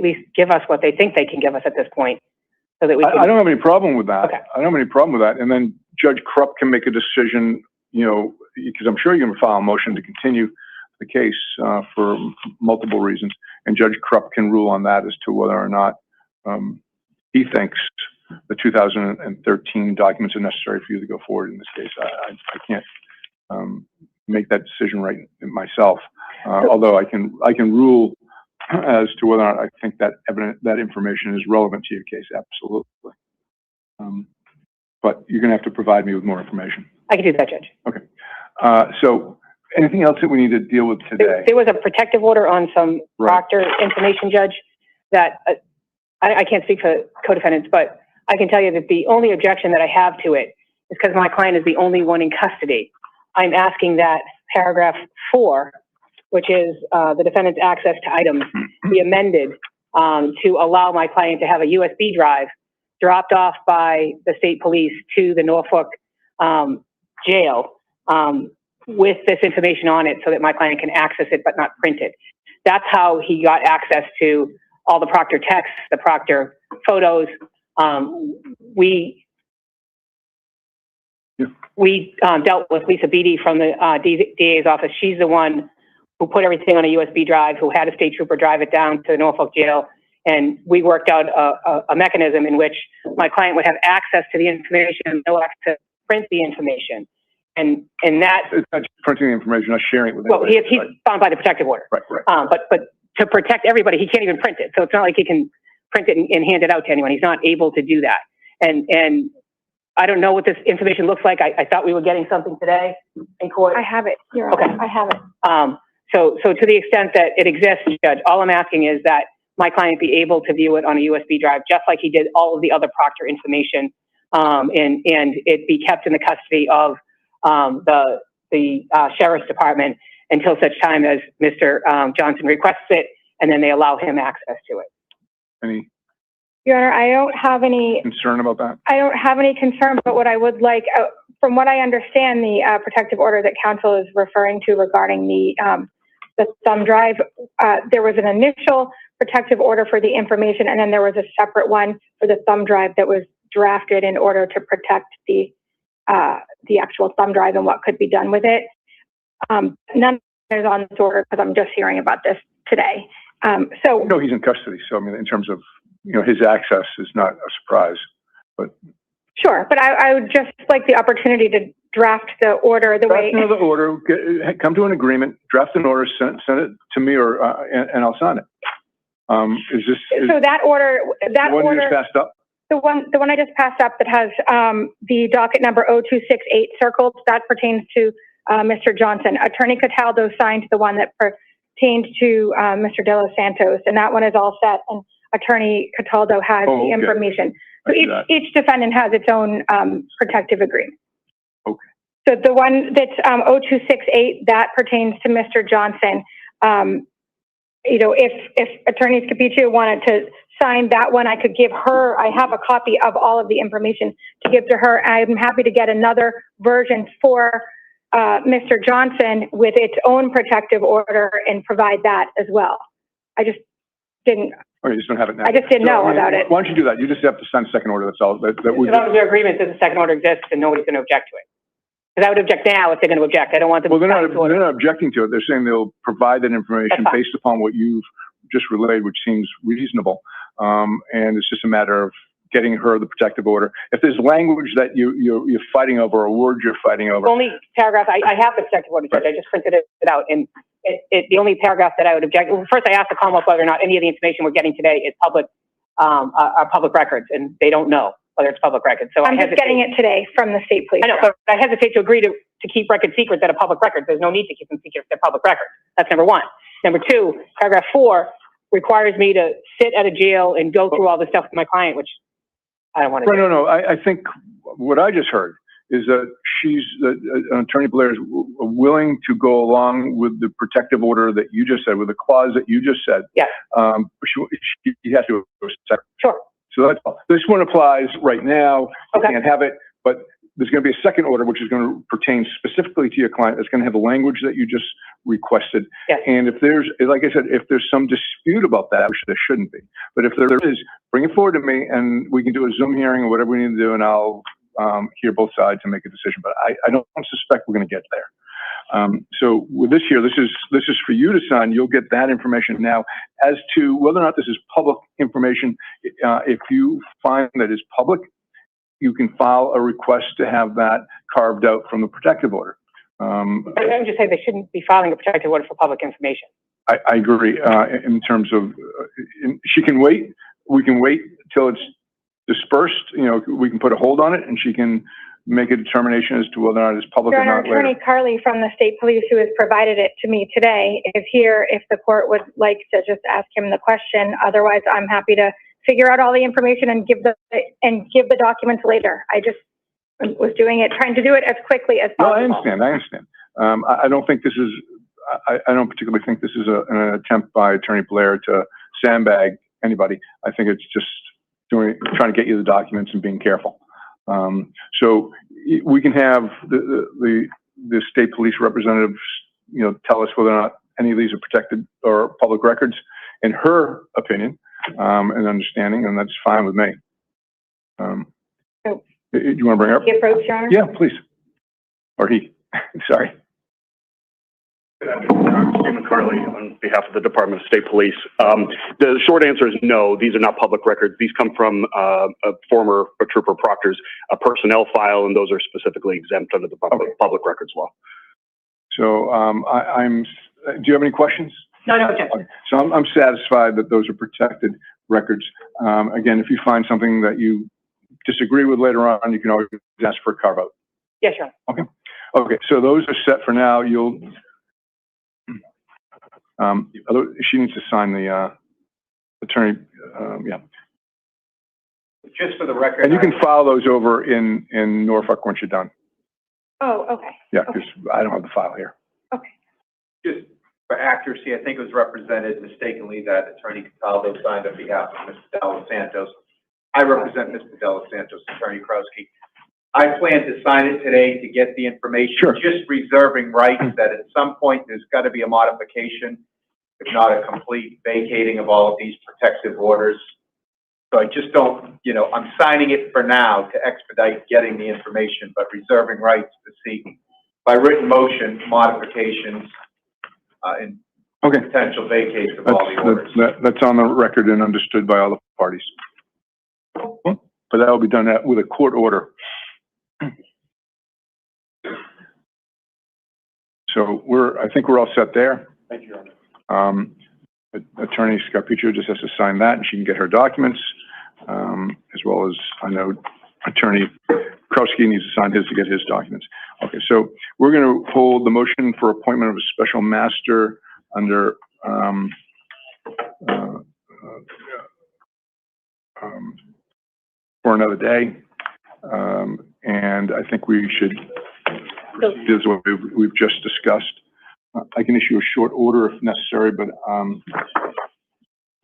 least give us what they think they can give us at this point, so that we can... I don't have any problem with that. Okay. I don't have any problem with that. And then Judge Krupp can make a decision, you know, because I'm sure you're going to file a motion to continue the case for multiple reasons. And Judge Krupp can rule on that as to whether or not he thinks the 2013 documents are necessary for you to go forward in this case. I can't make that decision right myself, although I can rule as to whether or not I think that information is relevant to your case. Absolutely. But you're going to have to provide me with more information. I can do that, Judge. Okay. So anything else that we need to deal with today? There was a protective order on some Proctor information, Judge, that I can't speak for co-defendants, but I can tell you that the only objection that I have to it is because my client is the only one in custody. I'm asking that paragraph 4, which is the defendant's access to items, be amended to allow my client to have a USB drive dropped off by the state police to the Norfolk jail with this information on it so that my client can access it but not print it. That's how he got access to all the Proctor texts, the Proctor photos. We dealt with Lisa Beatty from the DA's office. She's the one who put everything on a USB drive, who had a state trooper drive it down to the Norfolk jail. And we worked out a mechanism in which my client would have access to the information, no access to print the information. And that... It's not printing the information, not sharing it with anybody. Well, he's bound by the protective order. Right. But to protect everybody, he can't even print it. So it's not like he can print it and hand it out to anyone. He's not able to do that. And I don't know what this information looks like. I thought we were getting something today in court. I have it. You're okay. I have it. So to the extent that it exists, Judge, all I'm asking is that my client be able to view it on a USB drive, just like he did all of the other Proctor information, and it be kept in the custody of the Sheriff's Department until such time as Mr. Johnson requests it, and then they allow him access to it. Any? Your Honor, I don't have any concern about that. I don't have any concern, but what I would like, from what I understand, the protective order that counsel is referring to regarding the thumb drive, there was an initial protective order for the information, and then there was a separate one for the thumb drive that was drafted in order to protect the actual thumb drive and what could be done with it. None is on this order because I'm just hearing about this today. So no, he's in custody. So I mean, in terms of his access is not a surprise. But sure, but I would just like the opportunity to draft the order the way. Draft another order. Come to an agreement. Draft an order. Send it to me, or and I'll sign it. So that order? That the one order you just passed up. The one I just passed up that has the docket number 0268 circled, that pertains to Mr. Johnson. Attorney Cataldo signed the one that pertained to Mr. De Los Santos, and that one is all set, and Attorney Cataldo has the information. So each defendant has its own protective agreement. Okay. So the one that's 0268, that pertains to Mr. Johnson. If Attorney Scapiccio wanted to sign that one, I could give her, I have a copy of all of the information to give to her. I'm happy to get another version for Mr. Johnson with its own protective order and provide that as well. I just didn't. Oh, you just don't have it now. I just didn't know about it. Why don't you do that? You just have to sign a second order. That's all. As long as their agreement that the second order exists and nobody's going to object to it. Because I would object now if they're going to object. I don't want them. Well, they're not objecting to it. They're saying they'll provide that information based upon what you've just relayed, which seems reasonable. And it's just a matter of getting her the protective order. If there's language that you're fighting over, or words you're fighting over. Only paragraph. I have the protective order, Judge. I just printed it out, and the only paragraph that I would object. Well, first, I asked the Commonwealth whether or not any of the information we're getting today is public, are public records, and they don't know whether it's public records. So I'm just getting it today from the state police. I know, but I hesitate to agree to keep records secret that are public records. There's no need to keep them secret if they're public records. That's number one. Number two, paragraph 4 requires me to sit at a jail and go through all this stuff with my client, which I don't want to do. No. I think what I just heard is that Attorney Blair is willing to go along with the protective order that you just said, with the clause that you just said. Yeah. She has to go separate. Sure. So that's all. This one applies right now. You can't have it, but there's going to be a second order, which is going to pertain specifically to your client. It's going to have the language that you just requested. Yes. And if there's, like I said, if there's some dispute about that, which there shouldn't be, but if there is, bring it forward to me and we can do a Zoom hearing or whatever we need to do, and I'll hear both sides and make a decision. But I don't suspect we're going to get there. So with this here, this is for you to sign. You'll get that information. Now, as to whether or not this is public information, if you find that it's public, you can file a request to have that carved out from the protective order. I'm just saying they shouldn't be filing a protective order for public information. I agree. In terms of, she can wait. We can wait till it's dispersed. You know, we can put a hold on it, and she can make a determination as to whether or not it's public or not. Attorney Carley from the state police, who has provided it to me today, is here if the court would like to just ask him the question. Otherwise, I'm happy to figure out all the information and give the documents later. I just was trying to do it as quickly as possible. No, I understand. I don't think this is, I don't particularly think this is an attempt by Attorney Blair to sandbag anybody. I think it's just trying to get you the documents and being careful. So we can have the state police representatives, you know, tell us whether or not any of these are protected or public records in her opinion, and understanding, and that's fine with me. Do you want to bring her up? The approach, Your Honor? Yeah, please. Or he. Sorry. Good afternoon. Stephen Carley on behalf of the Department of State Police. The short answer is no, these are not public records. These come from a former Trooper Proctor's personnel file, and those are specifically exempt under the public records law. So do you have any questions? No, Judge. Okay. So I'm satisfied that those are protected records. Again, if you find something that you disagree with later on, you can always ask for a carve out. Yes, Your Honor. Okay, so those are set for now. You'll, she needs to sign the attorney, yeah. Just for the record. And you can file those over in Norfolk once you're done. Oh, okay. Yeah, because I don't have the file here. Okay. Just for accuracy, I think it was represented mistakenly that Attorney Cataldo signed on behalf of Mr. Delos Santos. I represent Mr. Delos Santos, Attorney Krowski. I plan to sign it today to get the information, Sure. Just reserving rights that at some point there's got to be a modification, if not a complete vacating of all of these protective orders. So I just don't, you know, I'm signing it for now to expedite getting the information, but reserving rights to seek by written motion modifications and potential vacates of all the orders. That's on the record and understood by all the parties. But that will be done with a court order. So I think we're all set there. Thank you, Your Honor. Attorney Scott Petro just has to sign that, and she can get her documents, as well as I know Attorney Krowski needs to sign his to get his documents. Okay, so we're going to hold the motion for appointment of a special master under for another day, and I think we should proceed as what we've just discussed. I can issue a short order if necessary, but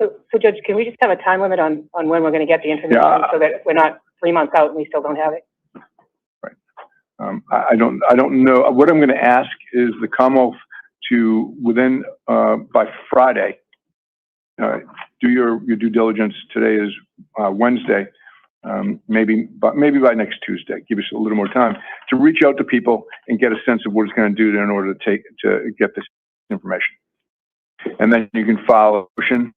So Judge, can we just have a time limit on when we're going to get the information, so that we're not 3 months out and we still don't have it? Right. I don't know. What I'm going to ask is the Commonwealth to within by Friday do your due diligence. Today is Wednesday. Maybe by next Tuesday, give us a little more time to reach out to people and get a sense of what it's going to do in order to get this information. And then you can file a motion.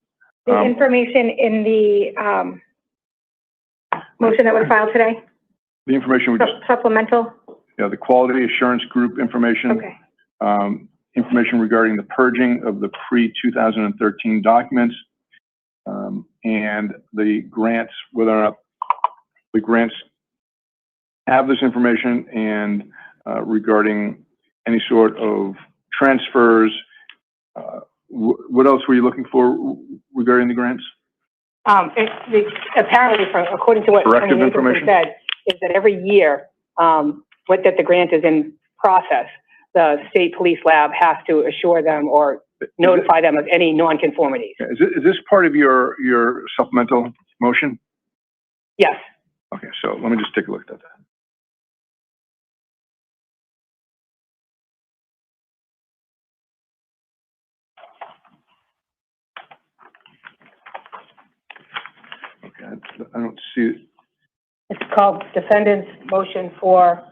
The information in the motion that was filed today? The information we just... Supplemental? Yeah, the Quality Assurance Group information. Okay. Information regarding the purging of the pre-2013 documents, and the grants, whether or not the grants have this information, and regarding any sort of transfers. What else were you looking for regarding the grants? Apparently, according to what Corrective Attorney information said, is that every year that the grant is in process, the state police lab has to assure them or notify them of any nonconformities. Is this part of your supplemental motion? Yes. Okay, so let me just take a look at that. I don't see it. It's called defendant's motion for,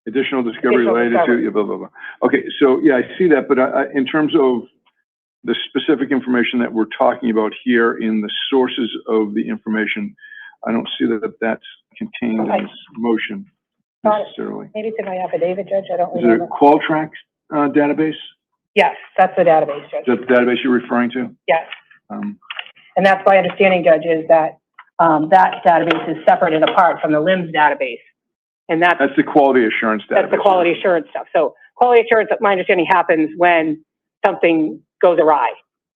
Additional discovery Additional related discovery. to, blah, blah, blah. Okay, so yeah, I see that, but in terms of the specific information that we're talking about here in the sources of the information, I don't see that that's contained in this motion necessarily. maybe it's in my affidavit, Judge, I don't Is it remember. a Qualtracs database? Yes, that's the database, Judge. Is that the database you're referring to? Yes. And that's my understanding, Judge, is that that database is separate and apart from the LIMS database. And that's the quality assurance database. That's the quality assurance stuff. So quality assurance, my understanding, happens when something goes awry,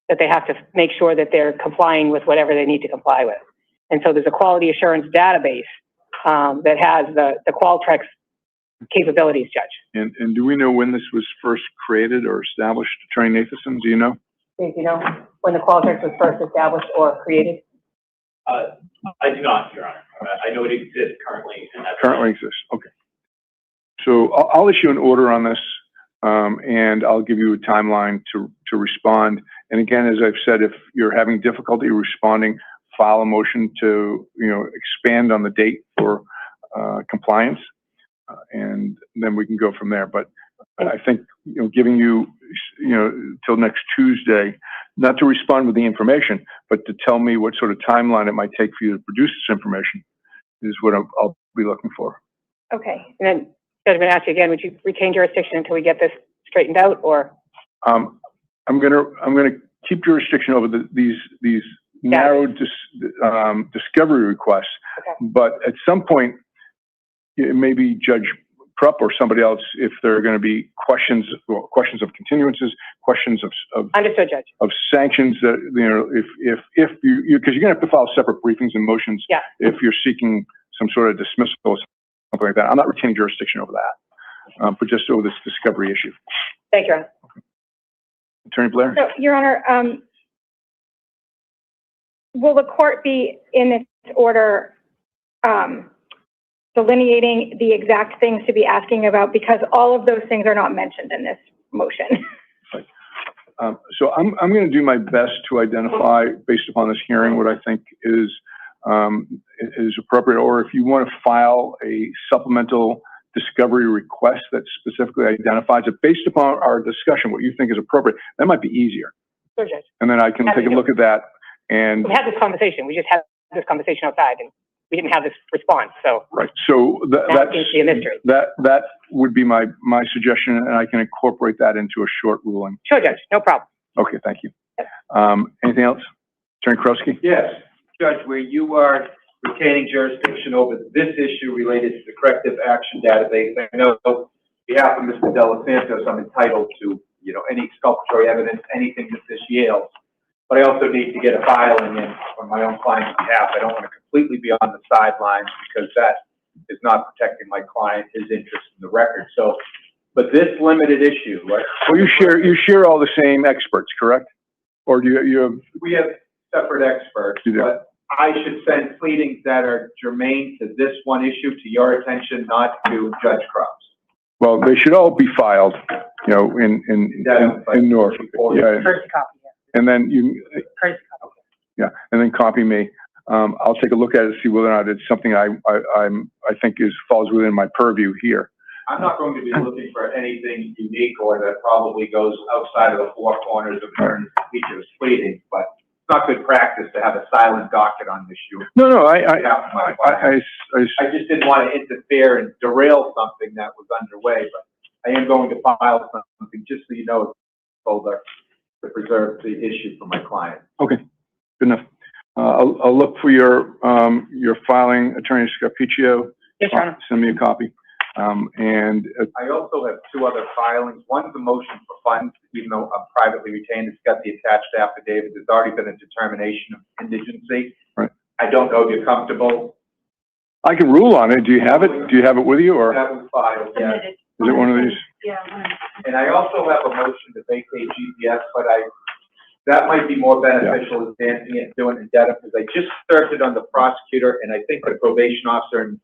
that they have to make sure that they're complying with whatever they need to comply with. And so there's a quality assurance database that has the Qualtrics capabilities, Judge. And do we know when this was first created or established, Attorney Nathanson? Do you know? Do you know when the Qualtrics was first established or created? I do not, Your Honor. I know it exists currently. Currently exists. Okay. So I'll issue an order on this, and I'll give you a timeline to respond. And again, as I've said, if you're having difficulty responding, file a motion to expand on the date for compliance, and then we can go from there. But I think giving you till next Tuesday, not to respond with the information, but to tell me what sort of timeline it might take for you to produce this information is what I'll be looking for. Okay. And then, Judge, I'm going to ask you again, would you retain jurisdiction until we get this straightened out, or? I'm gonna keep jurisdiction over these narrow discovery requests, okay. But at some point, it may be Judge Krupp or somebody else, if there are going to be questions of continuances, questions of Understood, Judge. Of sanctions that if you because you're going to have to file separate briefings and motions. Yeah. If you're seeking some sort of dismissal or something like that, I'm not retaining jurisdiction over that, but just over this discovery issue. Thank you, Your Honor. Attorney Blair. So, Your Honor, will the court be in its order delineating the exact things to be asking about, because all of those things are not mentioned in this motion? Right. So I'm going to do my best to identify, based upon this hearing, what I think is appropriate, or if you want to file a supplemental discovery request that specifically identifies it based upon our discussion, what you think is appropriate, that might be easier. Sure, Judge. And then I can take a look at that. And we had this conversation. We just had this conversation outside, and we didn't have this response. So right. So that seems to be a mystery. That would be my suggestion, and I can incorporate that into a short ruling. Sure, Judge. No problem. Okay. Thank you. Anything else, Attorney Krowski? Yes, Judge, where you are retaining jurisdiction over this issue related to the corrective action database, I know on behalf of Mr. De Los Santos, I'm entitled to, any exculpatory evidence, anything that this yields. But I also need to get a filing in on my own client's behalf. I don't want to completely be on the sidelines, because that is not protecting my client, his interest in the record. So, but this limited issue, right? Well, you share all the same experts, correct? Or do you have? We have separate experts, but I should send pleadings that are germane to this one issue to your attention, not to Judge Krupp's. Well, they should all be filed, in Norfolk. Yeah. First copy. And then yeah, and then copy me. I'll take a look at it, see whether or not it's something I think falls within my purview here. I'm not going to be looking for anything unique or that probably goes outside of the four corners of Attorney Peach's pleading, but it's not good practice to have a silent docket on this issue. No, I just didn't want to interfere and derail something that was underway, but I am going to file something, just so you know, folder to preserve the issue for my client. Okay, good enough. I'll look for your filing, Attorney Scarpiccio. Yes, Your Honor. Send me a copy. And I also have two other filings. One's a motion for funds, even though I'm privately retained. It's got the attached affidavit. There's already been a determination of indigency. Right. I don't know if you're comfortable. I can rule on it. Do you have it? Do you have it with you, or That was filed, yeah. is it one of these? Yeah. And I also have a motion to vacate GPS, but that might be more beneficial advancing it and doing it in Dedham, because I just served it on the prosecutor, and I think the probation officer in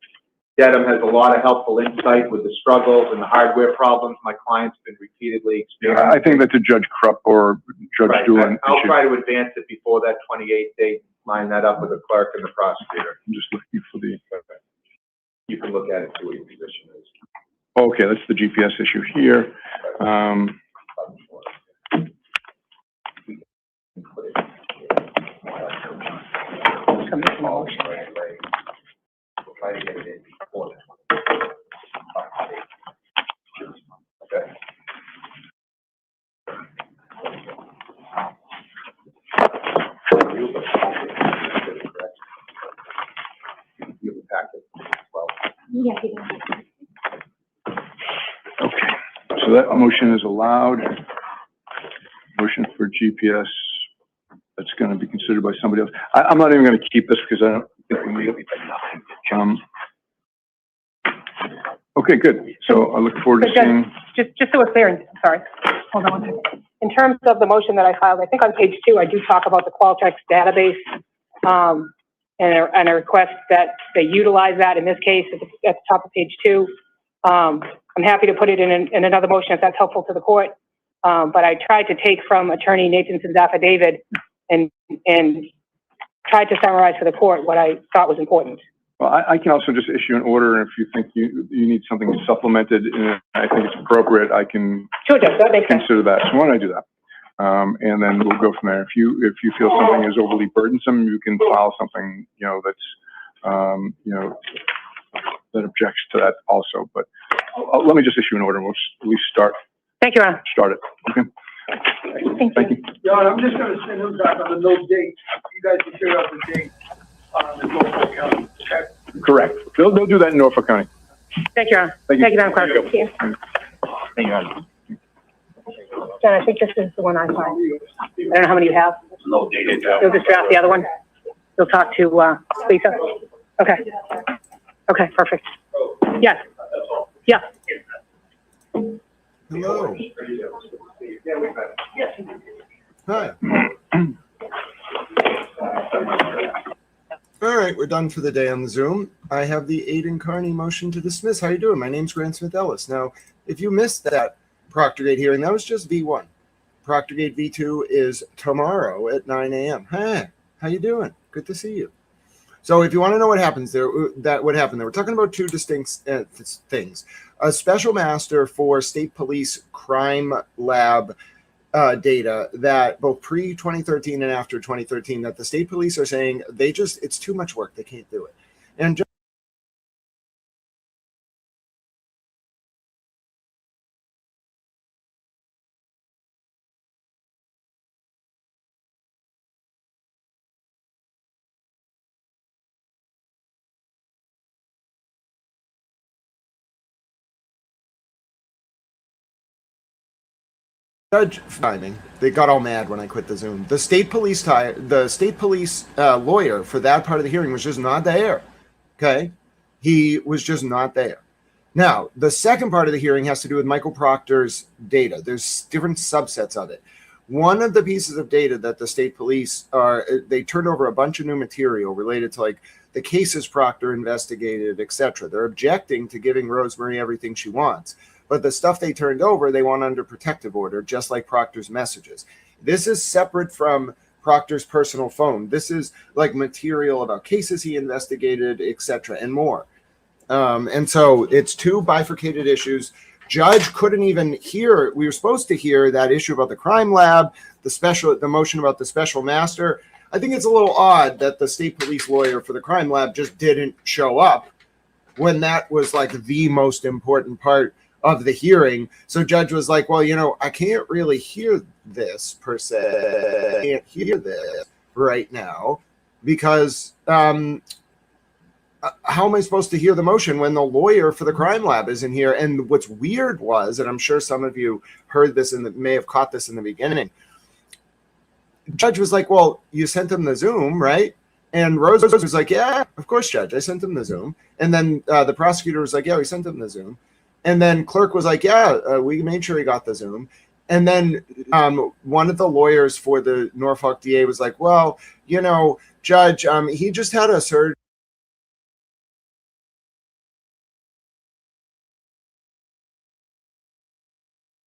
Dedham has a lot of helpful insight with the struggles and the hardware problems my client's been repeatedly experiencing. I think that's a Judge Krupp or Judge Doolin I'll issue. try to advance it before that 28th date, line that up with the clerk and the prosecutor. I'm just looking for the, You can look at it, see what your position is. okay, that's the GPS issue here. So make a motion. We'll try to get it in before this one. Okay. You have a packet as well. Yeah. Okay, so that motion is allowed. Motion for GPS, that's going to be considered by somebody else. I'm not even going to keep this because I don't think we need it. Okay, good. So I look forward to So, Judge, seeing. just so we're clear, sorry, hold on one second. In terms of the motion that I filed, I think on page 2, I do talk about the Qualtrics database, and a request that they utilize that in this case at the top of page 2. I'm happy to put it in another motion if that's helpful to the court. But I tried to take from Attorney Nathanson's affidavit and tried to summarize for the court what I thought was important. Well, I can also just issue an order if you think you need something supplemented and I think it's appropriate, I can Sure, Judge, that makes sense. consider that. So why don't I do that? And then we'll go from there. If you feel something is overly burdensome, you can file something, that's, that objects to that also. But let me just issue an order and we'll at least start Thank you, Ron. it. Okay. Thank you. John, I'm just gonna send him back on the no date. You guys can figure out the date on the Norfolk County, okay? Correct. They'll do that in Norfolk County. Thank you, Ron. Thank you. Thank you, Madam Clerk. Thank you. Thank you. Jen, I think this is the one I signed. I don't know how many you have. No dated. You'll just draft the other one. You'll talk to, Lisa. Okay. Okay, perfect. Yes. Yeah. Hello. Hi. All right, we're done for the day on the Zoom. I have the Aidan Carney motion to dismiss. How you doing? My name's GrantSmithEllis. Now, if you missed that Proctorgate hearing, that was just V1. Proctorgate V2 is tomorrow at 9 a.m. Hi, how you doing? Good to see you. So if you want to know what happens there, what happened there, we're talking about two distinct things. A special master for state police crime lab data that both pre-2013 and after 2013 that the state police are saying it's too much work. They can't do it. And judge finding, they got all mad when I quit the Zoom. The state police lawyer for that part of the hearing was just not there. Okay, he was just not there. Now, the second part of the hearing has to do with Michael Proctor's data. There's different subsets of it. One of the pieces of data that the state police they turned over a bunch of new material related to like the cases Proctor investigated, etc. They're objecting to giving Rosemary everything she wants. But the stuff they turned over, they want under protective order, just like Proctor's messages. This is separate from Proctor's personal phone. This is like material about cases he investigated, etc., and more. And so it's two bifurcated issues. Judge couldn't even hear. We were supposed to hear that issue about the crime lab, the motion about the special master. I think it's a little odd that the state police lawyer for the crime lab just didn't show up when that was like the most important part of the hearing. So judge was like, well, I can't really hear this per se. I can't hear this right now because how am I supposed to hear the motion when the lawyer for the crime lab isn't here? And what's weird was, and I'm sure some of you heard this may have caught this in the beginning. Judge was like, well, you sent him the Zoom, right? And Rose was like, yeah, of course, Judge, I sent him the Zoom. And then the prosecutor was like, yeah, we sent him the Zoom. And then clerk was like, yeah, we made sure he got the Zoom. And then one of the lawyers for the Norfolk DA was like, well, Judge, he just had a surgery.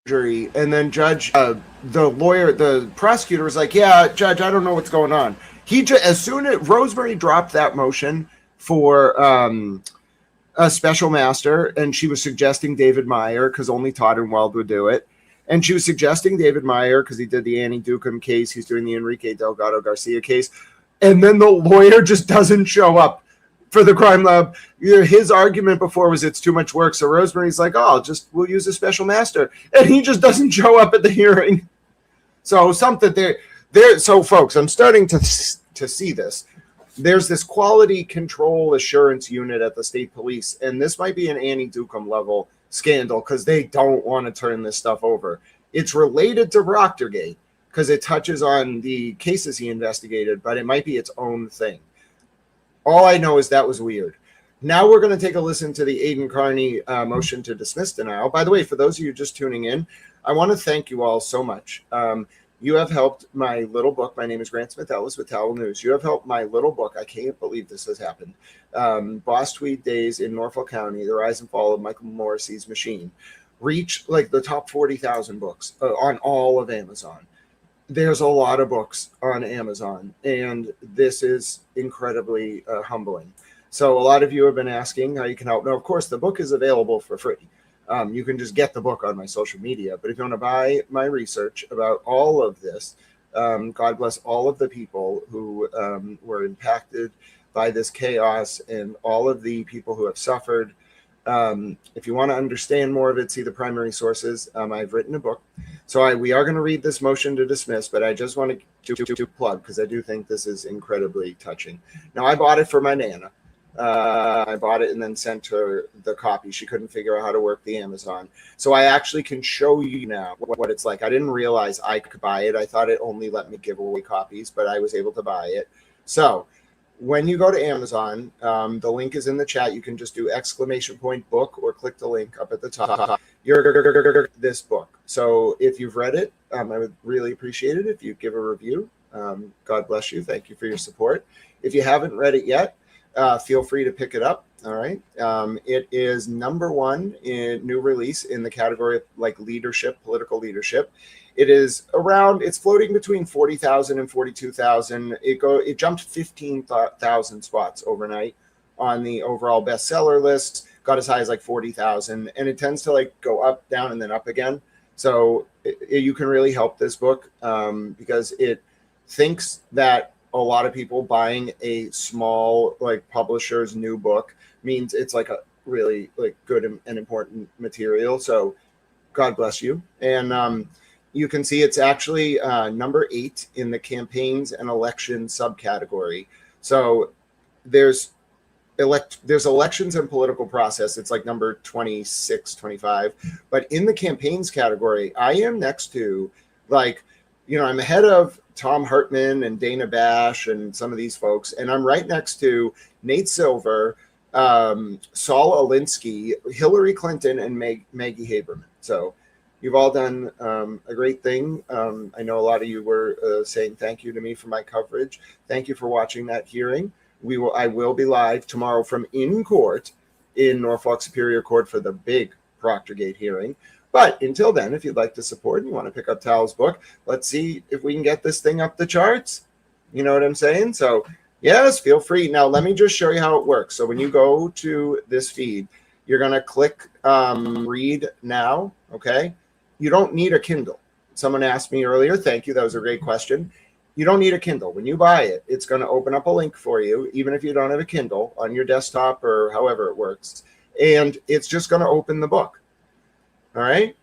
And then Judge, the prosecutor was like, yeah, Judge, I don't know what's going on. As soon as Rosemary dropped that motion for a special master, and she was suggesting David Meyer because only Todd and Weld would do it. And she was suggesting David Meyer because he did the Annie Duckham case. He's doing the Enrique Delgado Garcia case. And then the lawyer just doesn't show up for the crime lab. His argument before was it's too much work. So Rosemary's like, oh, we'll use a special master. And he just doesn't show up at the hearing. So something there. So folks, I'm starting to see this. There's this quality control assurance unit at the state police. And this might be an Annie Duckham level scandal because they don't want to turn this stuff over. It's related to Proctorgate because it touches on the cases he investigated, but it might be its own thing. All I know is that was weird. Now we're going to take a listen to the Aidan Carney motion to dismiss denial. By the way, for those of you just tuning in, I want to thank you all so much. You have helped my little book. My name is GrantSmithEllis with Towel News. You have helped my little book. I can't believe this has happened. Boss Tweed Days in Norfolk County, The Rise and Fall of Michael Morrissey's Machine, reach like the top 40,000 books on all of Amazon. There's a lot of books on Amazon, and this is incredibly humbling. So a lot of you have been asking how you can help. Now, of course, the book is available for free. You can just get the book on my social media. But if you want to buy my research about all of this, God bless all of the people who were impacted by this chaos and all of the people who have suffered. If you want to understand more of it, see the primary sources. I've written a book. So we are going to read this motion to dismiss, but I just want to plug because I do think this is incredibly touching. Now, I bought it for my Nana. I bought it and then sent her the copy. She couldn't figure out how to work the Amazon. So I actually can show you now what it's like. I didn't realize I could buy it. I thought it only let me give away copies, but I was able to buy it. So when you go to Amazon, the link is in the chat. You can just do !book or click the link up at the top. You're this book. So if you've read it, I would really appreciate it if you give a review. God bless you. Thank you for your support. If you haven't read it yet, feel free to pick it up. All right. It is #1 in new release in the category of like leadership, political leadership. It is it's floating between 40,000 and 42,000. It jumped 15,000 spots overnight on the overall bestseller list, got as high as like 40,000, and it tends to like go up, down, and then up again. So you can really help this book because it thinks that a lot of people buying a small like publisher's new book means it's like a really like good and important material. So God bless you. And you can see it's actually #8 in the campaigns and elections subcategory. So there's elections and political process. It's like number 26, 25. But in the campaigns category, I am next to I'm ahead of Tom Hartman and Dana Bash and some of these folks. And I'm right next to Nate Silver, Saul Alinsky, Hillary Clinton, and Maggie Haberman. So you've all done a great thing. I know a lot of you were saying thank you to me for my coverage. Thank you for watching that hearing. I will be live tomorrow from in court in Norfolk Superior Court for the big Proctorgate hearing. But until then, if you'd like to support and you want to pick up Tal's book, let's see if we can get this thing up the charts. You know what I'm saying? So yes, feel free. Now, let me just show you how it works. So when you go to this feed, you're going to click read now. Okay. You don't need a Kindle. Someone asked me earlier. Thank you. That was a great question. You don't need a Kindle. When you buy it, it's going to open up a link for you, even if you don't have a Kindle, on your desktop or however it works. And it's just going to open the book. All right.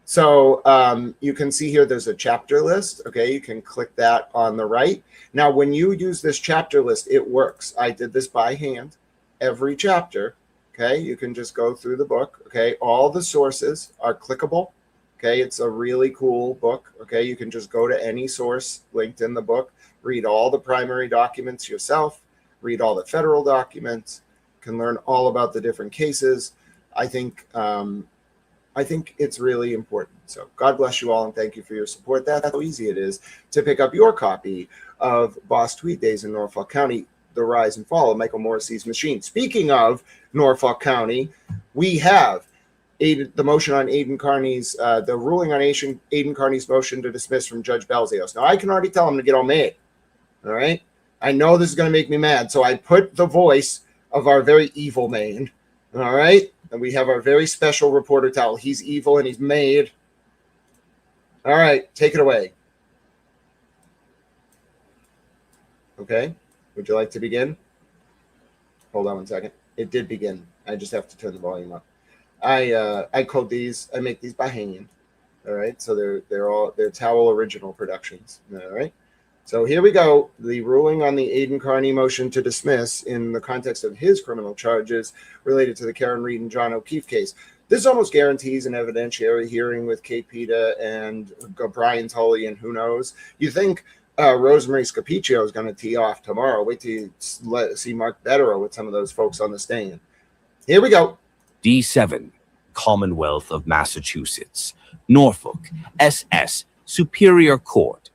So you can see here there's a chapter list. Okay. You can click that on the right. Now, when you use this chapter list, it works. I did this by hand. Every chapter. Okay. You can just go through the book. Okay. All the sources are clickable. Okay. It's a really cool book. Okay. You can just go to any source linked in the book, read all the primary documents yourself, read all the federal documents, can learn all about the different cases. I think it's really important. So God bless you all and thank you for your support. That's how easy it is to pick up your copy of Boss Tweed Days in Norfolk County, The Rise and Fall of Michael Morrissey's Machine. Speaking of Norfolk County, we have the motion on Aidan Carney's, the ruling on Aidan Carney's motion to dismiss from Judge Balzios. Now, I can already tell him to get all mad. All right. I know this is going to make me mad, so I put the voice of our very evil man. All right? And we have our very special reporter towel. He's evil and he's made. All right, take it away. Okay, would you like to begin? Hold on one second. It did begin. I just have to turn the volume up. I code these. I make these by hand. All right, so they're Towel original productions. All right, so here we go. The ruling on the Aidan Carney motion to dismiss in the context of his criminal charges related to the Karen Reed and John O'Keefe case. This almost guarantees an evidentiary hearing with Kate Pita and Brian Tully and who knows. You think Rosemary Scapiccio is going to tee off tomorrow. Wait till you see Mark Betterow with some of those folks on the stand. Here we go. D7, Commonwealth of Massachusetts, Norfolk, SS, Superior Court,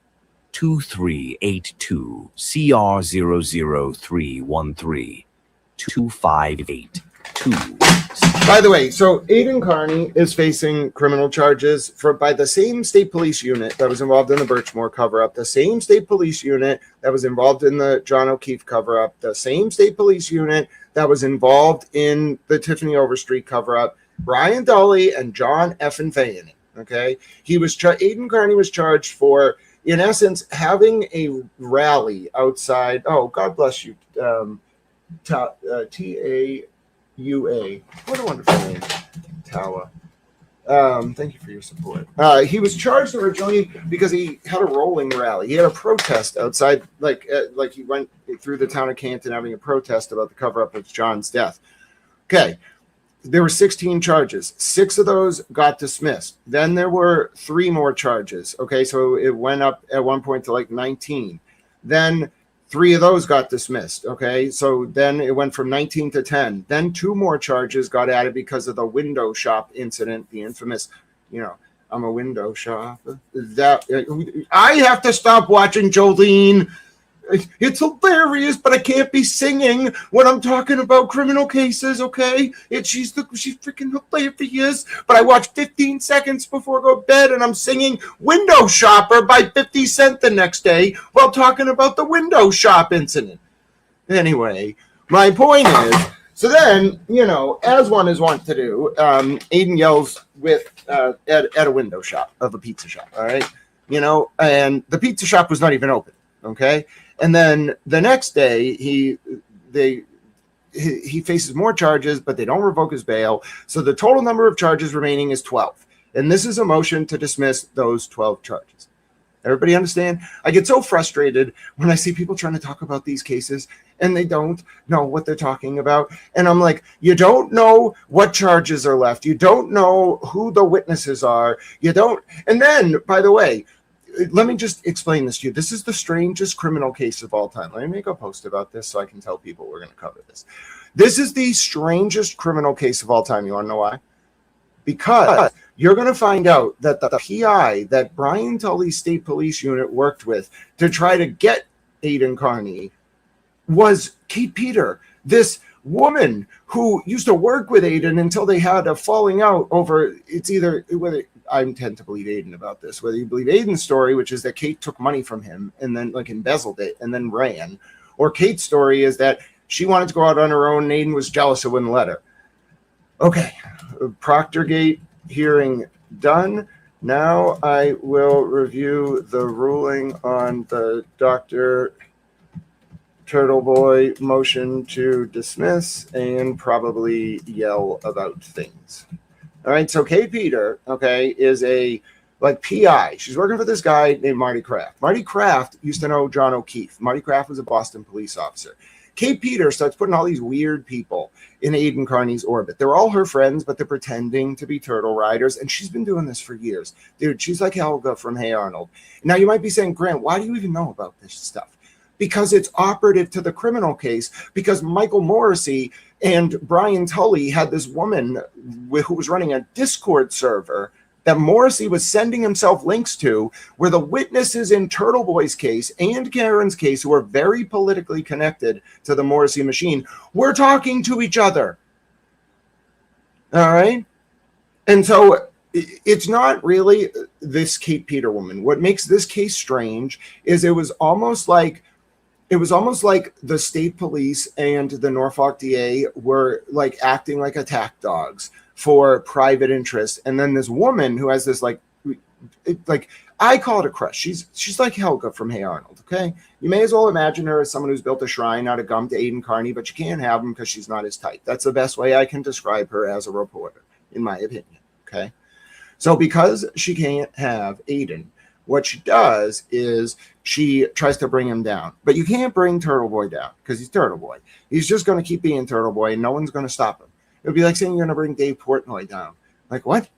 2382 CR 00313 2582. By the way, so Aidan Carney is facing criminal charges by the same state police unit that was involved in the Birchmore cover-up, the same state police unit that was involved in the John O'Keefe cover-up, the same state police unit that was involved in the Tiffany Overstreet cover-up, Brian Tully and John effing Fanning. Okay, Aidan Carney was charged for, in essence, having a rally outside. Oh, God bless you, TAUA. What a wonderful name, Tawa. Thank you for your support. He was charged originally because he had a rolling rally. He had a protest outside, like he went through the town of Canton having a protest about the cover-up of John's death. Okay, there were 16 charges. 6 of those got dismissed. Then there were 3 more charges. Okay, so it went up at one point to like 19. Then 3 of those got dismissed. Okay, so then it went from 19 to 10. Then 2 more charges got added because of the window shop incident, the infamous, I'm a window shopper. I have to stop watching Jolene. It's hilarious, but I can't be singing when I'm talking about criminal cases, okay? She's freaking hilarious, but I watch 15 seconds before I go to bed, and I'm singing Window Shopper by 50 Cent the next day while talking about the window shop incident. Anyway, my point is, so then, as one is wont to do, Aidan yells at a window shop of a pizza shop, all right? And the pizza shop was not even open, okay? And then the next day, he faces more charges, but they don't revoke his bail. So the total number of charges remaining is 12. And this is a motion to dismiss those 12 charges. Everybody understand? I get so frustrated when I see people trying to talk about these cases and they don't know what they're talking about. And I'm like, you don't know what charges are left. You don't know who the witnesses are. You don't. And then, by the way, let me just explain this to you. This is the strangest criminal case of all time. Let me make a post about this so I can tell people we're going to cover this. This is the strangest criminal case of all time. You want to know why? Because you're going to find out that the PI that Brian Tully's state police unit worked with to try to get Aidan Carney was Kate Peter, this woman who used to work with Aidan until they had a falling out over, it's either whether I tend to believe Aidan about this, whether you believe Aidan's story, which is that Kate took money from him and then embezzled it and then ran, or Kate's story is that she wanted to go out on her own and Aidan was jealous and wouldn't let her. Okay, Proctorgate hearing done. Now I will review the ruling on the Dr. Turtle Boy motion to dismiss and probably yell about things. All right, so Kate Peter, is a PI. She's working for this guy named Marty Kraft. Marty Kraft used to know John O'Keefe. Marty Kraft was a Boston police officer. Kate Peter starts putting all these weird people in Aidan Carney's orbit. They're all her friends, but they're pretending to be turtle riders, and she's been doing this for years. Dude, she's like Helga from Hey Arnold. Now, you might be saying, Grant, why do you even know about this stuff? Because it's operative to the criminal case, because Michael Morrissey and Brian Tully had this woman who was running a Discord server that Morrissey was sending himself links to, where the witnesses in Turtle Boy's case and Karen's case, who are very politically connected to the Morrissey machine, were talking to each other. All right? And so it's not really this Kate Peter woman. What makes this case strange is it was almost like it was almost like the state police and the Norfolk DA were like acting like attack dogs for private interest. And then this woman who has this like I call it a crush. She's like Helga from Hey Arnold. Okay, you may as well imagine her as someone who's built a shrine out of gum to Aiden Carney, but you can't have him because she's not his type. That's the best way I can describe her as a reporter, in my opinion. Okay, so because she can't have Aiden, what she does is she tries to bring him down. But you can't bring Turtle Boy down because he's Turtle Boy. He's just going to keep being Turtle Boy, and no one's going to stop him. It would be like saying you're going to bring Dave Portnoy down. Like, what?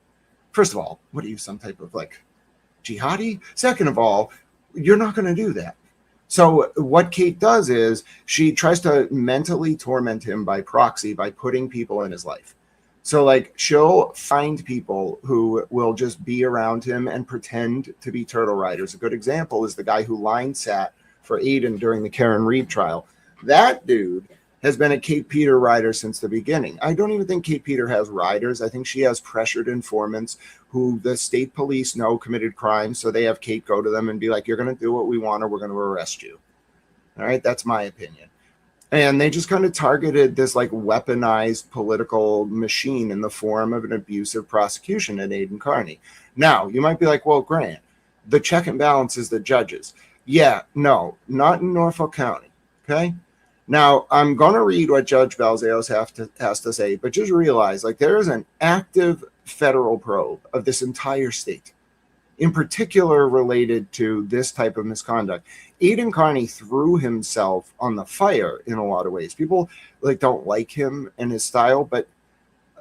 First of all, what are you, some type of like jihadi? Second of all, you're not going to do that. So what Kate does is she tries to mentally torment him by proxy by putting people in his life. So like she'll find people who will just be around him and pretend to be turtle riders. A good example is the guy who line sat for Aiden during the Karen Reed trial. That dude has been a Kate Peter rider since the beginning. I don't even think Kate Peter has riders. I think she has pressured informants who the state police know committed crimes. So they have Kate go to them and be like, you're going to do what we want or we're going to arrest you. All right. That's my opinion. And they just kind of targeted this like weaponized political machine in the form of an abusive prosecution at Aiden Carney. Now, you might be like, well, Grant, the check and balance is the judges. Yeah, no, not in Norfolk County. Okay. Now, I'm going to read what Judge Balzales has to say, but just realize like there is an active federal probe of this entire state, in particular related to this type of misconduct. Aiden Carney threw himself on the fire in a lot of ways. People like don't like him and his style, but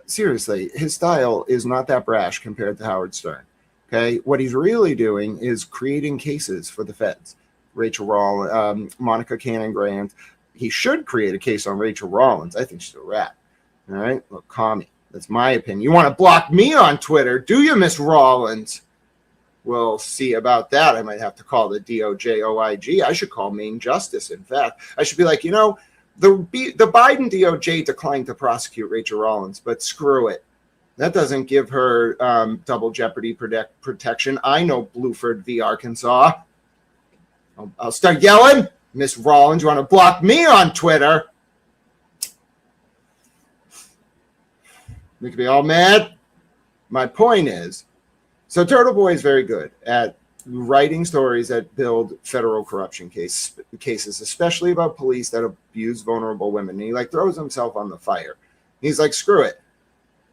seriously, his style is not that brash compared to Howard Stern. Okay, what he's really doing is creating cases for the feds. Rachel Rollins, Monica Cannon Grant. He should create a case on Rachel Rollins. I think she's a rat. All right, look, call me. That's my opinion. You want to block me on Twitter, do you, Miss Rollins? We'll see about that. I might have to call the DOJ OIG. I should call Maine Justice. In fact, I should be like, you know, the Biden DOJ declined to prosecute Rachel Rollins, but screw it. That doesn't give her double jeopardy protection. I know Bluford v. Arkansas. I'll start yelling. Miss Rollins, you want to block me on Twitter? Make me all mad. My point is, so Turtle Boy is very good at writing stories that build federal corruption cases, especially about police that abuse vulnerable women. And he like throws himself on the fire. He's like, screw it.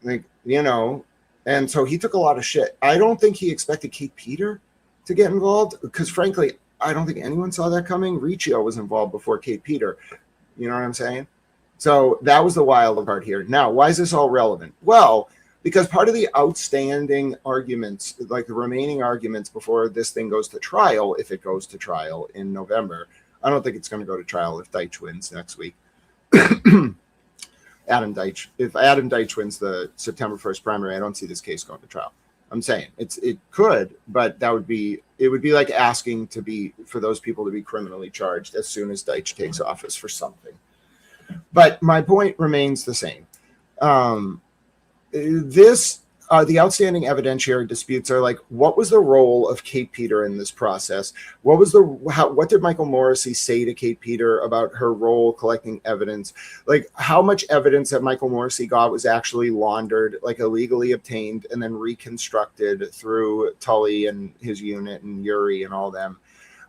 Like, you know, and so he took a lot of shit. I don't think he expected Kate Peter to get involved because frankly, I don't think anyone saw that coming. Riccio was involved before Kate Peter. You know what I'm saying? So that was the wild card here. Now, why is this all relevant? Well, because part of the outstanding arguments, like the remaining arguments before this thing goes to trial, if it goes to trial in November, I don't think it's going to go to trial if Deitch wins next week. Adam Deitch. If Adam Deitch wins the September 1st primary, I don't see this case going to trial. I'm saying it could, but it would be like asking for those people to be criminally charged as soon as Deitch takes office for something. But my point remains the same. The outstanding evidentiary disputes are like, what was the role of Kate Peter in this process? What did Michael Morrissey say to Kate Peter about her role collecting evidence? Like how much evidence that Michael Morrissey got was actually laundered, like illegally obtained and then reconstructed through Tully and his unit and Yuri and all them?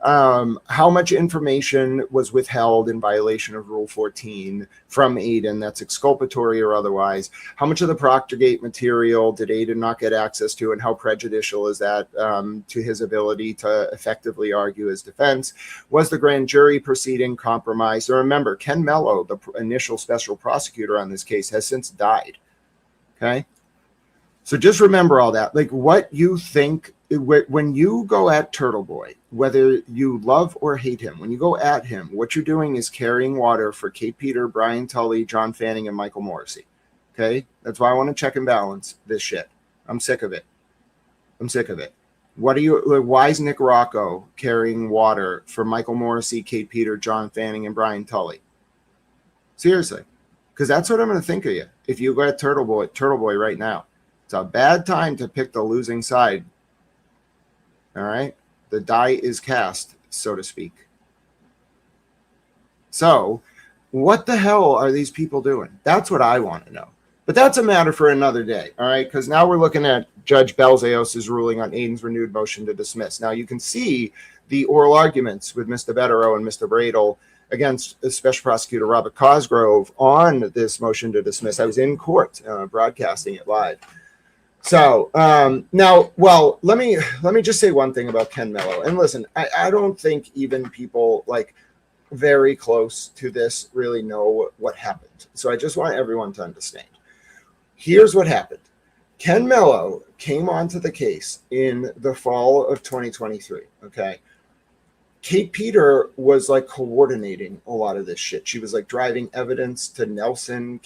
How much information was withheld in violation of Rule 14 from Aiden that's exculpatory or otherwise? How much of the Proctorgate material did Aiden not get access to, and how prejudicial is that to his ability to effectively argue his defense? Was the grand jury proceeding compromised? So remember, Ken Mello, the initial special prosecutor on this case, has since died. Okay? So just remember all that. Like what you think, when you go at Turtle Boy, whether you love or hate him, when you go at him, what you're doing is carrying water for Kate Peter, Brian Tully, John Fanning, and Michael Morrissey. Okay? That's why I want to check and balance this shit. I'm sick of it. Why is Nick Rocco carrying water for Michael Morrissey, Kate Peter, John Fanning, and Brian Tully? Seriously. Because that's what I'm going to think of you if you go at Turtle Boy right now. It's a bad time to pick the losing side. All right? The die is cast, so to speak. So what the hell are these people doing? That's what I want to know. But that's a matter for another day, all right? Because now we're looking at Judge Belzayos' ruling on Aiden's renewed motion to dismiss. Now you can see the oral arguments with Mr. Betterow and Mr. Bradel against Special Prosecutor Robert Cosgrove on this motion to dismiss. I was in court broadcasting it live. So now, well, let me just say one thing about Ken Mello. And listen, I don't think even people like very close to this really know what happened. So I just want everyone to understand. Here's what happened. Ken Mello came onto the case in the fall of 2023, okay? Kate Peter was like coordinating a lot of this shit. She was like driving evidence to Nelson,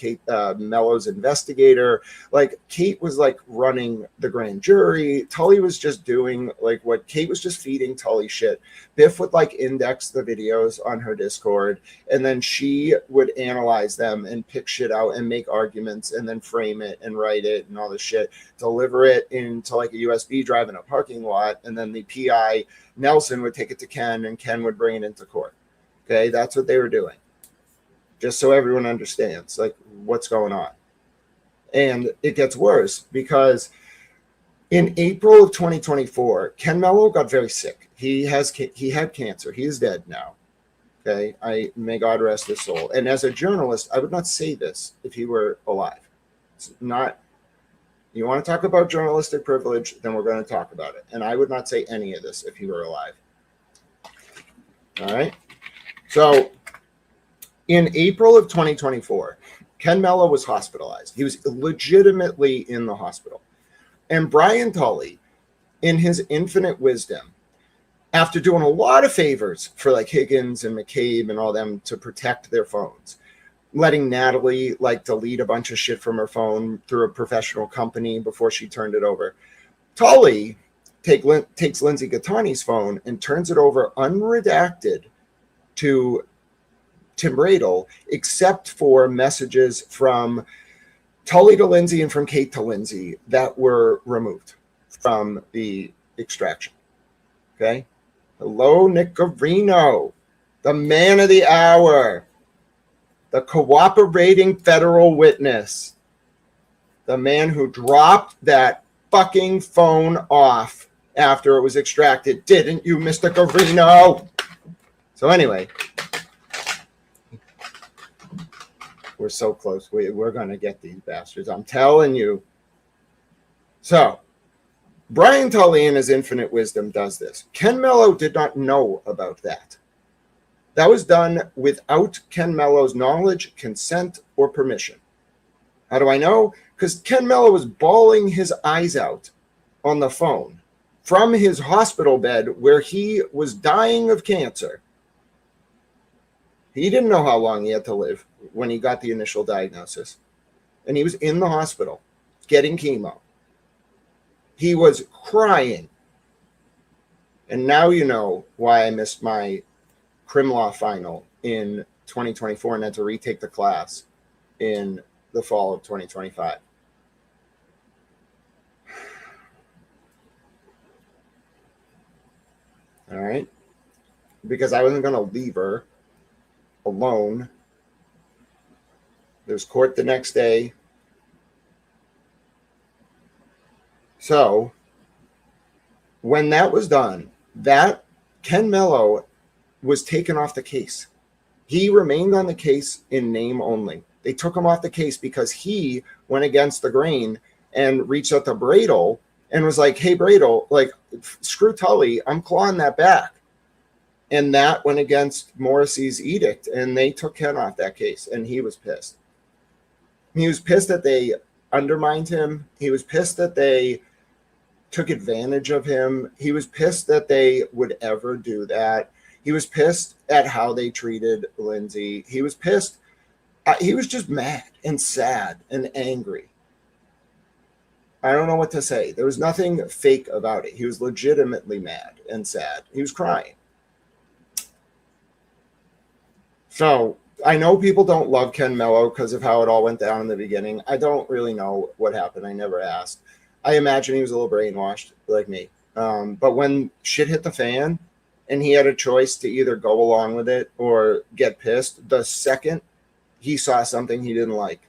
Mello's investigator. Like Kate was like running the grand jury. Tully was just doing like what Kate was just feeding Tully shit. Biff would like index the videos on her Discord, and then she would analyze them and pick shit out and make arguments and then frame it and write it and all this shit, deliver it into like a USB drive in a parking lot, and then the PI Nelson would take it to Ken, and Ken would bring it into court. Okay, that's what they were doing. Just so everyone understands, like, what's going on. And it gets worse because in April of 2024, Ken Mello got very sick. He had cancer. He is dead now. Okay, may God rest his soul. And as a journalist, I would not say this if he were alive. It's not. You want to talk about journalistic privilege, then we're going to talk about it. And I would not say any of this if he were alive. All right. So in April of 2024, Ken Mello was hospitalized. He was legitimately in the hospital. And Brian Tully, in his infinite wisdom, after doing a lot of favors for like Higgins and McCabe and all them to protect their phones, letting Natalie like delete a bunch of shit from her phone through a professional company before she turned it over. Tully takes Lindsay Gattani's phone and turns it over unredacted to Tim Bradel, except for messages from Tully to Lindsay and from Kate to Lindsay that were removed from the extraction. Okay. Hello, Nick Garino, the man of the hour. The cooperating federal witness, the man who dropped that fucking phone off after it was extracted. Didn't you, Mr. Garino? So anyway, we're so close. We're going to get these bastards. I'm telling you. So Brian Tully in his infinite wisdom does this. Ken Mello did not know about that. That was done without Ken Mello's knowledge, consent, or permission. How do I know? Because Ken Mello was bawling his eyes out on the phone from his hospital bed where he was dying of cancer. He didn't know how long he had to live when he got the initial diagnosis. And he was in the hospital getting chemo. He was crying. And now you know why I missed my crim law final in 2024 and had to retake the class in the fall of 2025. All right. Because I wasn't going to leave her alone. There's court the next day. So when that was done, that Ken Mello was taken off the case. He remained on the case in name only. They took him off the case because he went against the grain and reached out to Bradel and was like, hey, Bradel, like, screw Tully, I'm clawing that back. And that went against Morrissey's edict, and they took Ken off that case, and he was pissed. He was pissed that they undermined him. He was pissed that they took advantage of him. He was pissed that they would ever do that. He was pissed at how they treated Lindsay. He was pissed. He was just mad and sad and angry. I don't know what to say. There was nothing fake about it. He was legitimately mad and sad. He was crying. So I know people don't love Ken Mello because of how it all went down in the beginning. I don't really know what happened. I never asked. I imagine he was a little brainwashed like me. But when shit hit the fan and he had a choice to either go along with it or get pissed. The second he saw something he didn't like,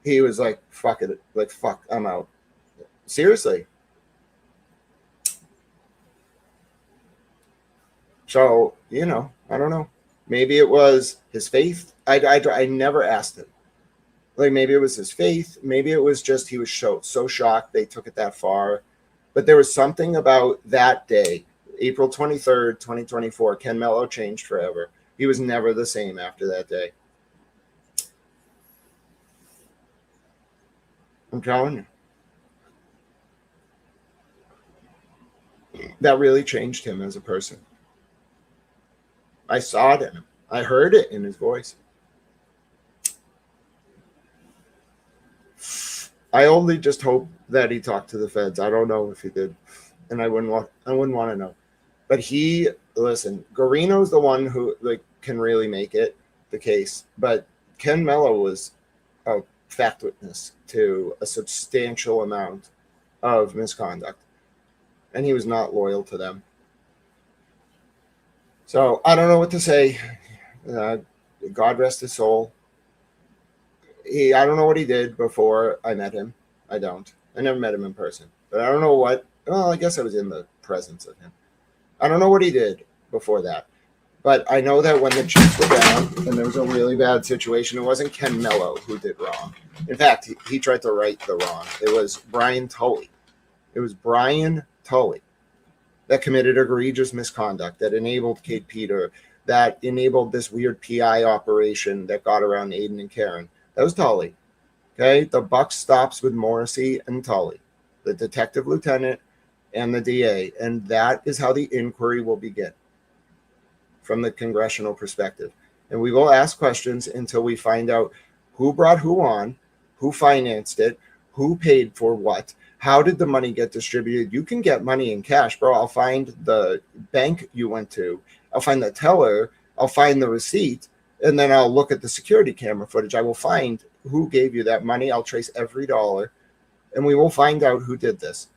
he was like, fuck it. Like, fuck, I'm out. Seriously. So, you know, I don't know. Maybe it was his faith. I never asked him. Like, maybe it was his faith. Maybe it was just he was so shocked they took it that far. But there was something about that day, April 23rd, 2024. Ken Mello changed forever. He was never the same after that day. I'm telling you. That really changed him as a person. I saw it in him. I heard it in his voice. I only just hope that he talked to the feds. I don't know if he did, and I wouldn't want to know. But listen, Garino's the one who like can really make it the case. But Ken Mello was a fact witness to a substantial amount of misconduct, and he was not loyal to them. So I don't know what to say. God rest his soul. I don't know what he did before I met him. I don't. I never met him in person. But I don't know what. Well, I guess I was in the presence of him. I don't know what he did before that. But I know that when the chips were down and there was a really bad situation, it wasn't Ken Mello who did wrong. In fact, he tried to right the wrong. It was Brian Tully. It was Brian Tully that committed egregious misconduct, that enabled Kate Peter, that enabled this weird PI operation that got around Aiden and Karen. That was Tully. Okay, the buck stops with Morrissey and Tully, the detective lieutenant and the DA, and that is how the inquiry will begin from the congressional perspective. And we will ask questions until we find out who brought who on, who financed it, who paid for what, how did the money get distributed. You can get money in cash, bro. I'll find the bank you went to, I'll find the teller, I'll find the receipt, and then I'll look at the security camera footage. I will find who gave you that money. I'll trace every dollar, and we will find out who did this.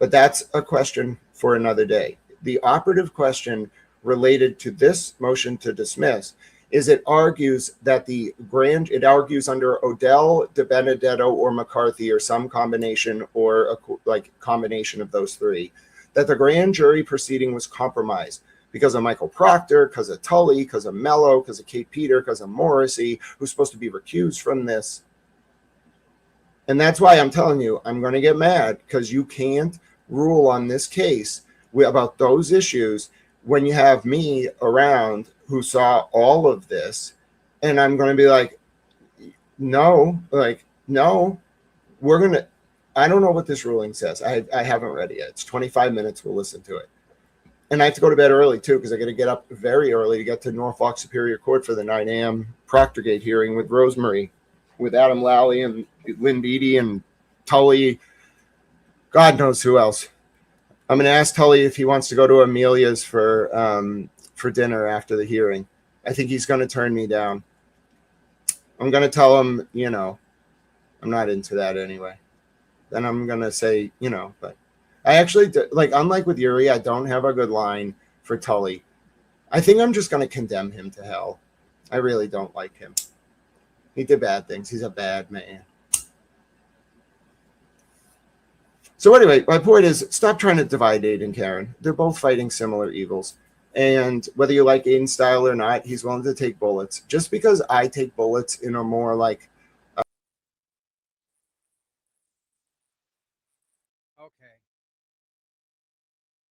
But that's a question for another day. The operative question related to this motion to dismiss is it argues that it argues under Odell, DiBenedetto, or McCarthy, or some combination, or combination of those three, that the grand jury proceeding was compromised because of Michael Proctor, because of Tully, because of Mello, because of Kate Peter, because of Morrissey, who's supposed to be recused from this. And that's why I'm telling you, I'm going to get mad, because you can't rule on this case about those issues when you have me around who saw all of this. And I'm going to be like, no, I don't know what this ruling says. I haven't read it yet. It's 25 minutes. We'll listen to it. And I have to go to bed early, too, because I got to get up very early to get to Norfolk Superior Court for the 9 a.m. Proctorgate hearing with Rosemary, with Adam Lally and Lynn Beatty and Tully. God knows who else. I'm going to ask Tully if he wants to go to Amelia's for dinner after the hearing. I think he's going to turn me down. I'm going to tell him, I'm not into that anyway. Then I'm going to say, but I actually, unlike with Yuri, I don't have a good line for Tully. I think I'm just going to condemn him to hell. I really don't like him. He did bad things. He's a bad man. So anyway, my point is, stop trying to divide Aiden and Karen. They're both fighting similar evils. And whether you like Aiden's style or not, he's willing to take bullets. Just because I take bullets in a more Okay.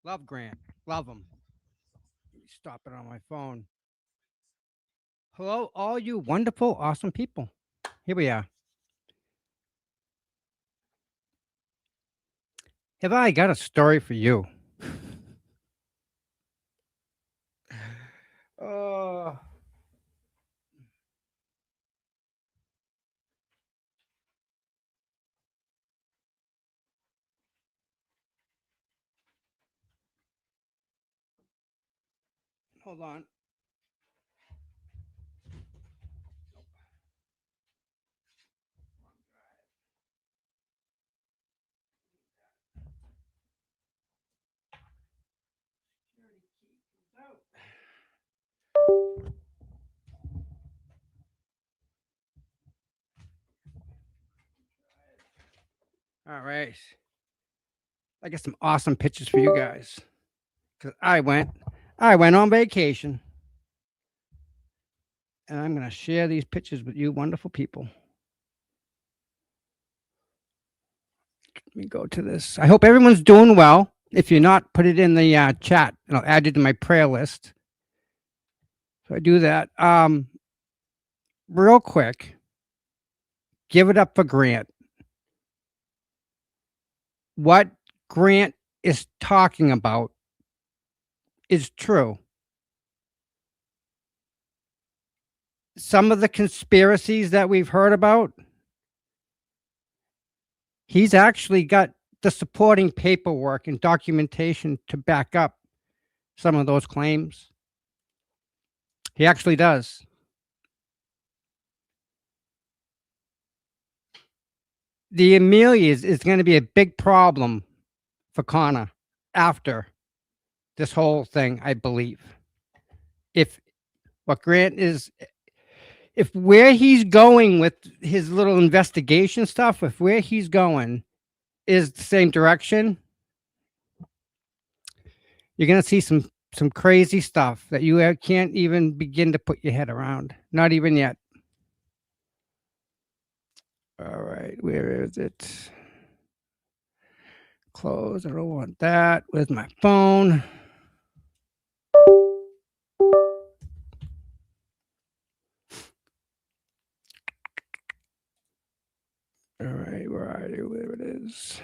Love Grant. Love him. Stop it on my phone. Hello, all you wonderful, awesome people. Here we are. Have I got a story for you? Hold on. All right. I got some awesome pictures for you guys. Cause I went on vacation, and I'm gonna share these pictures with you, wonderful people. Let me go to this. I hope everyone's doing well. If you're not, put it in the chat, and I'll add you to my prayer list. So I do that. Real quick, give it up for Grant. What Grant is talking about is true. Some of the conspiracies that we've heard about, he's actually got the supporting paperwork and documentation to back up some of those claims. He actually does. The Amelias is going to be a big problem for Connor after this whole thing, I believe. If what Grant is, if where he's going with his little investigation stuff, if where he's going is the same direction, you're going to see some crazy stuff that you can't even begin to put your head around. Not even yet. All right, where is it? Close. I don't want that. Where's my phone? All right, where are you? There it is.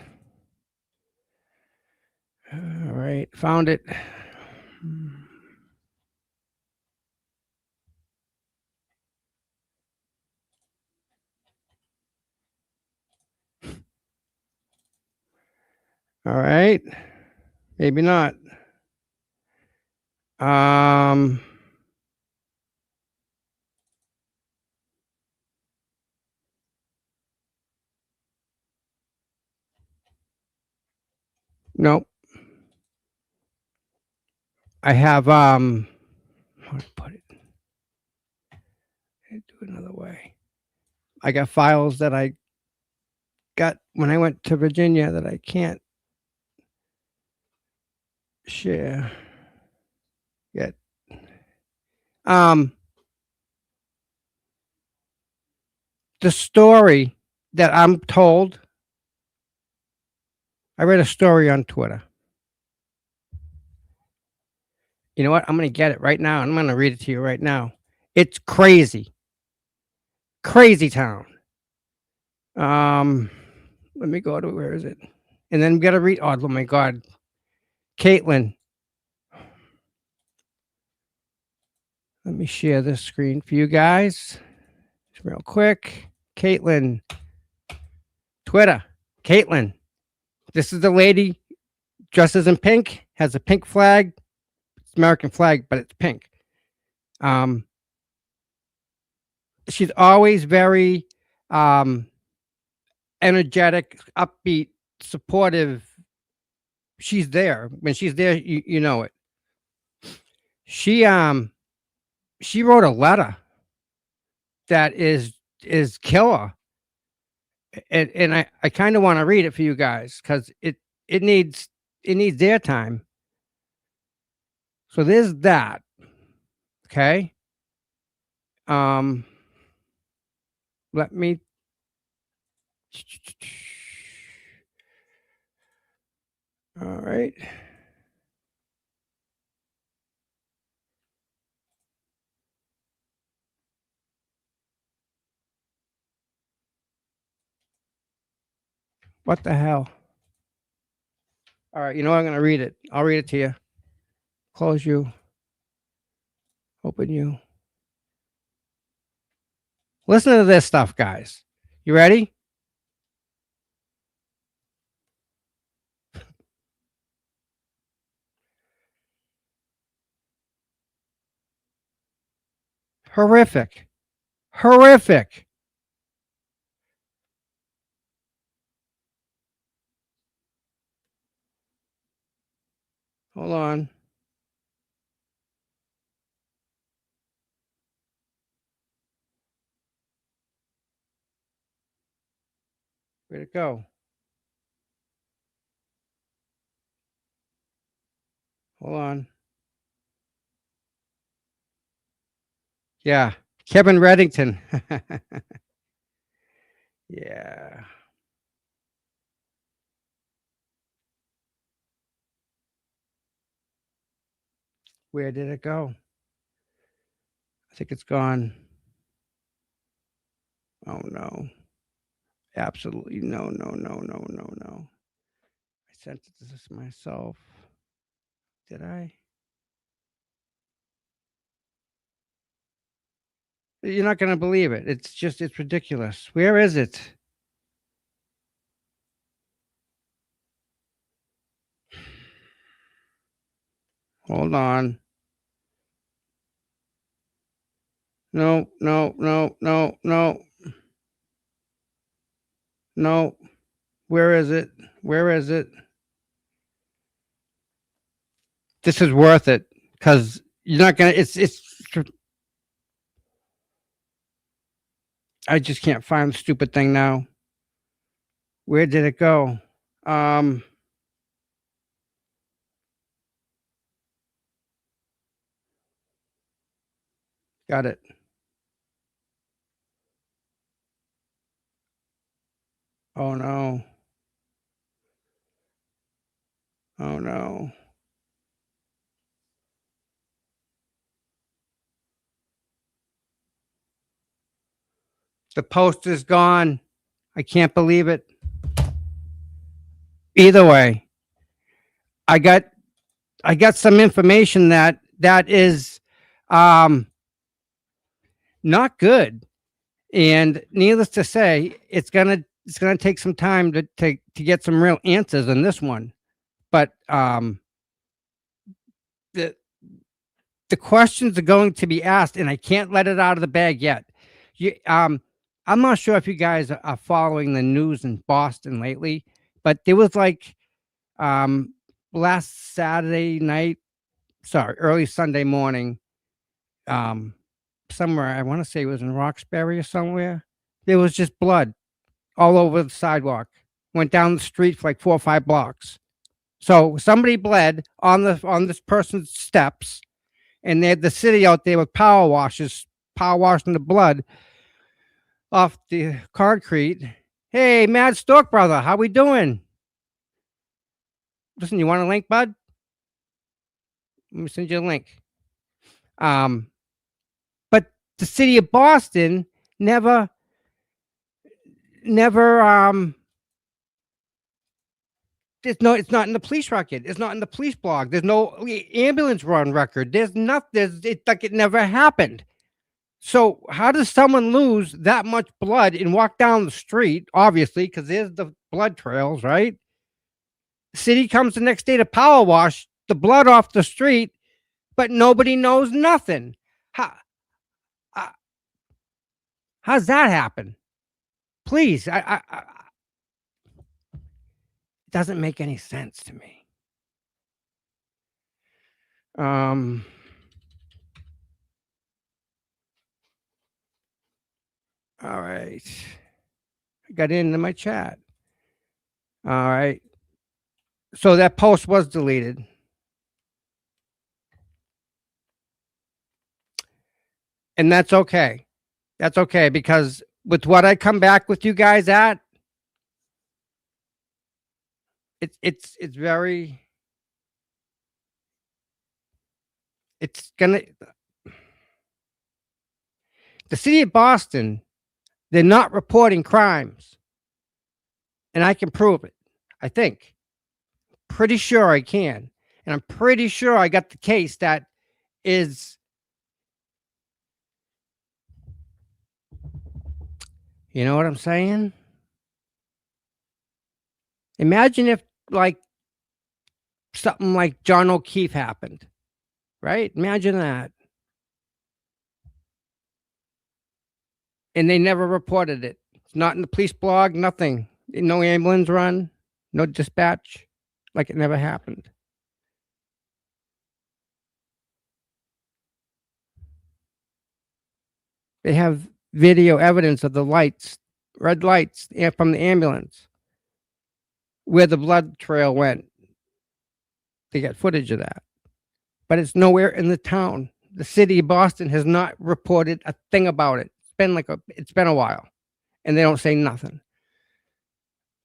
All right, found it. All right, maybe not. Nope. I have how to put it? Do it another way. I got files that I got when I went to Virginia that I can't share yet. The story that I'm told, I read a story on Twitter. You know what? I'm going to get it right now. I'm going to read it to you right now. It's crazy. Crazy town. Let me go to, where is it? And then we got to read, oh my God. Caitlin. Let me share this screen for you guys. Just real quick. Caitlin. Twitter. Caitlin. This is the lady dresses in pink, has a pink flag. It's American flag, but it's pink. She's always very energetic, upbeat, supportive. She's there. When she's there, you know it. She wrote a letter that is killer. And I kind of want to read it for you guys because it needs airtime. So there's that. Okay. Let me. All right. What the hell? All right, you know what? I'm going to read it. I'll read it to you. Close you. Open you. Listen to this stuff, guys. You ready? Horrific. Horrific. Hold on. Where'd it go? Hold on. Yeah, Kevin Reddington. Yeah. Where did it go? I think it's gone. Oh no. Absolutely no, no, no, no, no, no. I sent it to this myself. Did I? You're not going to believe it. It's ridiculous. Where is it? Hold on. No, no, no, no, no. No. Where is it? Where is it? This is worth it because you're not going to, I just can't find the stupid thing now. Where did it go? Got it. Oh no. Oh no. The post is gone. I can't believe it. Either way, I got some information that is not good. And needless to say, it's gonna take some time to get some real answers on this one. But the questions are going to be asked, and I can't let it out of the bag yet. I'm not sure if you guys are following the news in Boston lately, but there was like last Saturday night, early Sunday morning, somewhere, I want to say it was in Roxbury or somewhere, there was just blood all over the sidewalk. Went down the street for like 4 or 5 blocks. So somebody bled on this person's steps, and they had the city out there with power washing the blood off the concrete. Hey, Mad Stork brother, how we doing? Listen, you want a link, bud? Let me send you a link. But the city of Boston never it's not in the police record. It's not in the police blog. There's no ambulance run record. There's nothing. It's like it never happened. So how does someone lose that much blood and walk down the street? Obviously, because there's the blood trails, right? City comes the next day to power wash the blood off the street, but nobody knows nothing. How's that happen? Please, it doesn't make any sense to me. All right. I got into my chat. All right. So that post was deleted. And that's okay. That's okay, because with what I come back with you guys at, it's very, it's gonna, the city of Boston, they're not reporting crimes, and I can prove it. I think, pretty sure I can, and I'm pretty sure I got the case that is, you know what I'm saying? Imagine if like something like John O'Keefe happened, right? Imagine that. And they never reported it. It's not in the police blog, nothing. No ambulance run, no dispatch, like it never happened. They have video evidence of the lights, red lights from the ambulance, where the blood trail went. They got footage of that. but it's nowhere in the town. The city of Boston has not reported a thing about it. It's been a while, and they don't say nothing.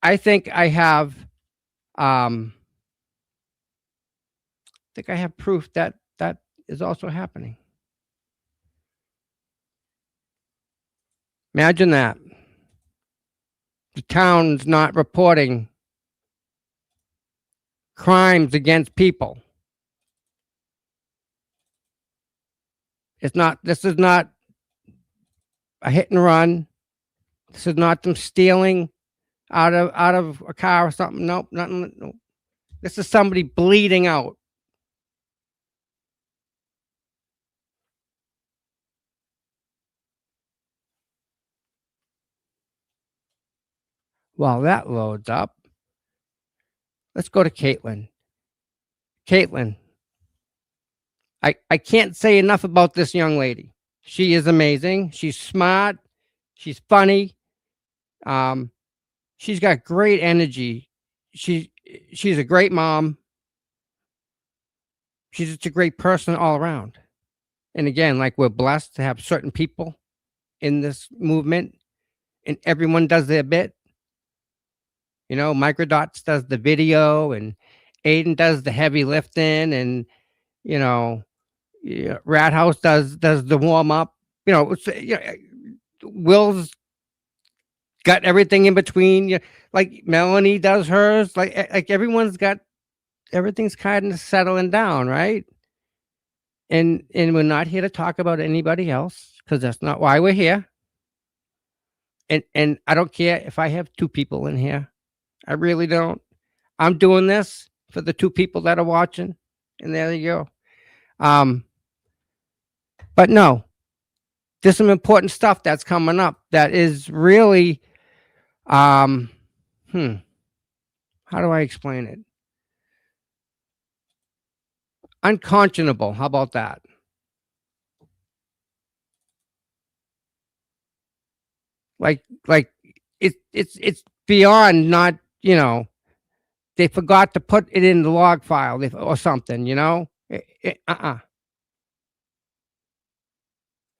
I think I have proof that that is also happening. Imagine that. The town's not reporting crimes against people. This is not a hit and run. This is not them stealing out of a car or something. Nope, nothing. Nope. This is somebody bleeding out. While that loads up, let's go to Caitlin. Caitlin, I can't say enough about this young lady. She is amazing. She's smart. She's funny. She's got great energy. She's a great mom. She's just a great person all around. And again, like, we're blessed to have certain people in this movement, and everyone does their bit. You know, Microdots does the video, and Aiden does the heavy lifting, and you know, Rat House does the warm up. You know, Will's got everything in between. Like Melanie does hers. Like everyone's got everything's kind of settling down, right? And we're not here to talk about anybody else, because that's not why we're here. And I don't care if I have 2 people in here. I really don't. I'm doing this for the 2 people that are watching, and there you go. But no, there's some important stuff that's coming up that is really, how do I explain it? Unconscionable. How about that? Like it's beyond not, they forgot to put it in the log file or something,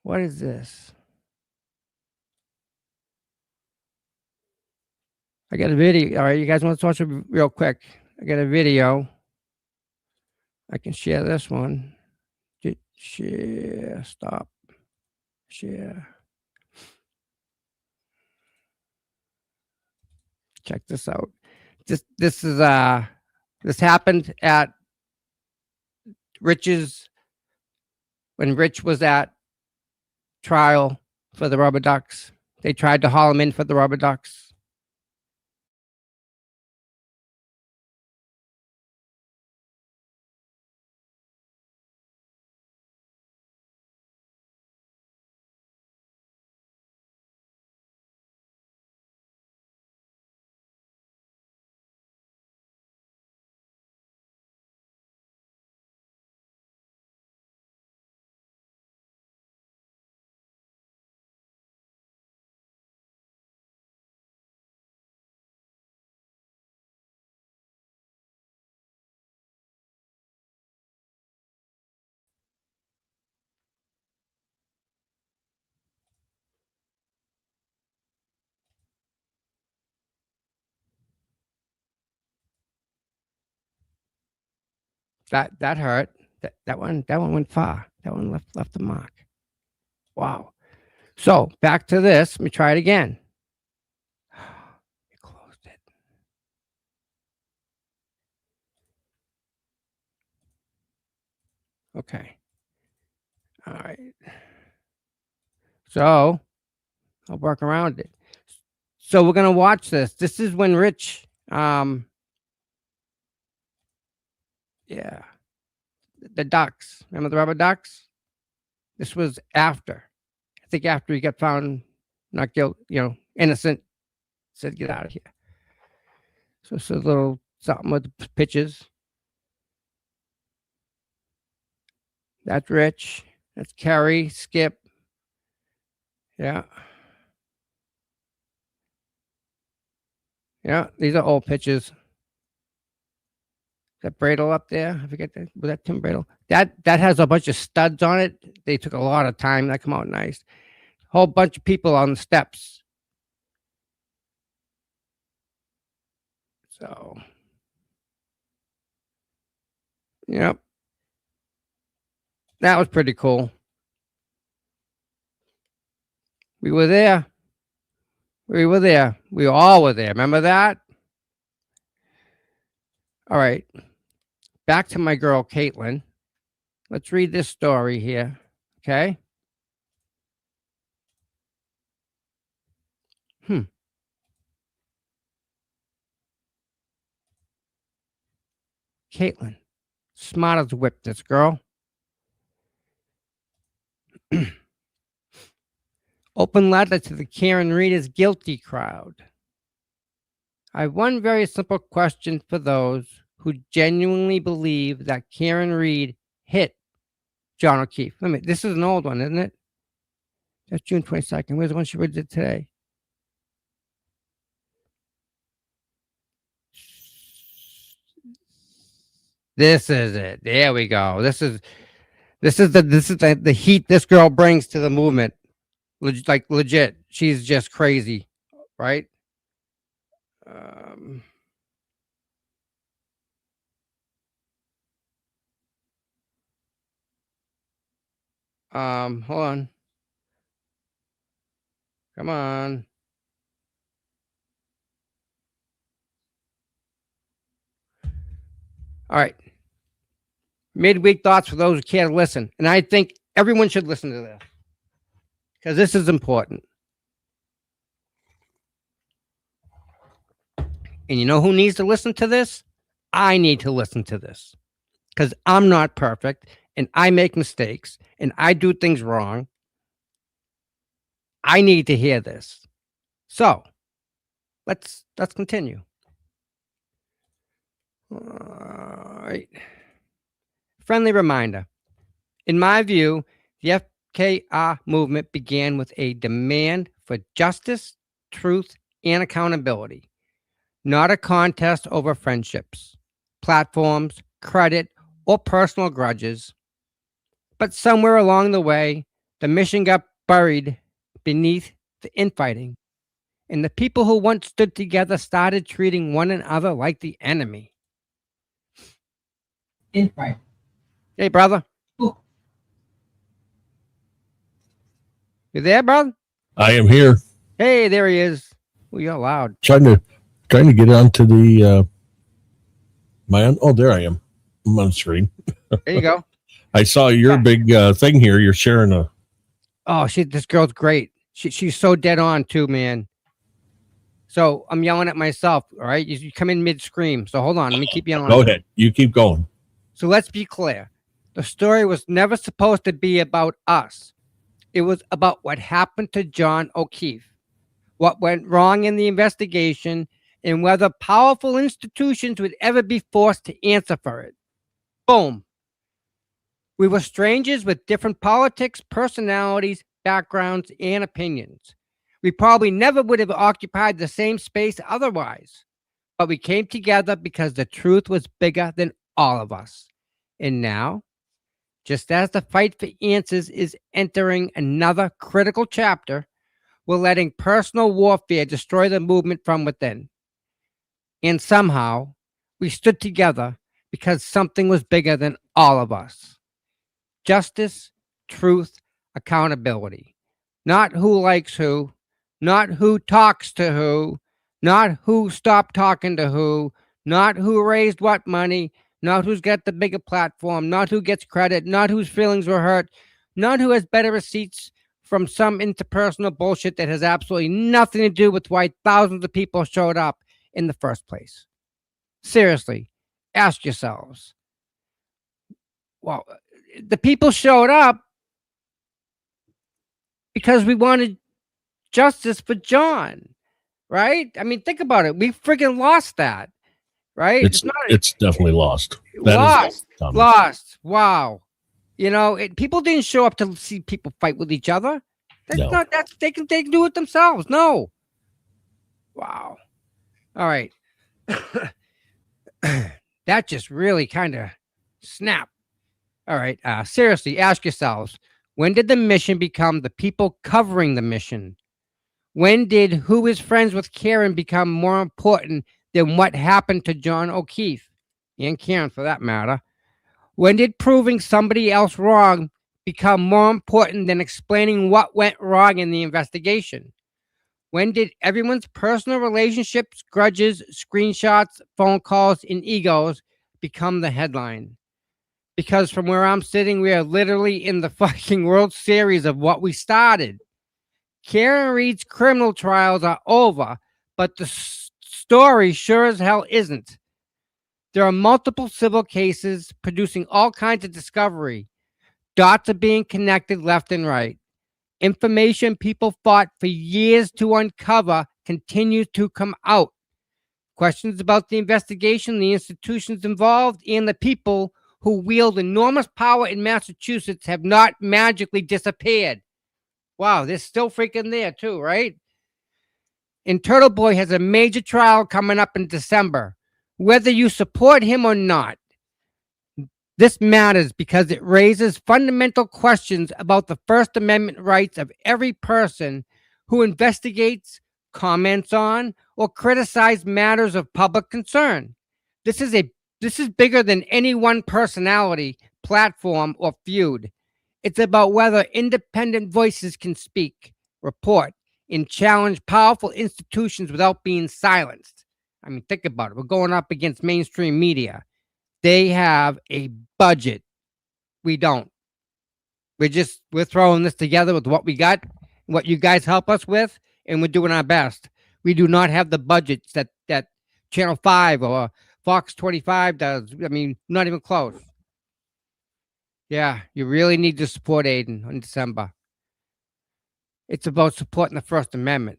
What is this? I got a video. All right, you guys want to watch it real quick? I got a video. I can share this one. Share, stop, share. Check this out. This happened at Rich's, when Rich was at trial for the rubber ducks. They tried to haul him in for the rubber ducks. That hurt. That one went far. That one left the mark. Wow. So back to this. Let me try it again. You closed it. Okay. All right. So I'll work around it. So we're gonna watch this. This is when Rich, the ducks. Remember the rubber ducks? This was after. I think after he got found not guilty, innocent. Said, get out of here. So it's a little something with the pitches. That's Rich. That's Kerry, Skip. Yeah. Yeah, these are old pitches. That Bradle up there, I forget that, was that Tim Bradle? That has a bunch of studs on it. They took a lot of time. That come out nice. Whole bunch of people on the steps. So, yep. That was pretty cool. We were there. We were there. We all were there. Remember that? All right. Back to my girl, Caitlin. Let's read this story here. Okay. Caitlin. Smart as a whip, this girl. Open letter to the Karen Readers guilty crowd. I have one very simple question for those who genuinely believe that Karen Reed hit John O'Keefe. Wait a minute, this is an old one, isn't it? That's June 22nd. Where's the one she read today? This is it. There we go. This is the heat this girl brings to the movement. Like legit. She's just crazy, right? Hold on. Come on. All right. Midweek thoughts for those who care to listen. And I think everyone should listen to this because this is important. And you know who needs to listen to this? I need to listen to this because I'm not perfect and I make mistakes and I do things wrong. I need to hear this. So let's continue. All right. Friendly reminder. In my view, the FKR movement began with a demand for justice, truth, and accountability, not a contest over friendships, platforms, credit, or personal grudges. But somewhere along the way, the mission got buried beneath the infighting, and the people who once stood together started treating one another like the enemy. Infight. Hey, brother. Ooh. You there, brother? I am here. Hey, there he is. Oh, you're loud. Trying to get onto the oh, there I am. I'm on the screen. There you go. I saw your big thing here. You're sharing a. Oh, this girl's great. She's so dead on too, man. So I'm yelling at myself. All right, you come in mid scream. So hold on, let me keep yelling. Go ahead. You keep going. So let's be clear. The story was never supposed to be about us. It was about what happened to John O'Keefe, what went wrong in the investigation, and whether powerful institutions would ever be forced to answer for it. Boom. We were strangers with different politics, personalities, backgrounds, and opinions. We probably never would have occupied the same space otherwise, but we came together because the truth was bigger than all of us. And now, just as the fight for answers is entering another critical chapter, we're letting personal warfare destroy the movement from within. And somehow, we stood together because something was bigger than all of us. Justice, truth, accountability. Not who likes who, not who talks to who, not who stopped talking to who, not who raised what money, not who's got the bigger platform, not who gets credit, not whose feelings were hurt, not who has better receipts from some interpersonal bullshit that has absolutely nothing to do with why thousands of people showed up in the first place. Seriously, ask yourselves. Well, the people showed up because we wanted justice for John, right? I mean, think about it. We freaking lost that. Right? It's definitely lost. Lost. Wow. You know, people didn't show up to see people fight with each other. They can do it themselves. No. Wow. All right. That just really kind of snap. All right. Seriously, ask yourselves, when did the mission become the people covering the mission? When did who is friends with Karen become more important than what happened to John O'Keefe and Karen for that matter? When did proving somebody else wrong become more important than explaining what went wrong in the investigation? When did everyone's personal relationships, grudges, screenshots, phone calls, and egos become the headline? Because from where I'm sitting, we are literally in the fucking World Series of what we started. Karen Reed's criminal trials are over, but the story sure as hell isn't. There are multiple civil cases producing all kinds of discovery. Dots are being connected left and right. Information people fought for years to uncover continues to come out. Questions about the investigation, the institutions involved, and the people who wield enormous power in Massachusetts have not magically disappeared. Wow, they're still freaking there too, right? And Turtle Boy has a major trial coming up in December. Whether you support him or not, this matters because it raises fundamental questions about the First Amendment rights of every person who investigates, comments on, or criticizes matters of public concern. This is bigger than any one personality, platform, or feud. It's about whether independent voices can speak, report, and challenge powerful institutions without being silenced. I mean, think about it. We're going up against mainstream media. They have a budget. We don't. We're throwing this together with what we got, what you guys help us with, and we're doing our best. We do not have the budgets that Channel 5 or Fox 25 does. I mean, not even close. Yeah, you really need to support Aiden in December. It's about supporting the First Amendment.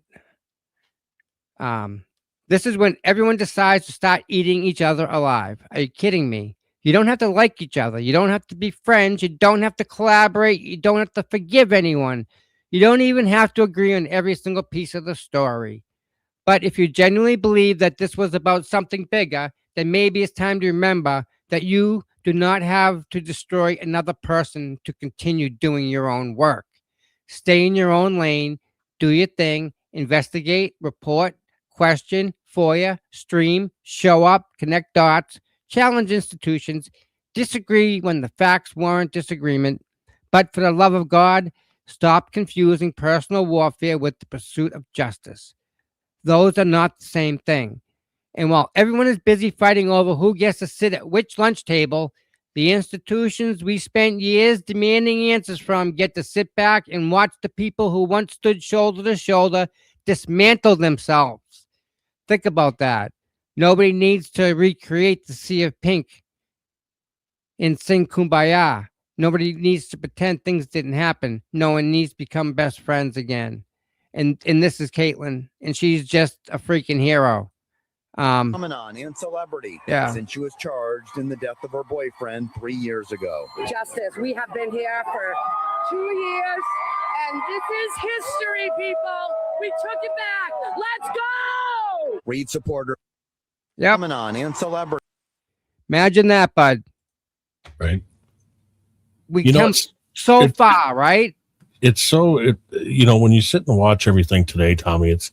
This is when everyone decides to start eating each other alive. Are you kidding me? You don't have to like each other. You don't have to be friends. You don't have to collaborate. You don't have to forgive anyone. You don't even have to agree on every single piece of the story. But if you genuinely believe that this was about something bigger, then maybe it's time to remember that you do not have to destroy another person to continue doing your own work. Stay in your own lane, do your thing, investigate, report, question, FOIA, stream, show up, connect dots, challenge institutions, disagree when the facts warrant disagreement. But for the love of God, stop confusing personal warfare with the pursuit of justice. Those are not the same thing. And while everyone is busy fighting over who gets to sit at which lunch table, the institutions we spent years demanding answers from get to sit back and watch the people who once stood shoulder to shoulder dismantle themselves. Think about that. Nobody needs to recreate the Sea of Pink and sing Kumbaya. Nobody needs to pretend things didn't happen. No one needs to become best friends again. And this is Caitlin, and she's just a freaking hero. Phenomenon and celebrity. Yeah. Since she was charged in the death of her boyfriend 3 years ago. Justice. We have been here for 2 years, and this is history, people. We took it back. Let's go. Reed supporter. Yep. Phenomenon and celebrity. Imagine that, bud. Right. We come so far, right? It's so, when you sit and watch everything today, Tommy, it's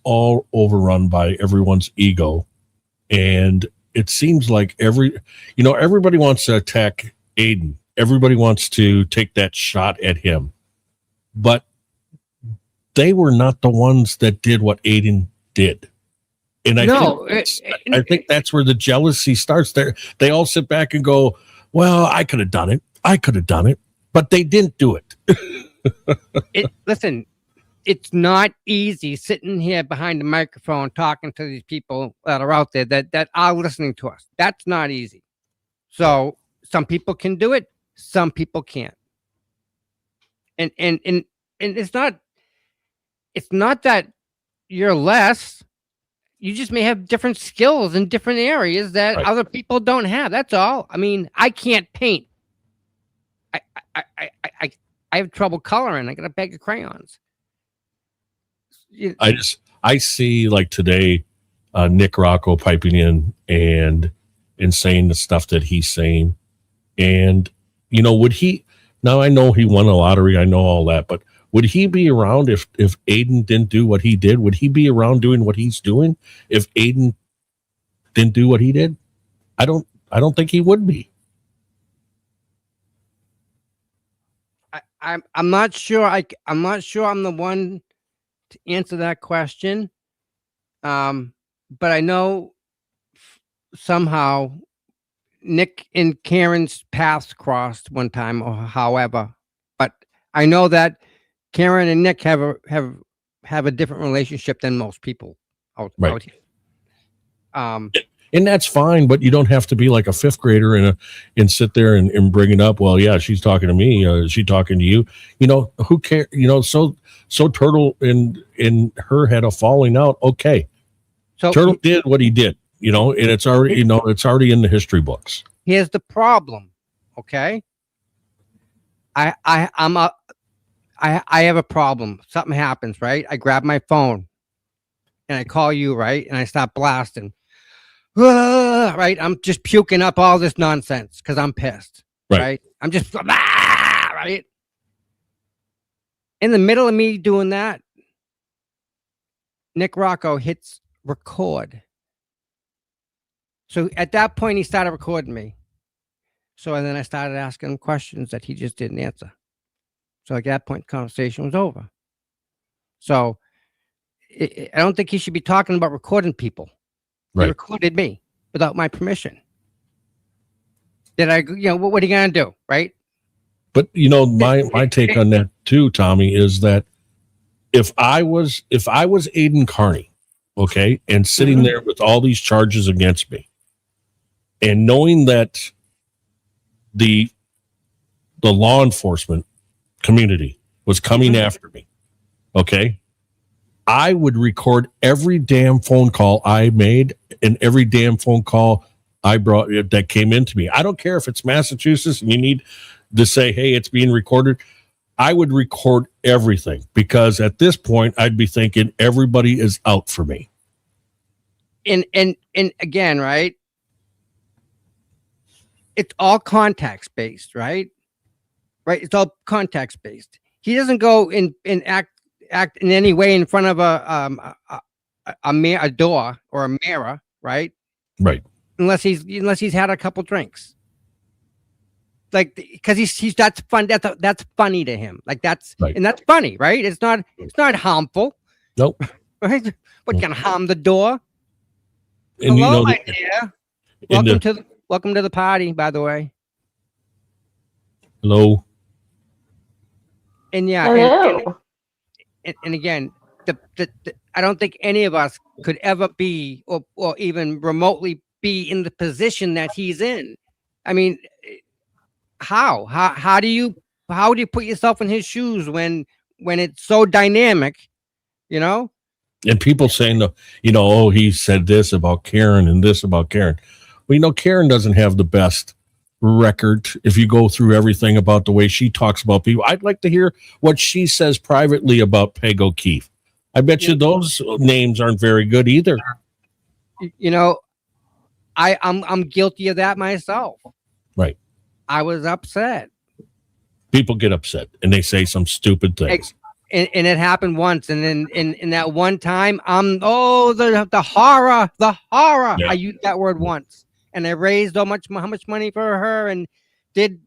all overrun by everyone's ego. And it seems like everybody wants to attack Aiden. Everybody wants to take that shot at him. But they were not the ones that did what Aiden did. And I think that's where the jealousy starts. They all sit back and go, well, I could have done it. I could have done it. But they didn't do it. Listen, it's not easy sitting here behind the microphone talking to these people that are out there that are listening to us. That's not easy. So some people can do it. Some people can't. And it's not that you're less. You just may have different skills in different areas that other people don't have. That's all. I mean, I can't paint. I have trouble coloring. I got a bag of crayons. I see like today, Nick Rocco piping in, and and saying the stuff that he's saying. And, you know, would he, now I know he won a lottery, I know all that, but would he be around if Aiden didn't do what he did? Would he be around doing what he's doing if Aiden didn't do what he did? I don't think he would be. I'm not sure. I'm not sure I'm the one to answer that question. But I know somehow Nick and Karen's paths crossed one time, or however. But I know that Karen and Nick have a different relationship than most people out here. And that's fine, but you don't have to be like a fifth grader and sit there and bring it up. Well, yeah, she's talking to me. Is she talking to you? You know, who cares? You know, so Turtle and her had a falling out. Okay. So Turtle did what he did, you know, and it's already, you know, it's already in the history books. Here's the problem. Okay. I have a problem. Something happens, right? I grab my phone and I call you, right? And I start blasting. Right? I'm just puking up all this nonsense because I'm pissed. Right? I'm just right? In the middle of me doing that, Nick Rocco hits record. So at that point, he started recording me. So and then I started asking him questions that he just didn't answer. So at that point, the conversation was over. So I don't think he should be talking about recording people. Right. He recorded me without my permission. Did I, you know, what are you going to do? Right. But, you know, my take on that too, Tommy, is that if I was Aiden Carney, okay, and sitting there with all these charges against me and knowing that the law enforcement community was coming after me, okay, I would record every damn phone call I made and every damn phone call I brought that came into me. I don't care if it's Massachusetts and you need to say, hey, it's being recorded. I would record everything because at this point I'd be thinking everybody is out for me. And again, right? It's all context based, right? Right. It's all context based. He doesn't go and act in any way in front of a door or a mirror, right? Right. Unless he's had a couple drinks. Like, because he's that's fun. That's funny to him. Like that's right. And that's funny, right? It's not harmful. Nope. Right? What can harm the door? And hello, you know, my dear. Welcome to the party, by the way. Hello. And yeah, and again, I don't think any of us could ever be or even remotely be in the position that he's in. I mean, how do you put yourself in his shoes when it's so dynamic, you know? And people saying, you know, oh, he said this about Karen and this about Karen. Well, you know, Karen doesn't have the best record if you go through everything about the way she talks about people. I'd like to hear what she says privately about Peg O'Keefe. I bet you those names aren't very good either. You know, I'm guilty of that myself. Right. I was upset. People get upset and they say some stupid things. And it happened once, and then in that one time, the horror. Yeah. I used that word once, and I raised how much money for her, and did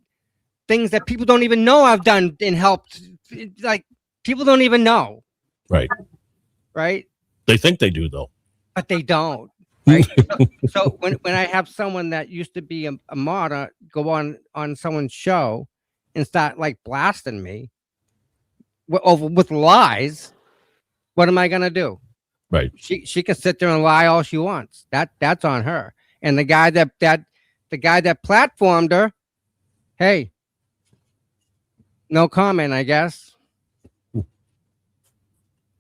things that people don't even know I've done and helped. Like people don't even know. Right. Right. They think they do though, but they don't. Right. so when I have someone that used to be a martyr go on someone's show and start like blasting me with lies, what am I gonna do? Right. She can sit there and lie all she wants. That's on her. And the guy that platformed her, hey, no comment, I guess.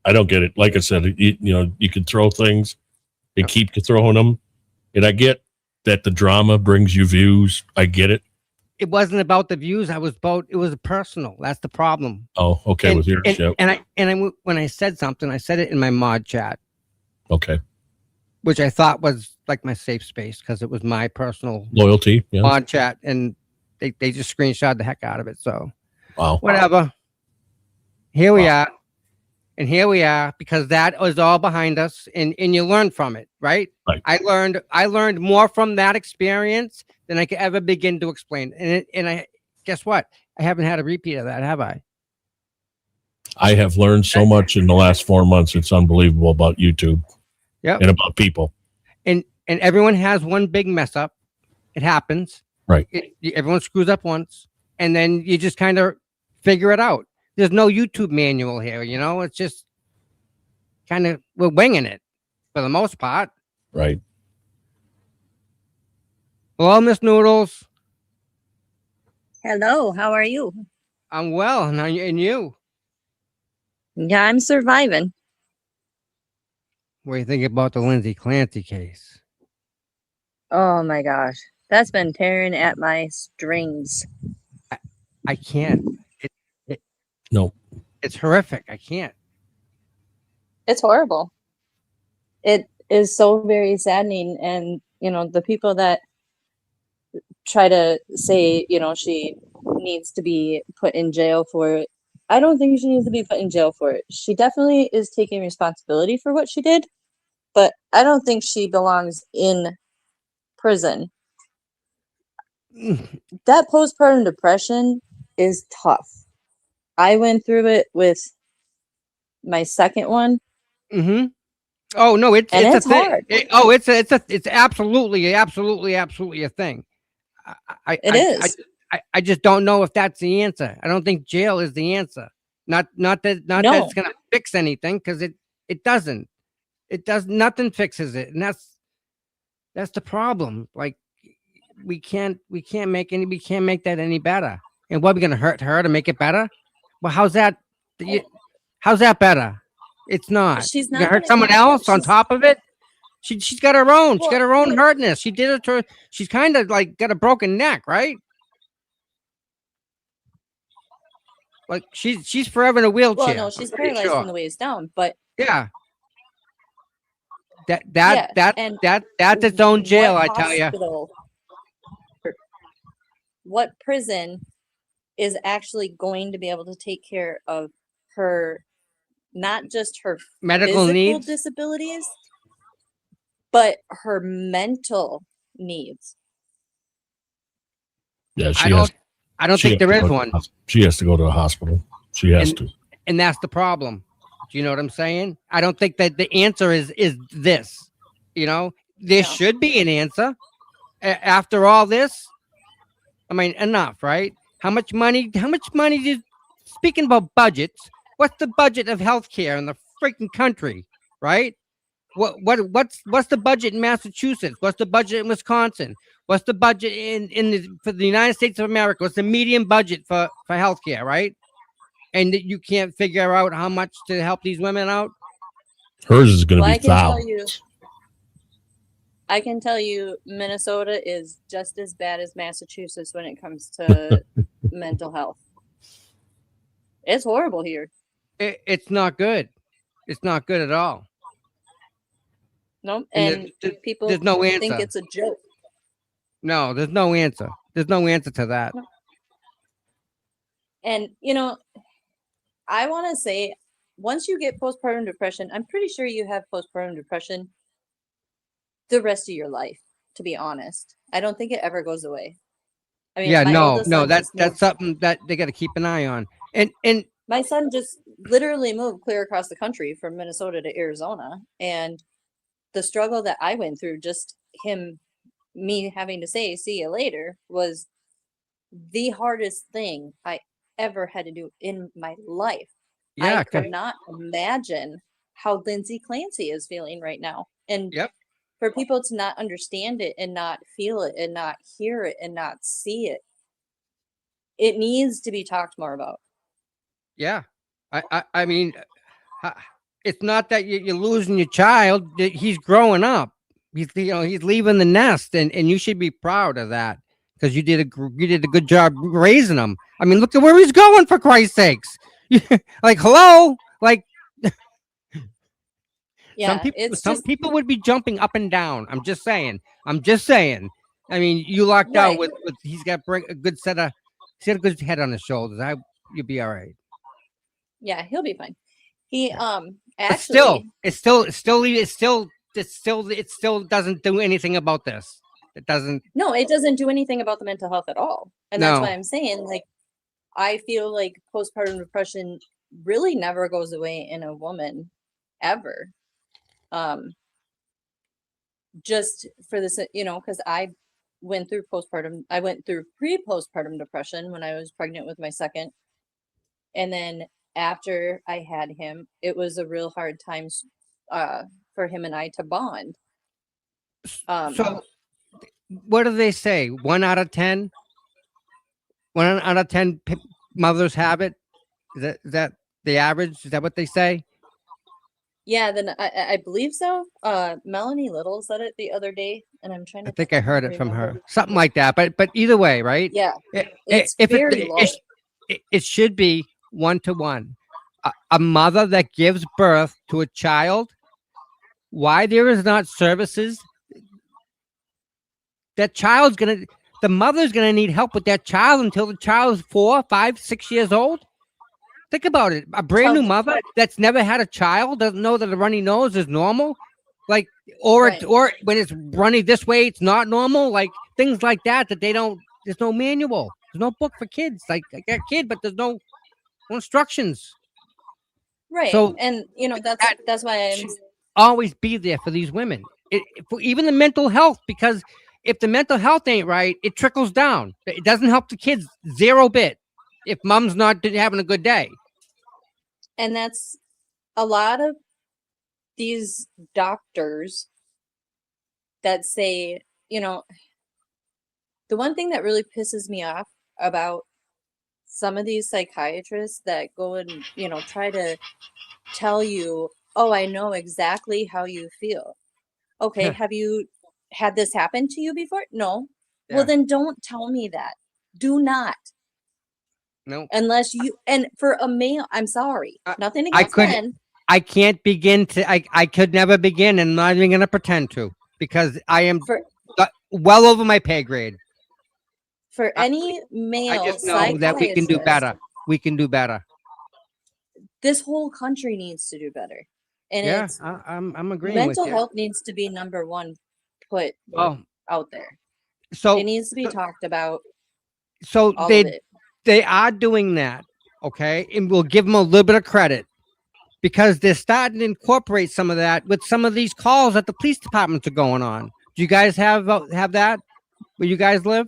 I don't get it. Like I said, you know, you can throw things and keep throwing them. And I get that the drama brings you views. I get it. It wasn't about the views. It was personal. That's the problem. Oh, okay. With your show. And when I said something, I said it in my mod chat. Okay. which I thought was like my safe space because it was my personal Loyalty. Yeah. on chat, and they just screenshot the heck out of it. So Wow. whatever. Here we are. And here we are, because that was all behind us, and you learn from it, right? Right. I learned more from that experience than I could ever begin to explain. And I guess what? I haven't had a repeat of that, have I? I have learned so much in the last 4 months. It's unbelievable about YouTube. Yep. And about people. And everyone has one big mess up. It happens. Right. Everyone screws up once, and then you just kind of figure it out. There's no YouTube manual here, it's just kind of, we're winging it for the most part. Right. Hello, Miss Noodles. Hello, how are you? I'm well, and you? Yeah, I'm surviving. What do you think about the Lindsay Clancy case? Oh my gosh, that's been tearing at my strings. I can't. No. It's horrific. I can't. It's horrible. It is so very saddening. And, the people that try to say, she needs to be put in jail for it. I don't think she needs to be put in jail for it. She definitely is taking responsibility for what she did, but I don't think she belongs in prison. That postpartum depression is tough. I went through it with my second one. Mm-hmm. Oh no, it's a thing. Hard. It's absolutely a thing. It is. I just don't know if that's the answer. I don't think jail is the answer. Not that it's gonna fix anything, because it doesn't. It does nothing fixes it, and that's the problem. Like we can't make that any better. And what, are we gonna hurt her to make it better? Well, how's that better? It's not. She's not gonna hurt someone else on top of it. She's got her own. She's got her own hurtness. She did it to her. She's kind of like got a broken neck, right? Like she's forever in a wheelchair. Well, no, she's paralyzed from the waist down. But yeah, that's its own jail, I tell you. What prison is actually going to be able to take care of her, not just her medical needs, disabilities, but her mental needs? Yeah, I don't think there is one. She has to go to a hospital. She has to. And that's the problem. Do you know what I'm saying? I don't think that the answer is this. There should be an answer. After all this, I mean, enough, right? How much money did, speaking about budgets, what's the budget of healthcare in the freaking country, right? What's the budget in Massachusetts? What's the budget in Wisconsin? What's the budget for the United States of America? What's the median budget for healthcare, right? And you can't figure out how much to help these women out. Hers is going to be thousands. I can tell you, Minnesota is just as bad as Massachusetts when it comes to mental health. It's horrible here. It's not good. It's not good at all. No, and people there's no answer. think it's a joke. No, there's no answer. There's no answer to that. And, I want to say, once you get postpartum depression, I'm pretty sure you have postpartum depression the rest of your life, to be honest. I don't think it ever goes away. I mean, that's something that they got to keep an eye on. And my son just literally moved clear across the country from Minnesota to Arizona, and the struggle that I went through, just me having to say, see you later, was the hardest thing I ever had to do in my life. Yeah, I could not imagine how Lindsay Clancy is feeling right now. And for people to not understand it and not feel it and not hear it and not see it, it needs to be talked more about. Yeah. I mean, it's not that you're losing your child. He's growing up. He's leaving the nest, and you should be proud of that, because you did a good job raising him. I mean, look at where he's going, for Christ's sakes. Like, hello, like Yeah, some people would be jumping up and down. I'm just saying. I mean, you locked out with he's got a good he's got a good head on his shoulders. You'll be all right. Yeah, he'll be fine. He actually, it still doesn't do anything about this. It doesn't. No, it doesn't do anything about the mental health at all. And that's why I'm saying, like, I feel like postpartum depression really never goes away in a woman ever. Just for this, because I went through pre-postpartum depression when I was pregnant with my second. And then after I had him, it was a real hard time for him and I to bond. So what do they say? 1 out of 10? 1 out of 10 mothers have it? Is that the average? Is that what they say? Yeah, then I believe so. Melanie Little said it the other day, and I'm trying to. I think I heard it from her, something like that. But either way, right? Yeah, it's very low. It should be 1 to 1. A mother that gives birth to a child, why there is not services? The mother's gonna need help with that child until the child's 4, 5, 6 years old. Think about it. A brand new mother that's never had a child doesn't know that a runny nose is normal. Like, or when it's runny this way, it's not normal. Like things like that they don't, there's no manual. There's no book for kids. Like I got a kid, but there's no instructions. Right. So, and that's why I'm always be there for these women. For even the mental health, because if the mental health ain't right, it trickles down. It doesn't help the kids 0 bit if mom's not having a good day. And that's a lot of these doctors that say, the one thing that really pisses me off about some of these psychiatrists that go and, try to tell you, oh, I know exactly how you feel. Okay, have you had this happen to you before? No. Yeah. Well, then don't tell me that. Do not. No. Unless you, and for a male, I'm sorry. Nothing against men. I can't begin to, I could never begin, and I'm not even going to pretend to, because I am well over my pay grade. For any male I just know that we can do better. We can do better. This whole country needs to do better. And yeah, I'm agreeing with you. Mental health needs to be number one put out there. So it needs to be talked about. So they are doing that, okay? And we'll give them a little bit of credit because they're starting to incorporate some of that with some of these calls that the police departments are going on. Do you guys have that where you guys live?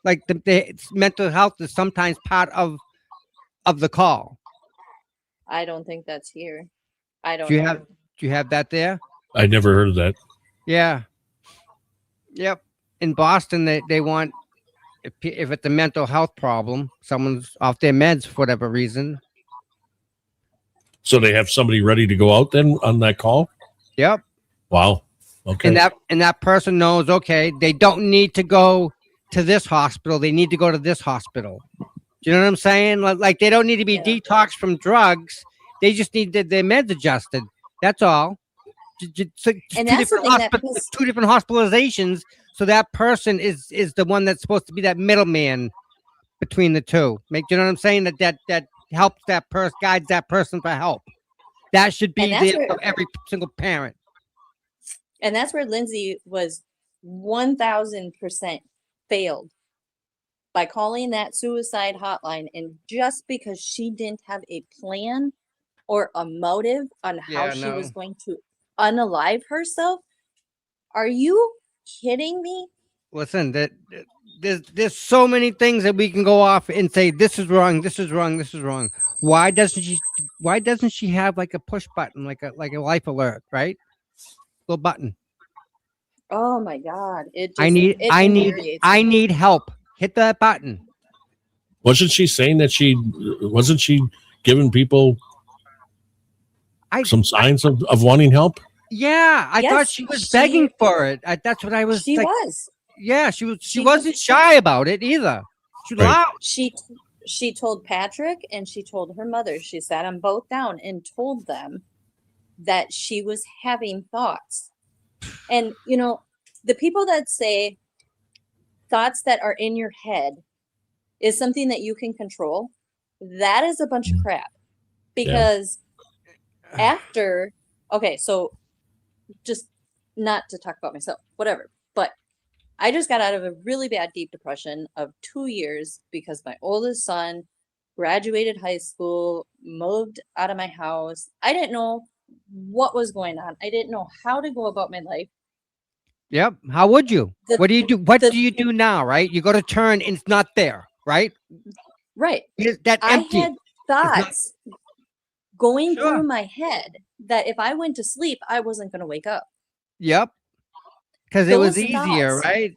Like the mental health is sometimes part of the call. I don't think that's here. I don't. Do you have that there? I never heard of that. Yeah. Yep. In Boston, they want, if it's a mental health problem, someone's off their meds for whatever reason. So they have somebody ready to go out then on that call? Yep. Wow. Okay. And that person knows, okay, they don't need to go to this hospital. They need to go to this hospital. Do you know what I'm saying? Like they don't need to be detoxed from drugs. They just need their meds adjusted. That's all. And that's the thing two different hospitalizations. So that person is the one that's supposed to be that middleman between the two. Do you know what I'm saying? That helps that person, guides that person for help. That should be there for every single parent. And that's where Lindsay was 1000% failed by calling that suicide hotline. And just because she didn't have a plan or a motive on how she was going to unalive herself. Are you kidding me? Listen, there's so many things that we can go off and say this is wrong, this is wrong, this is wrong. Why doesn't she have like a push button, like a life alert, right? Little button. Oh my God. I need help. Hit that button. Wasn't she saying that wasn't she giving people some signs of wanting help? Yeah, I thought she was begging for it. That's what I was. She was. Yeah, she wasn't shy about it either. She was loud. She told Patrick and she told her mother. She sat them both down and told them that she was having thoughts. And, you know, the people that say thoughts that are in your head is something that you can control, that is a bunch of crap. Because after, okay, so just not to talk about myself, whatever, but I just got out of a really bad deep depression of 2 years because my oldest son graduated high school, moved out of my house. I didn't know what was going on. I didn't know how to go about my life. Yep. How would you? What do you do? What do you do now, right? You go to turn and it's not there, right? Right. That empty. I had thoughts going Sure. through my head that if I went to sleep, I wasn't going to wake up. Yep. Because it was Those easier, thoughts right?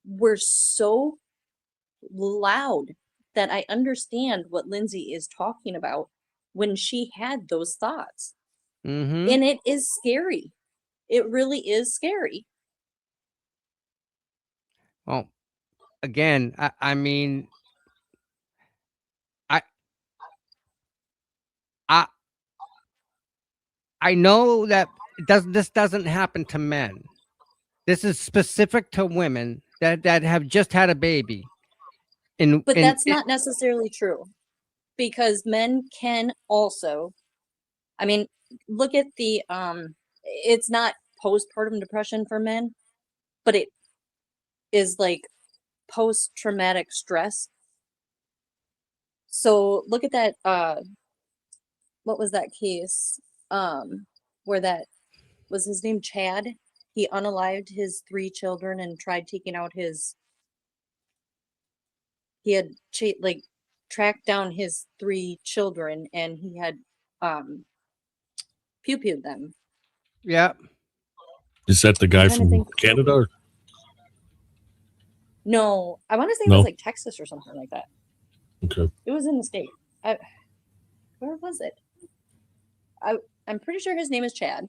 were so loud that I understand what Lindsay is talking about when she had those thoughts. Mm-hmm. And it is scary. It really is scary. Well, again, I mean, I know that this doesn't happen to men. This is specific to women that have just had a baby. But that's not necessarily true, because men can also, I mean, look at the it's not postpartum depression for men, but it is like post-traumatic stress. So look at that what was that case where that was his name, Chad? He unalived his 3 children and tried taking out he had like tracked down his 3 children and he had pew-pewed them. Yeah. Is that the guy from Canada? Or? No, I want to say it was like Texas or something like that. Okay. It was in the state. Where was it? I'm pretty sure his name is Chad.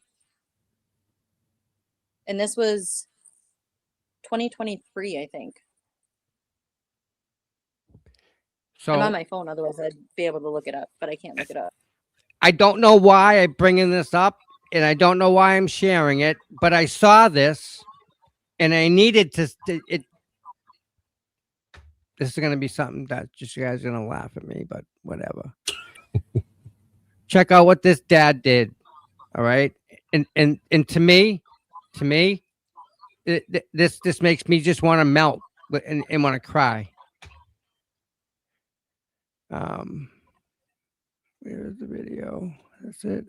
And this was 2023, I think. So I'm on my phone, otherwise I'd be able to look it up, but I can't look it up. I don't know why I'm bringing this up, and I don't know why I'm sharing it, but I saw this, and I needed to. This is going to be something that just you guys are going to laugh at me, but whatever. Check out what this dad did. All right, and to me, this makes me just want to melt and want to cry. Where's the video? That's it.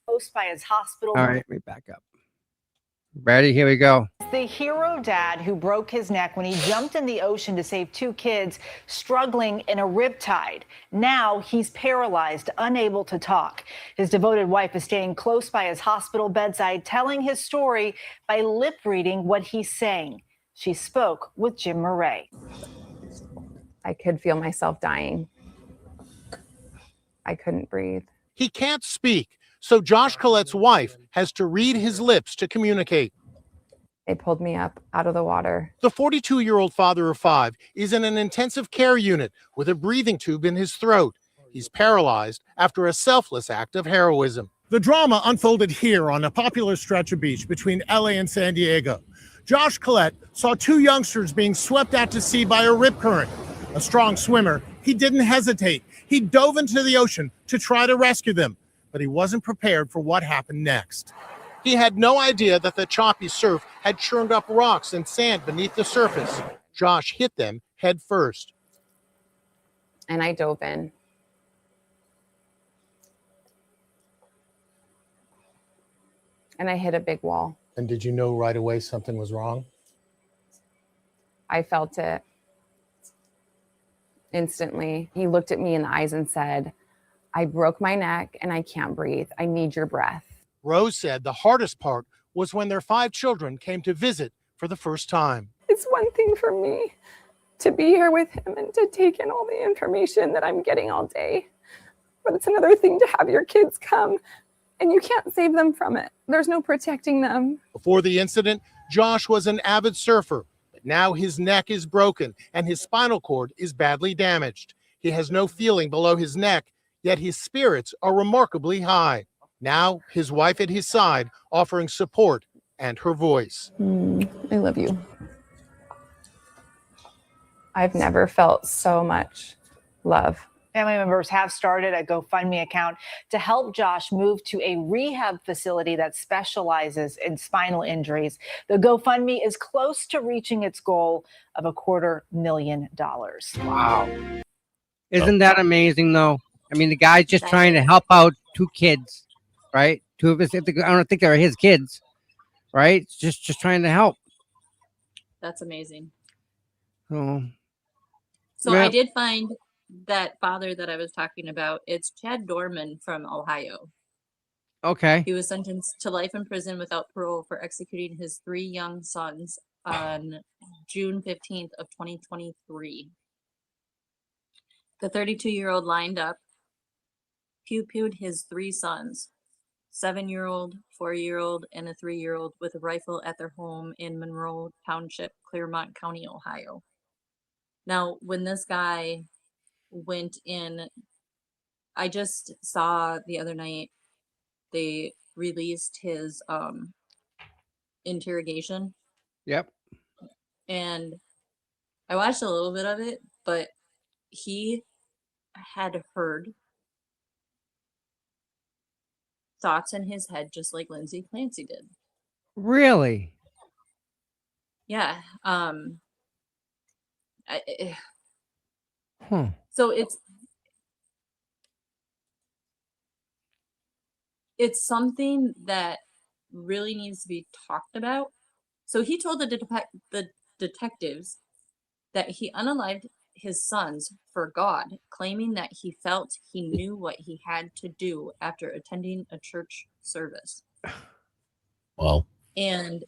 Close by his hospital. All right, let me back up. Ready? Here we go. The hero dad who broke his neck when he jumped in the ocean to save 2 kids struggling in a riptide. Now he's paralyzed, unable to talk. His devoted wife is staying close by his hospital bedside, telling his story by lip reading what he's saying. She spoke with Jim Murray. I could feel myself dying. I couldn't breathe. He can't speak, so Josh Collette's wife has to read his lips to communicate. They pulled me up out of the water. The 42-year-old father of 5 is in an intensive care unit with a breathing tube in his throat. He's paralyzed after a selfless act of heroism. The drama unfolded here on a popular stretch of beach between LA and San Diego. Josh Collette saw 2 youngsters being swept out to sea by a rip current. A strong swimmer, he didn't hesitate. He dove into the ocean to try to rescue them, but he wasn't prepared for what happened next. He had no idea that the choppy surf had churned up rocks and sand beneath the surface. Josh hit them head first. And I dove in. And I hit a big wall. And did you know right away something was wrong? I felt it instantly. He looked at me in the eyes and said, I broke my neck and I can't breathe. I need your breath. Rose said the hardest part was when their 5 children came to visit for the first time. It's one thing for me to be here with him and to take in all the information that I'm getting all day. But it's another thing to have your kids come and you can't save them from it. There's no protecting them. Before the incident, Josh was an avid surfer, but now his neck is broken and his spinal cord is badly damaged. He has no feeling below his neck, yet his spirits are remarkably high. Now, his wife at his side, offering support and her voice. I love you. I've never felt so much love. Family members have started a GoFundMe account to help Josh move to a rehab facility that specializes in spinal injuries. The GoFundMe is close to reaching its goal of $250,000. Wow. Isn't that amazing, though? I mean, the guy's just trying to help out two kids, right? Two of his, I don't think they're his kids, right? Just trying to help. That's amazing. Oh. So Yeah. I did find that father that I was talking about. It's Chad Dorman from Ohio. Okay. He was sentenced to life in prison without parole for executing his 3 young sons on June 15th of 2023. The 32-year-old lined up, pew-pewed his 3 sons, 7-year-old, 4-year-old, and a 3-year-old with a rifle at their home in Monroe Township, Clermont County, Ohio. Now, when this guy went in, I just saw the other night they released his interrogation, Yep. and I watched a little bit of it, but he had heard thoughts in his head just like Lindsay Clancy did. Really? Yeah. Hmm. So it's something that really needs to be talked about. So he told the detectives that he unalived his sons for God, claiming that he felt he knew what he had to do after attending a church service. Wow. And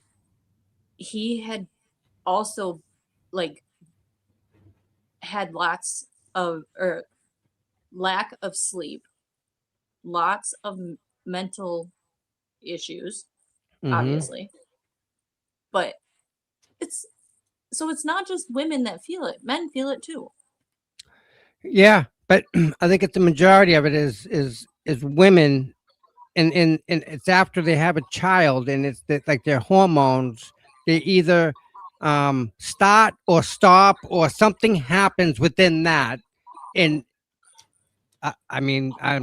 he had also had lots of or lack of sleep, lots of mental issues, obviously. But it's not just women that feel it. Men feel it too. Yeah, but I think it's the majority of it is women, and it's after they have a child, and it's like their hormones. They either start or stop, or something happens within that, and I mean, I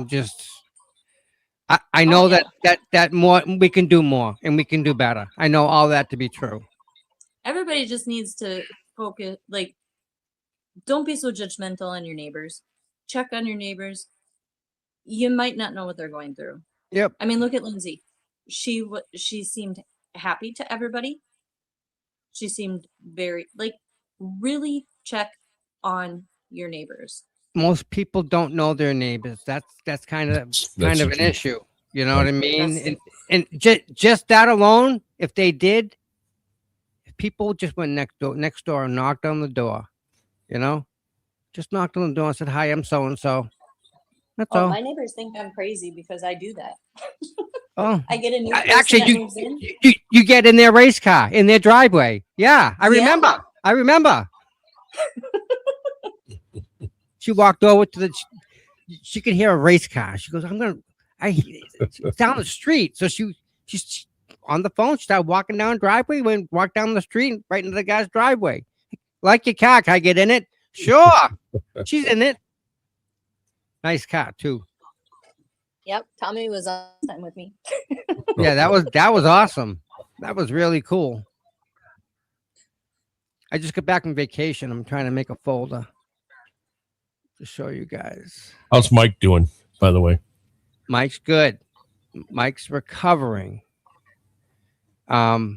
know that more we can do more and we can do better. I know all that to be true. Everybody just needs to focus, don't be so judgmental on your neighbors. Check on your neighbors. You might not know what they're going through. Yep. I mean, look at Lindsay. She seemed happy to everybody. She seemed very, really check on your neighbors. Most people don't know their neighbors. That's kind of an truth. issue. You know what I mean? And just that alone, if they did, if people just went next door and knocked on the door, just knocked on the door and said, "Hi, I'm so and so." That's all. My neighbors think I'm crazy because I do that. Oh, I get a new person actually, that moves in. you get in their race car in their driveway. Yeah, I remember. I remember. She walked over to she could hear a race car. She goes, it's down the street. So she's on the phone. She started walking down the driveway, walked down the street right into the guy's driveway. Like your car, can I get in it? Sure. She's in it. Nice car too. Yep, Tommy was on time with me. Yeah, that was awesome. That was really cool. I just got back from vacation. I'm trying to make a folder to show you guys. How's Mike doing, by the way? Mike's good. Mike's recovering. All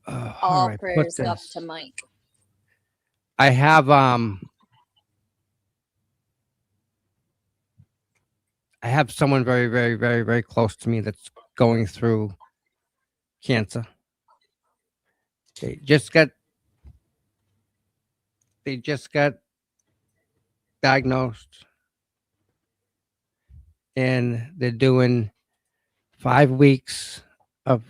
right, prayers up to Mike. I have someone very, very, very, very close to me that's going through cancer. They just got diagnosed, and they're doing 5 weeks of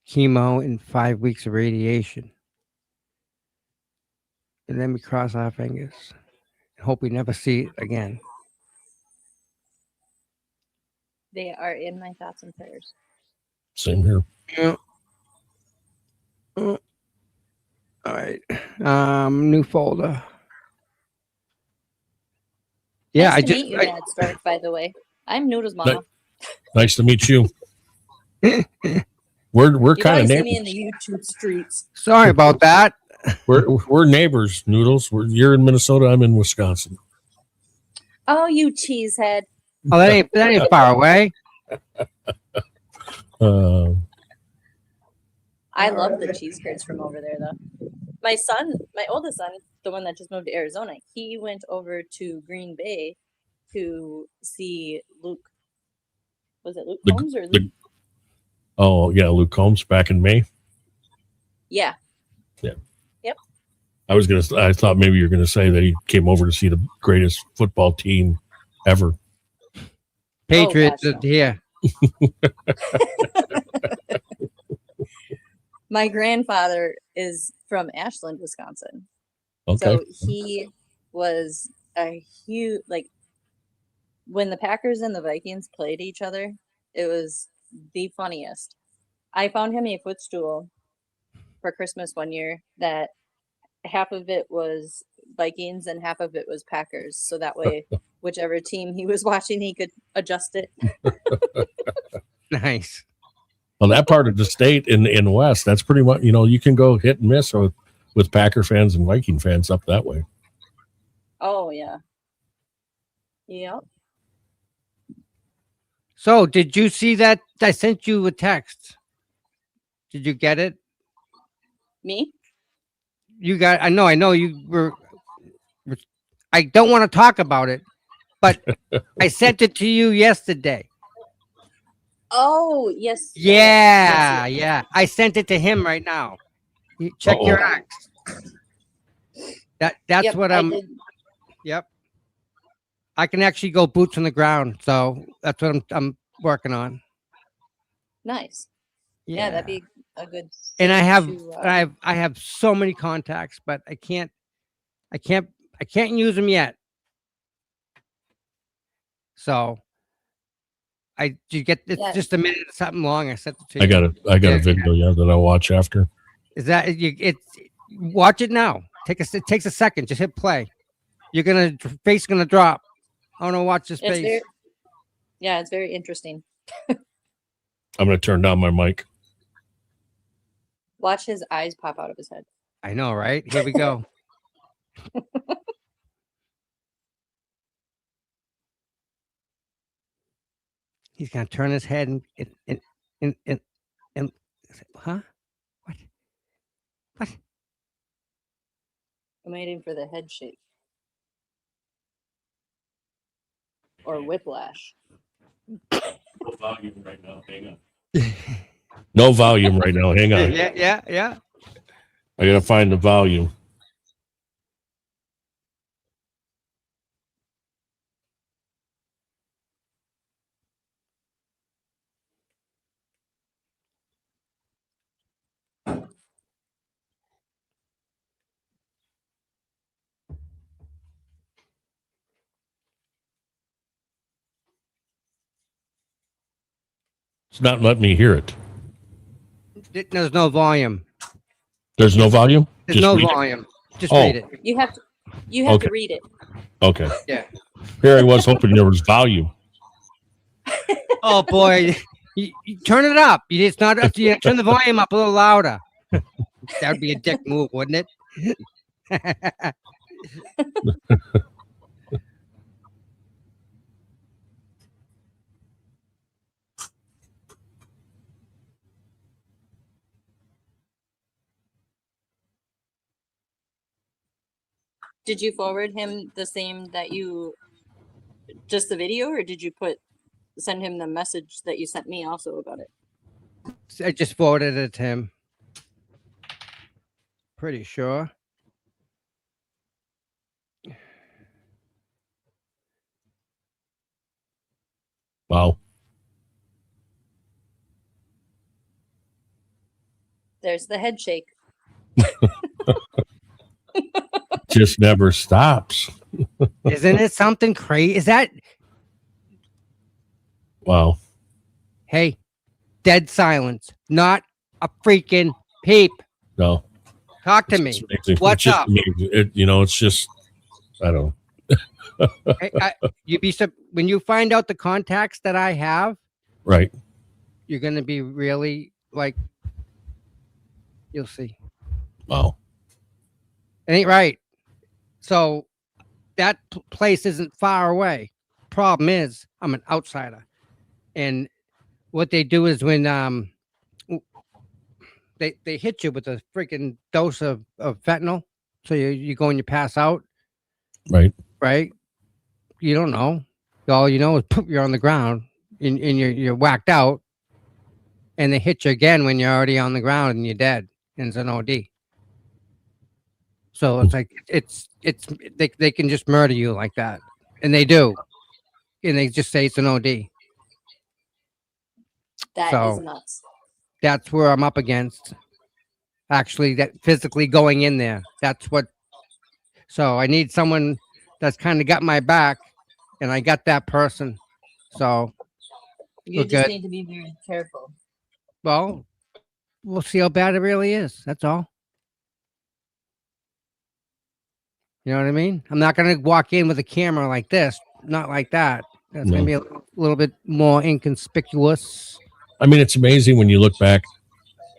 chemo and 5 weeks of radiation. And then we cross our fingers and hope we never see it again. They are in my thoughts and prayers. Same here. Yeah. All right. New folder. Yeah, Nice I to just meet you, Dad Stark, by the way. I'm Noodle's mama. Nice to meet you. We're You kind of probably see me neighbors. in the YouTube streets. sorry about that. We're neighbors, Noodles. You're in Minnesota. I'm in Wisconsin. Oh, you cheesehead. Oh, that ain't far away. I love the cheese curds from over there, though. My oldest son, the one that just moved to Arizona, he went over to Green Bay to see Luke. Was it Luke Combs or Luke? Oh yeah, Luke Combs back in May. Yeah. Yeah. Yep. I thought maybe you were gonna say that he came over to see the greatest football team ever. Patriots Oh, are here. My grandfather is from Ashland, Wisconsin. Okay. So he was a huge, like, when the Packers and the Vikings played each other, it was the funniest. I found him a footstool for Christmas one year that half of it was Vikings and half of it was Packers. So that way, whichever team he was watching, he could adjust it. Nice. Well, that part of the state in West, that's pretty much, you can go hit and miss with Packer fans and Viking fans up that way. Oh, yeah. Yep. So, did you see that? I sent you a text. Did you get it? Me? You got. I know. You were. I don't want to talk about it, but I sent it to you yesterday. Oh, yes. Yeah, yeah. I sent it to him right now. Check your acts. That's Yep, what I I'm. did. Yep. I can actually go boots on the ground, so that's what I'm working on. Nice. Yeah, Yeah, that'd be a good. And I have to, I have so many contacts, but I can't use them yet. So you get it's just a minute something long. I sent it to you. I got a video that I'll watch after. Is that watch it now. It takes a second. Just hit play. Face gonna drop. I want to watch this face. It's very interesting. I'm gonna turn down my mic. Watch his eyes pop out of his head. I know, right? Here we go. He's gonna turn his head and huh? What? I'm waiting for the head shake. Or whiplash. No volume right now. Hang on. No volume right now. Hang on. Yeah. I gotta find the volume. It's not letting me hear it. There's no volume. There's no volume? There's no volume. Just read it. You have to read it. Okay. Yeah. Here I was hoping there was volume. Oh boy. You turn it up. It's not up to you. Turn the volume up a little louder. That would be a dick move, wouldn't it? Did you forward him the same that just the video, or did you send him the message that you sent me also about it? I just forwarded it to him. Pretty sure. Wow. There's the head shake. Just never stops. Isn't it something crazy? Is that? Wow. Hey, dead silence. Not a freaking peep. No. Talk to me. What's up? It's just, I don't know. You'd be when you find out the contacts that I have. Right. You're gonna be really like. You'll see. Wow. It ain't right. So that place isn't far away. Problem is, I'm an outsider, and what they do is when they hit you with a freaking dose of fentanyl, so you go and you pass out. Right. Right. You don't know. All you know is you're on the ground and you're whacked out, and they hit you again when you're already on the ground and you're dead, and it's an OD. So it's like they can just murder you like that, and they do, and they just say it's an OD. That is nuts. That's where I'm up against. Actually, that physically going in there. That's what. So I need someone that's kind of got my back, and I got that person. So you just need to be very careful. Well, we'll see how bad it really is. That's all. You know what I mean? I'm not going to walk in with a camera like this. Not like that. That's going to be a little bit more inconspicuous. I mean, it's amazing when you look back.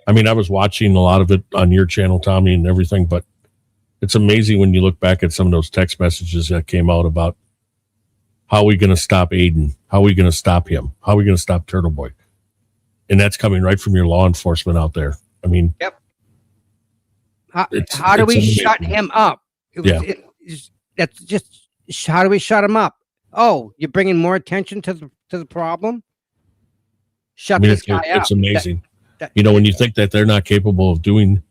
I mean, I was watching a lot of it on your channel, Tommy, and everything, but it's amazing when you look back at some of those text messages that came out about how are we going to stop Aiden? How are we going to stop him? How are we going to stop Turtle Boy? And that's coming right from your law enforcement out there. I mean, yep. How do we shut him up? That's just how do we shut him up? Oh, you're bringing more attention to the problem. Shut this guy up. It's amazing. When you think that they're not capable of doing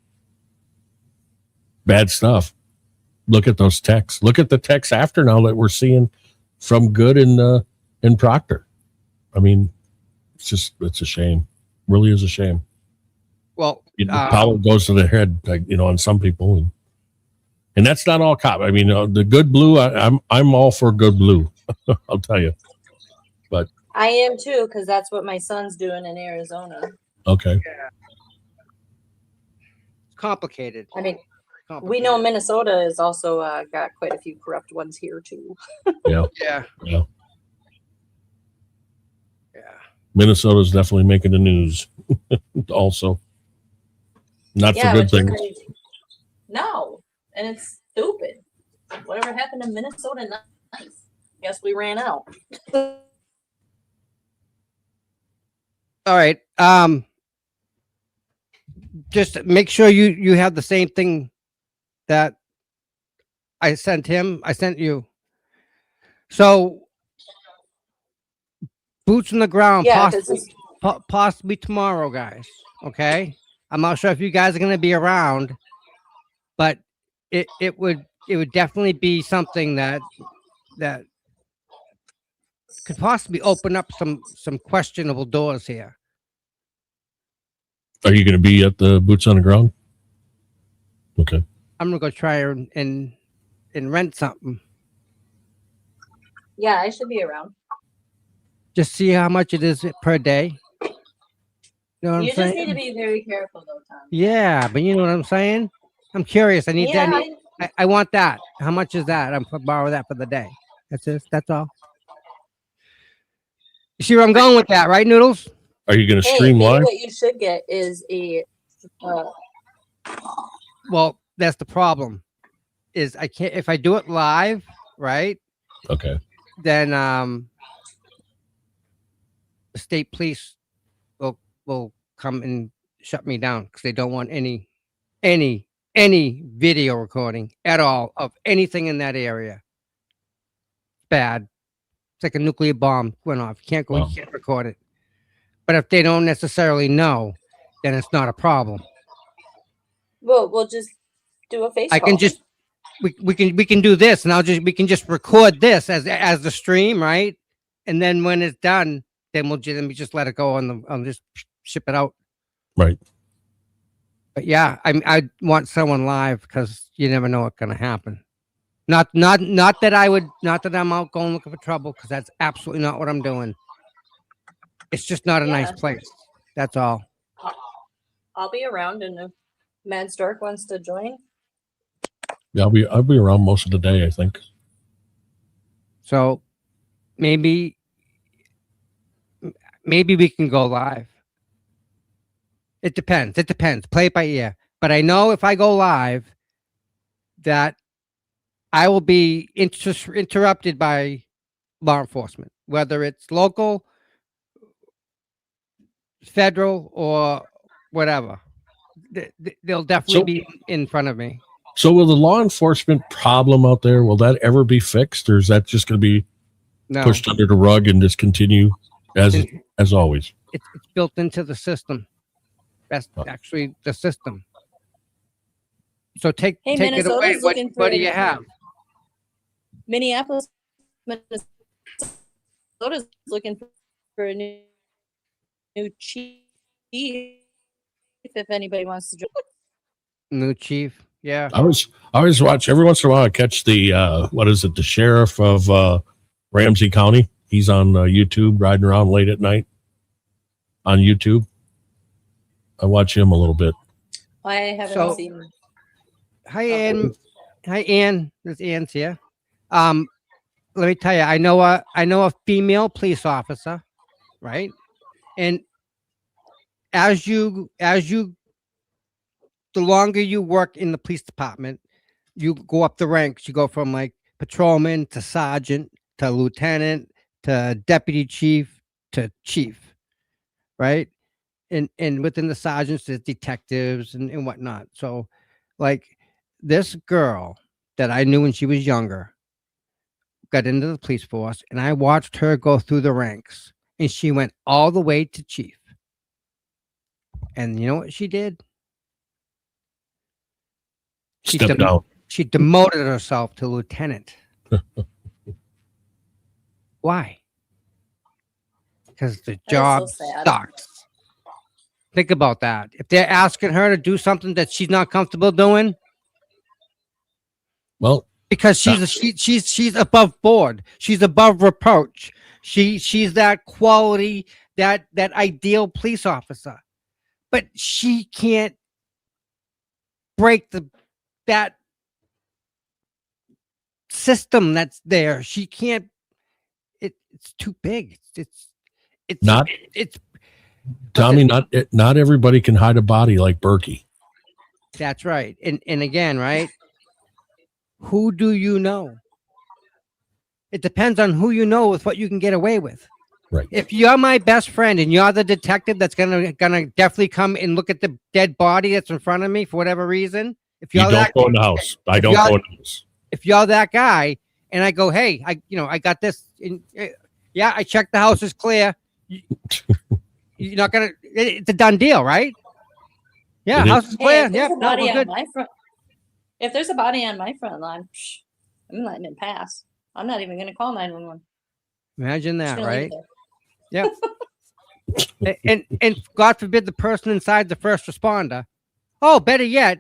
bad stuff, look at those texts. Look at the texts after now that we're seeing from Good and Proctor. I mean, it's a shame. Really is a shame. Well, power goes to the head, on some people, and that's not all cop. I mean, the good blue. I'm all for good blue. I'll tell you. But I am too, because that's what my son's doing in Arizona. Okay. Yeah. It's complicated. I mean, we know Minnesota has also got quite a few corrupt ones here too. Yeah. Yeah. Minnesota's definitely making the news. Also, not for good things. Crazy. No, and it's stupid. Whatever happened to Minnesota? Nice. Guess we ran out. All right. Just make sure you have the same thing that I sent him. I sent you. So boots on the ground, Yeah, possibly tomorrow, guys. Okay. I'm not sure if you guys are going to be around, but it would definitely be something that could possibly open up some questionable doors here. Are you going to be at the boots on the ground? Okay. I'm gonna go try and rent something. Yeah, I should be around. Just see how much it is per day. You know what I'm You saying? just need to be very careful, though, Tom. Yeah, but you know what I'm saying? I'm curious. I need that. I want that. How much is that? I'm gonna borrow that for the day. That's it. That's all. You see where I'm going with that, right, Noodles? Are you going to stream live? What you should get is a. Well, that's the problem. Is I can't if I do it live, right? Okay. Then the state police will come and shut me down because they don't want any video recording at all of anything in that area. Bad. It's like a nuclear bomb went off. You can't go. You can't record it. But if they don't necessarily know, then it's not a problem. Well, we'll just do a face. I can just we can do this, and we can just record this as the stream, right? And then when it's done, then we'll just let it go on just ship it out. Right. But yeah, I want someone live because you never know what's gonna happen. Not that I'm out going looking for trouble, because that's absolutely not what I'm doing. It's just not a nice place. That's all. I'll be around, and if Mad Stork wants to join. Yeah, I'll be around most of the day, I think. So maybe we can go live. It depends. Play it by ear. But I know if I go live, that I will be interrupted by law enforcement, whether it's local, federal, or whatever. They'll definitely be in front of me. So will the law enforcement problem out there, will that ever be fixed, or is that just going to be pushed under the rug and just continue as always? It's built into the system. That's actually the system. So take it away. What do you have? Minneapolis, Minnesota's looking for a new chief. If anybody wants to join. New chief. Yeah. I always watch every once in a while. I catch the the sheriff of Ramsey County. He's on YouTube, riding around late at night on YouTube. I watch him a little bit. I haven't seen. Hi, Ann. Hi, Ann. This Ann's here. Let me tell you, I know a female police officer, right? And as you the longer you work in the police department, you go up the ranks. You go from like patrolman to sergeant to lieutenant to deputy chief to chief, right? And within the sergeants, there's detectives and whatnot. So, like, this girl that I knew when she was younger got into the police force, and I watched her go through the ranks, and she went all the way to chief. And you know what she did? She demoted herself to lieutenant. Why? Because the job sucks. Think about that. If they're asking her to do something that she's not comfortable doing, well, because she's above board, she's above reproach. She's that quality, that ideal police officer, but she can't break that system that's there. She can't. It's too big. It's Tommy. Not everybody can hide a body like Berkey. That's right. And again, right? Who do you know? It depends on who you know with what you can get away with. Right. If you're my best friend and you're the detective that's gonna definitely come and look at the dead body that's in front of me for whatever reason, if you don't go in the house, I don't go in the house. If you're that guy and I go, hey, I got this. Yeah, I checked the house is clear. You're not gonna. It's a done deal, right? Yeah, house is clear. Hey, if there's a body on my front lawn, I'm letting it pass. I'm not even going to call 911. Imagine that, right? Yep. and God forbid the person inside the first responder. Oh, better yet,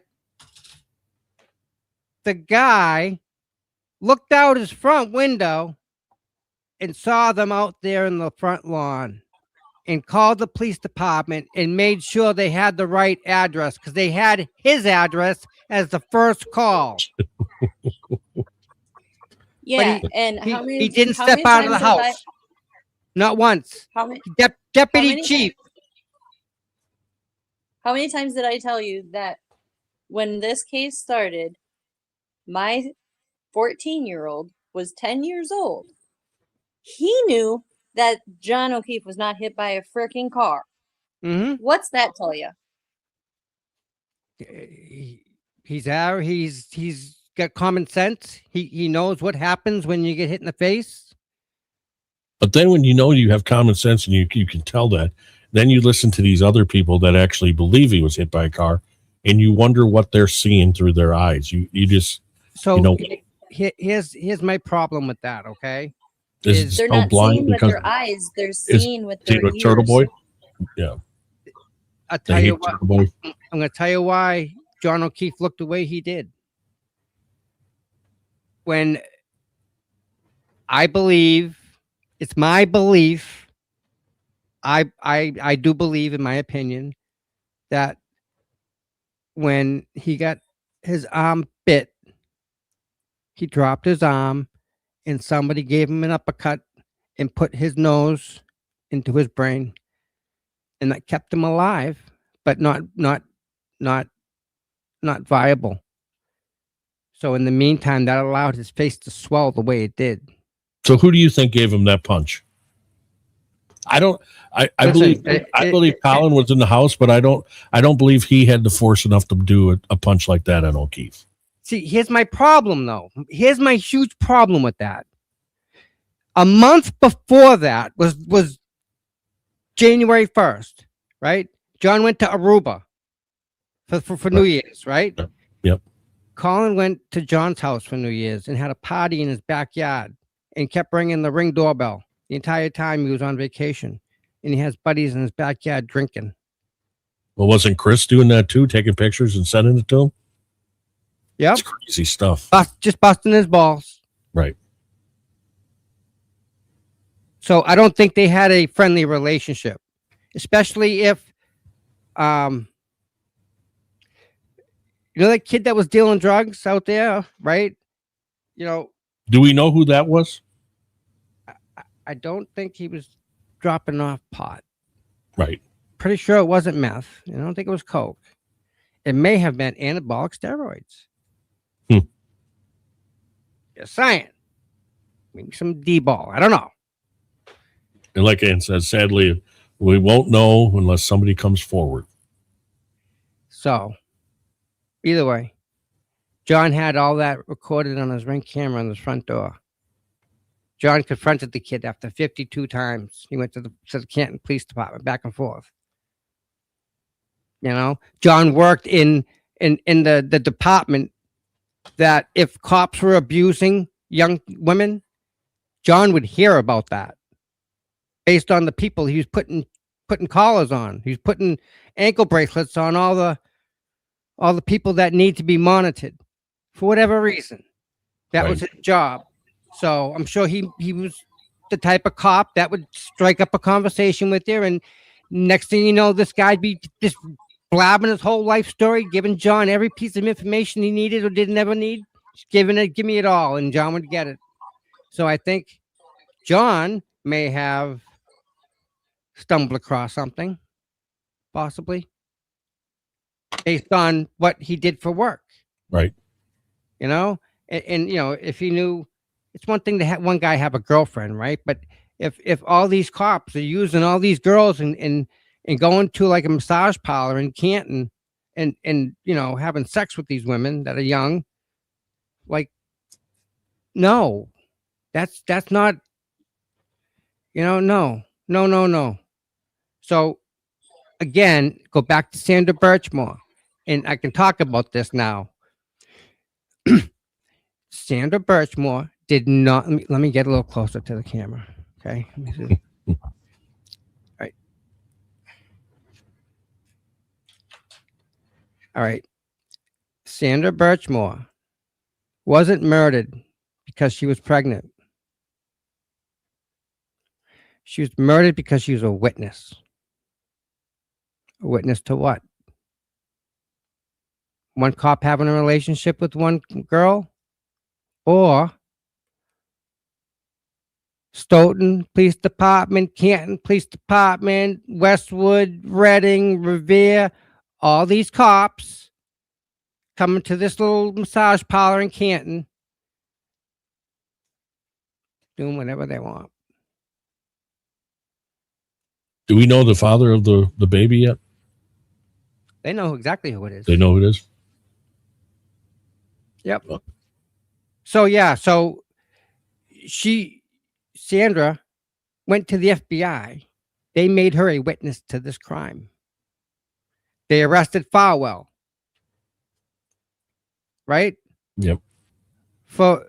the guy looked out his front window and saw them out there in the front lawn and called the police department and made sure they had the right address because they had his address as the first call. Yeah, he didn't step out of the house. Not once. Deputy chief. How many times did I tell you that when this case started, my 14-year-old was 10 years old? He knew that John O'Keefe was not hit by a freaking car. Mm-hmm. What's that tell you? He's got common sense. He knows what happens when you get hit in the face. But then when you have common sense and you can tell that, then you listen to these other people that actually believe he was hit by a car, and you wonder what they're seeing through their eyes. You just here's my problem with that. Okay, They're not seeing with their eyes, they're seeing with their ears. Turtle Boy? Yeah. I'll tell you what, I'm going to tell you why John O'Keefe looked the way he did. When I believe, it's my belief, I do believe, in my opinion, that when he got his arm bit, he dropped his arm and somebody gave him an uppercut and put his nose into his brain, and that kept him alive, but not viable. So in the meantime, that allowed his face to swell the way it did. So who do you think gave him that punch? I believe Colin was in the house, but I don't believe he had the force enough to do a punch like that on O'Keefe. See, here's my problem, though. Here's my huge problem with that. A month before that was January 1st, right? John went to Aruba for New Year's, right? Yep. Colin went to John's house for New Year's and had a party in his backyard and kept ringing the Ring doorbell the entire time he was on vacation. And he has buddies in his backyard drinking. Well, wasn't Chris doing that too, taking pictures and sending it to him? Yep. It's crazy stuff. Just busting his balls. Right. So I don't think they had a friendly relationship, especially if, you know, that kid that was dealing drugs out there, right? You know. Do we know who that was? I don't think he was dropping off pot. Right. Pretty sure it wasn't meth. I don't think it was coke. It may have been anabolic steroids. Just saying. Maybe some D-ball. I don't know. And like Ann said, sadly, we won't know unless somebody comes forward. So, either way, John had all that recorded on his Ring camera on his front door. John confronted the kid after 52 times. He went to the Canton Police Department, back and forth. You know, John worked in the department that if cops were abusing young women, John would hear about that based on the people he was putting collars on. He was putting ankle bracelets on all the people that need to be monitored for whatever reason. That was his job. So I'm sure he was the type of cop that would strike up a conversation with you, and next thing you know, this guy'd be just blabbing his whole life story, giving John every piece of information he needed or didn't ever need, just give me it all, and John would get it. So I think John may have stumbled across something, possibly, based on what he did for work. Right. You know, and you know, if he knew, it's one thing to have one guy have a girlfriend, right? But if all these cops are using all these girls and going to like a massage parlor in Canton and you know, having sex with these women that are young, like, no, that's not, you know, no. So again, go back to Sandra Birchmore, and I can talk about this now. Sandra Birchmore did not, let me get a little closer to the camera. Okay. All right. All right. Sandra Birchmore wasn't murdered because she was pregnant. She was murdered because she was a witness. A witness to what? One cop having a relationship with one girl? Or Stoughton Police Department, Canton Police Department, Westwood, Reading, Revere, all these cops coming to this little massage parlor in Canton, doing whatever they want. Do we know the father of the baby yet? They know exactly who it is. They know who it is? Yep. So, yeah, so Sandra went to the FBI. They made her a witness to this crime. They arrested Farwell. Right? Yep. For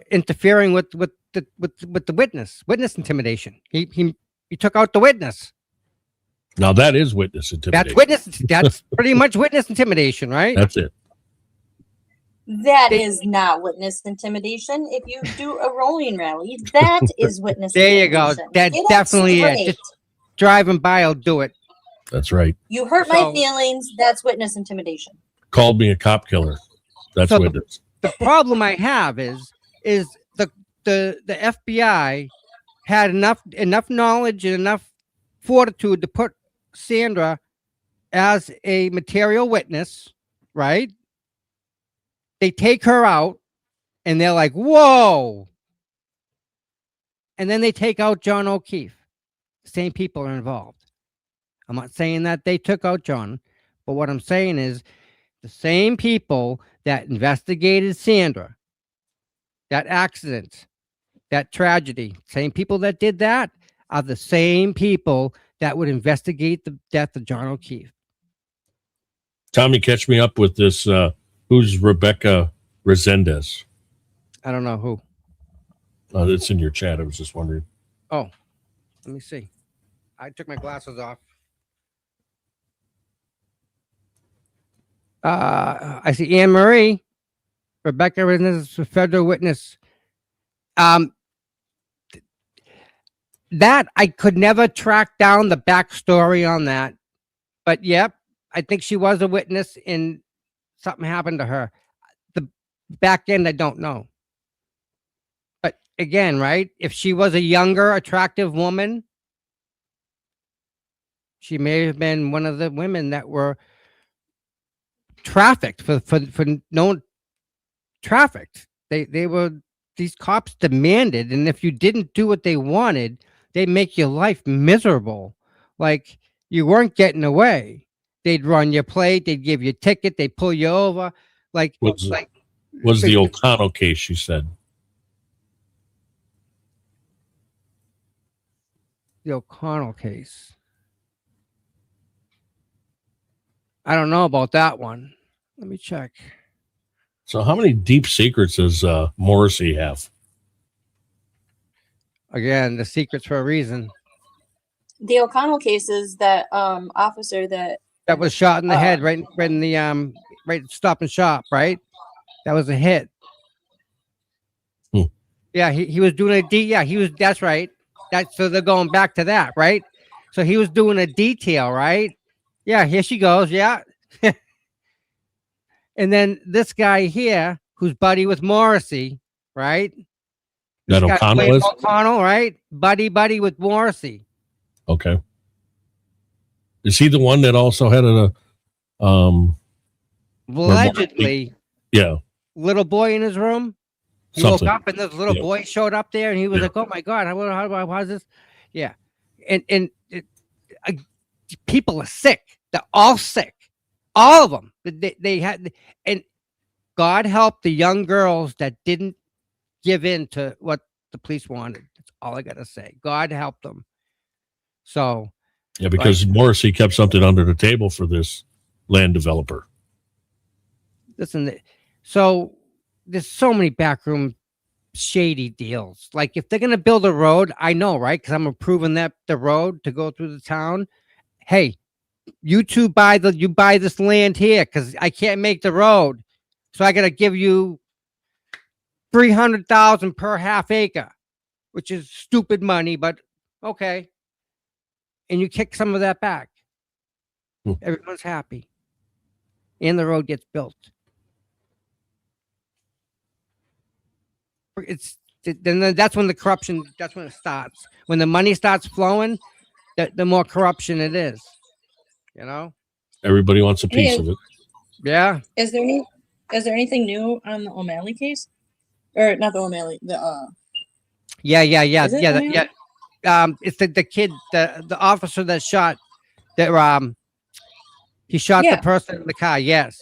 interfering with the witness intimidation. He took out the witness. Now that is witness intimidation. That's pretty much witness intimidation, right? That's it. That is not witness intimidation. If you do a rolling rally, that is witness There you go. intimidation. That Get definitely straight. is. Just driving by, I'll do it. That's right. You hurt my feelings. That's witness intimidation. Called me a cop killer. That's witness. The problem I have is the FBI had enough knowledge and enough fortitude to put Sandra as a material witness, right? They take her out and they're like, whoa. And then they take out John O'Keefe. Same people are involved. I'm not saying that they took out John, but what I'm saying is the same people that investigated Sandra, that accident, that tragedy, same people that did that are the same people that would investigate the death of John O'Keefe. Tommy, catch me up with this. Who's Rebecca Resendez? I don't know who. It's in your chat. I was just wondering. Oh, let me see. I took my glasses off. I see Anne Marie. Rebecca Resendez, a federal witness. That I could never track down the backstory on that. But yep, I think she was a witness and something happened to her. The back end, I don't know. But again, right? If she was a younger, attractive woman, she may have been one of the women that were trafficked for known trafficked. They were, these cops demanded, and if you didn't do what they wanted, they'd make your life miserable. Like you weren't getting away. They'd run your plate, they'd give you a ticket, they'd pull you over. Was the O'Connell case, she said. The O'Connell case. I don't know about that one. Let me check. So how many deep secrets does Morrissey have? Again, the secret's for a reason. The O'Connell case is that officer that was shot in the head right in the right Stop and Shop, right? That was a hit. Yeah, he was doing that's right. So they're going back to that, right? So he was doing a detail, right? Yeah, here she goes, yeah. And then this guy here, who's buddy with Morrissey, right? That O'Connell is? O'Connell, right? Buddy with Morrissey. Okay. Is he the one that also had allegedly? Yeah. Little boy in his room. He woke up and this little boy showed up there, and he was like, "Oh my God, how's this?" Yeah, and people are sick. They're all sick, all of them. They had, and God help the young girls that didn't give in to what the police wanted. That's all I gotta say. God help them. So. Yeah, because Morrissey kept something under the table for this land developer. Listen, so there's so many backroom shady deals. Like if they're going to build a road, I know, right? Because I'm approving that the road to go through the town. Hey, you two buy this land here because I can't make the road. So I got to give you $300,000 per half acre, which is stupid money, but okay. And you kick some of that back. Everyone's happy. And the road gets built. Then that's when the corruption, that's when it starts. When the money starts flowing, the more corruption it is. You know? Everybody wants a piece of it. Yeah. Is there anything new on the O'Malley case? Or not the O'Malley, the Yeah. Is it O'Malley? It's the kid, the officer that shot that he shot the person in the car. Yes.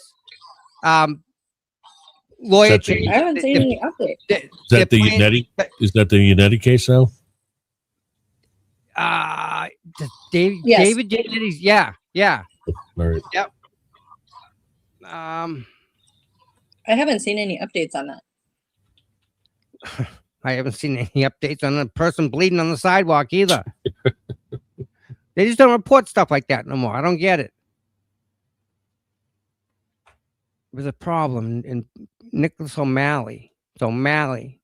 Lawyer change. I haven't seen any update. Is that the Unetti? Is that the Unetti case now? David Unetti's, yeah. All right. Yep. I haven't seen any updates on that. I haven't seen any updates on the person bleeding on the sidewalk either. They just don't report stuff like that no more. I don't get it. There's a problem in Nicholas O'Malley. It's O'Malley.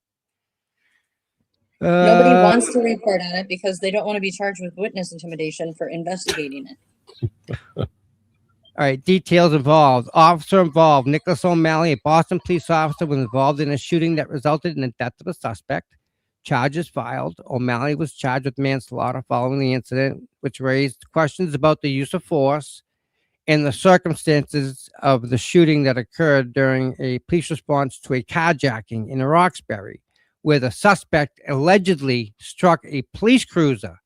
Nobody wants to report on it because they don't want to be charged with witness intimidation for investigating it. All right, details involved. Officer involved. Nicholas O'Malley, a Boston police officer, was involved in a shooting that resulted in the death of a suspect. Charges filed. O'Malley was charged with manslaughter following the incident, which raised questions about the use of force and the circumstances of the shooting that occurred during a police response to a carjacking in Roxbury, where the suspect allegedly struck a police cruiser.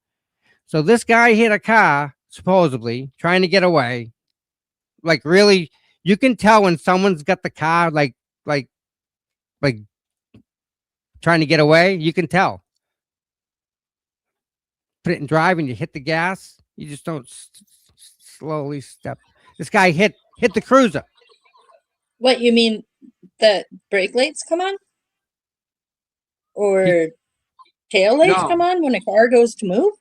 So this guy hit a car, supposedly, trying to get away. Like, really, you can tell when someone's got the car, like trying to get away. You can tell. Put it in drive and you hit the gas. You just don't slowly step. This guy hit the cruiser. What, you mean the brake lights come on? Or tail lights come on when a car goes to move?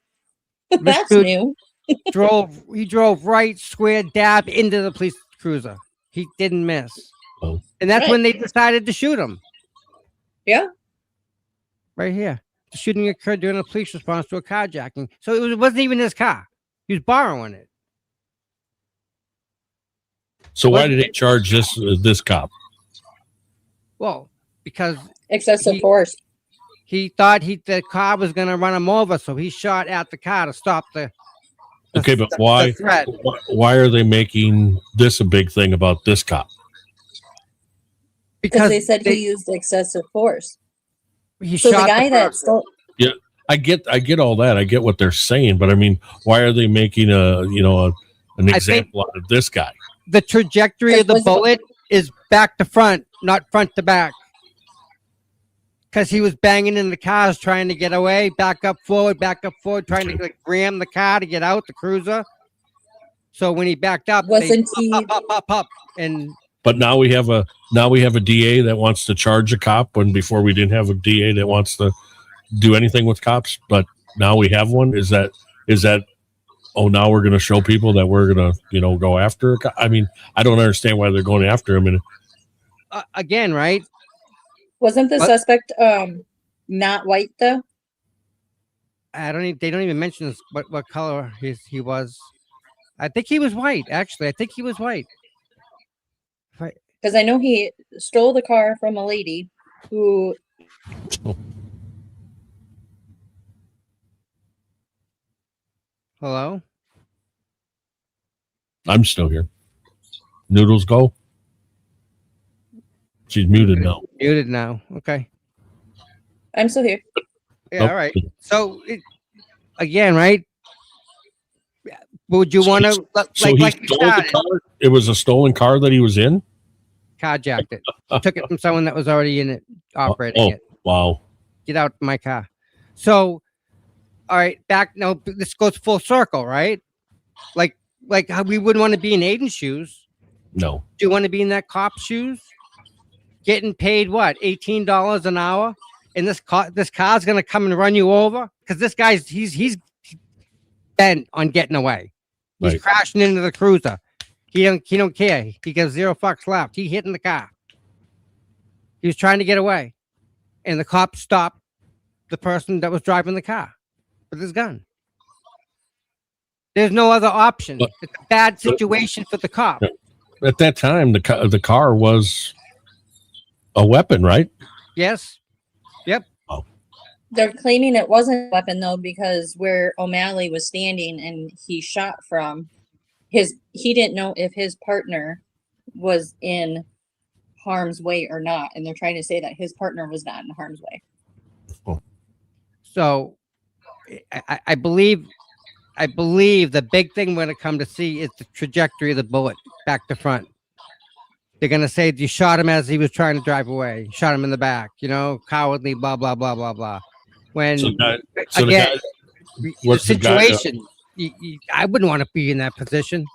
That's new. He drove right square dab into the police cruiser. He didn't miss. Oh. And that's when they decided to shoot him. Yeah. Right here. The shooting occurred during a police response to a carjacking. So it wasn't even his car. He was borrowing it. So why did they charge this cop? Well, because excessive force. He thought the car was going to run him over, so he shot at the car to stop the Okay, but why are they making this a big thing about this cop? Because they said he used excessive force. He so shot the guy that stole. Yeah, I get all that. I get what they're saying, but I mean, why are they making an example out of this guy? The trajectory of the bullet is back to front, not front to back. Because he was banging in the cars trying to get away, back up forward, trying to ram the car to get out, the cruiser. So when he backed up, up, and. But now we have a DA that wants to charge a cop when before we didn't have a DA that wants to do anything with cops. But now we have one. Is that? Oh, now we're going to show people that we're going to go after. I mean, I don't understand why they're going after him. And again, right? Wasn't the suspect not white though? They don't even mention what color he was. I think he was white. Actually, I think he was white. Because I know he stole the car from a lady who. Hello? I'm still here. Noodles go. She's muted now. Muted now. Okay. I'm still here. Yeah. All right. So again, right? Would you want to stole the car? It was a stolen car that he was in. Carjacked it. Took it from someone that was already in it, operating it. Wow. Get out of my car. So, all right, back now. This goes full circle, right? Like how we wouldn't want to be in Aiden's shoes. No. Do you want to be in that cop's shoes? Getting paid what? $18 an hour, and this car's gonna come and run you over because this guy's he's bent on getting away. He's crashing into the cruiser. He don't care. He got 0 fucks left. He hitting the car. He was trying to get away, and the cop stopped the person that was driving the car with his gun. There's no other option. It's a bad situation for the cop. At that time, the car was a weapon, right? Yes. Yep. Oh. They're claiming it wasn't a weapon though, because where O'Malley was standing and he shot from, he didn't know if his partner was in harm's way or not, and they're trying to say that his partner was not in harm's way. Oh. So, I believe the big thing we're going to come to see is the trajectory of the bullet back to front. They're going to say you shot him as he was trying to drive away. Shot him in the back, cowardly, blah, blah, blah, blah, blah. When, the situation, I wouldn't want to be in that position.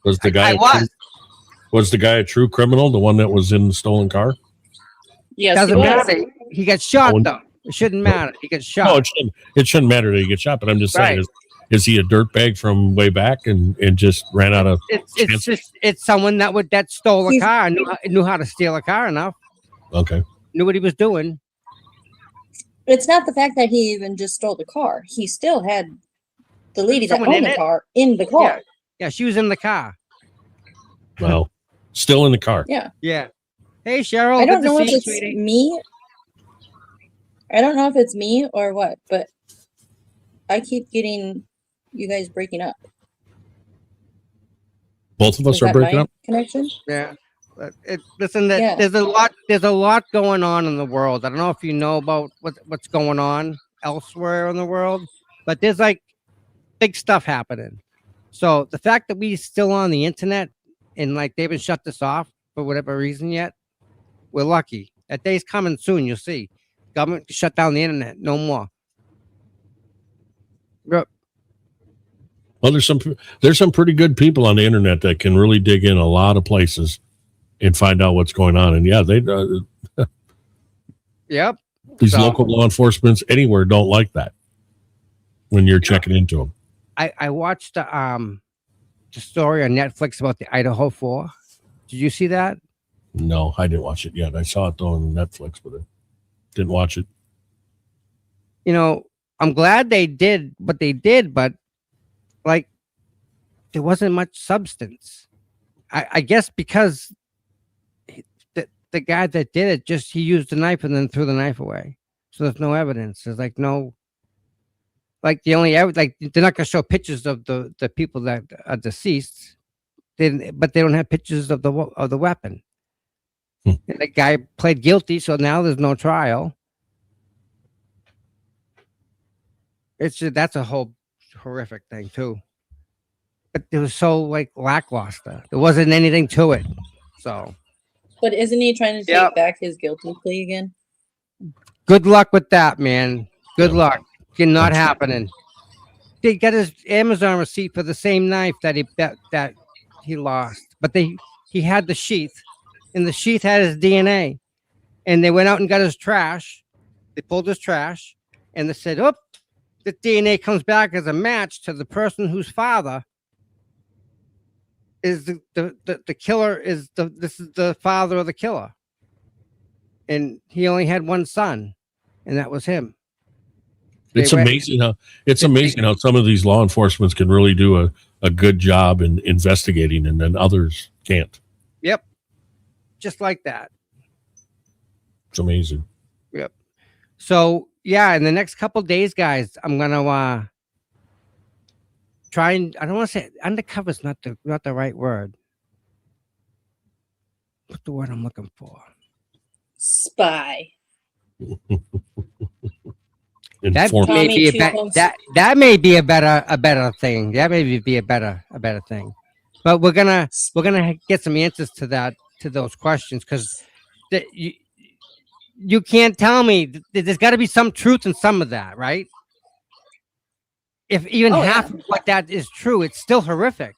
Was the guy a true criminal, the one that was in the stolen car? Yes, doesn't matter. He got shot, though. It shouldn't matter. He gets shot. No, it shouldn't matter that he gets shot, but I'm just saying, Right. is he a dirtbag from way back and just ran out of It's someone that stole a car, knew how to steal a car enough. Okay. Knew what he was doing. It's not the fact that he even just stole the car. He still had the lady that Someone owned in the it? car in the car. Yeah, she was in the car. Well, still in the car. Yeah. Yeah. Hey, Cheryl. I don't good to know if see you, it's sweetie. me. I don't know if it's me or what, but I keep getting you guys breaking up. Both of us Is are that breaking my up. connection? Yeah. Listen, Yeah. there's a lot going on in the world. I don't know if you know about what's going on elsewhere in the world, but there's like big stuff happening. So the fact that we still on the internet and like they haven't shut this off for whatever reason yet, we're lucky. That day's coming soon. You'll see. Government shut down the internet. No more. Yep. Well, there's some pretty good people on the internet that can really dig in a lot of places and find out what's going on. And yeah, they Yep. these local law enforcements anywhere don't like that when you're checking into them. I watched the story on Netflix about the Idaho 4. Did you see that? No, I didn't watch it yet. I saw it though on Netflix, but I didn't watch it. You know, I'm glad they did what they did, but like there wasn't much substance. I guess because the guy that did it he used the knife and then threw the knife away. So there's no evidence. There's like no, like the only like they're not gonna show pictures of the people that are deceased, but they don't have pictures of the weapon. And the guy pled guilty, so now there's no trial. That's a whole horrific thing too. But it was so like lackluster. There wasn't anything to it. So But isn't he trying to take back his guilty plea again? good luck with that, man. Good luck. Not happening. They got his Amazon receipt for the same knife that he lost, but he had the sheath, and the sheath had his DNA. And they went out and got his trash. They pulled his trash, and they said, "Oh, the DNA comes back as a match to the person whose father is the killer. This is the father of the killer." And he only had one son, and that was him. It's amazing how some of these law enforcements can really do a good job in investigating, and then others can't. Yep. Just like that. It's amazing. Yep. So yeah, in the next couple days, guys, I'm gonna try and I don't want to say undercover is not the right word. What's the word I'm looking for? Spy. That may be that may be a better thing. That may be a better thing. But we're gonna get some answers to those questions, because you can't tell me there's got to be some truth in some of that, right? If even half of what that is true, it's still horrific.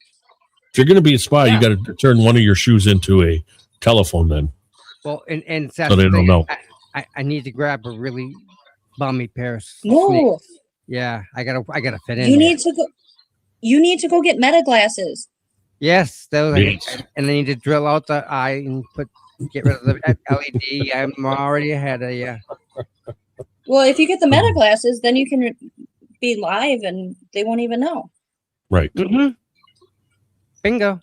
If you're going to be a spy, you got to turn one of your shoes into a telephone then. Well, and so they don't know. I need to grab a really bummy pair of No. sneaks. Yeah, I gotta fit in. You need to go get meta glasses. Yes, and I need to drill out the eye and get rid of the LED. I'm already ahead of you. Well, if you get the meta glasses, then you can be live and they won't even know. Right. Mm-hmm. Bingo.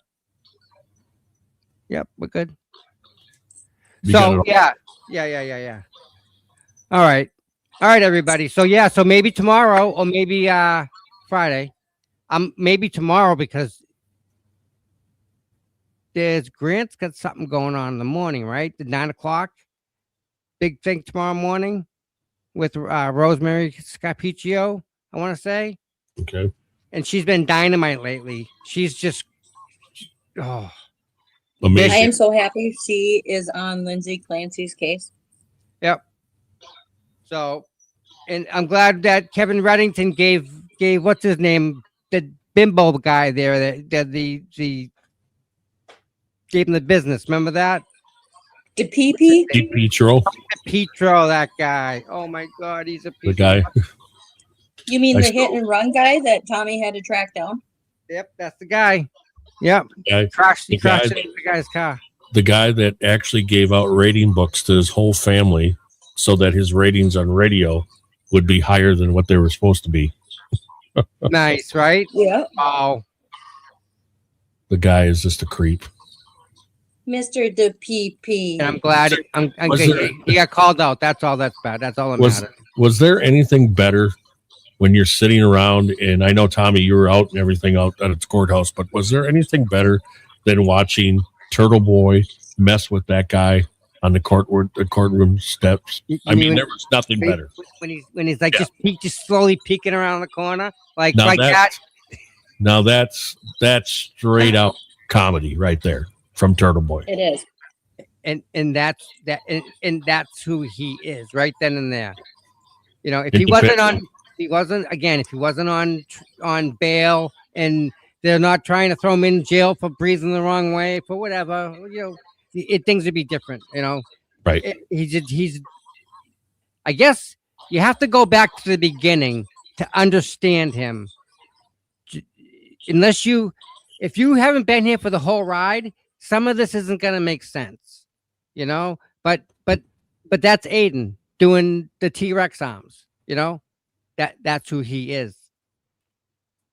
Yep, we're good. So yeah. All right, everybody. So so maybe tomorrow or maybe Friday. Maybe tomorrow, because Grant's got something going on in the morning, right? The 9 o'clock big thing tomorrow morning with Rosemary Scapiccio, I want to say. Okay. And she's been dynamite lately. She's just amazing. I am so happy she is on Lindsay Clancy's case. Yep. So, and I'm glad that Kevin Reddington gave what's his name, the bimbo guy there that the gave him the business. Remember that? DePietro. Petro, that guy. Oh my God, he's a piece The guy. You mean I the still- hit and run guy that Tommy had to track down? Yep, that's the guy. Yep. Guy, Crashed the guy, into the guy's car. the guy that actually gave out rating books to his whole family so that his ratings on radio would be higher than what they were supposed to be. Nice, right? Yeah. Oh, The guy is just a creep. Mr. the PP. and I'm glad Was there- he got called out. That's all that's bad. That's all that matters. Was there anything better when you're sitting around, and I know, Tommy, you were out and everything out at its courthouse, but was there anything better than watching Turtle Boy mess with that guy on the courtroom steps? I mean, there was nothing better. When he's like just slowly peeking around the corner, like Now that. Now that's straight out comedy right there from Turtle Boy. It is. And that's who he is right then and there. You know, if he wasn't on bail and they're not trying to throw him in jail for breathing the wrong way, for whatever, you know, things would be different, you know. Right. He's I guess you have to go back to the beginning to understand him. If you haven't been here for the whole ride, some of this isn't going to make sense, you know, but that's Aiden doing the T-Rex arms, you know, that's who he is.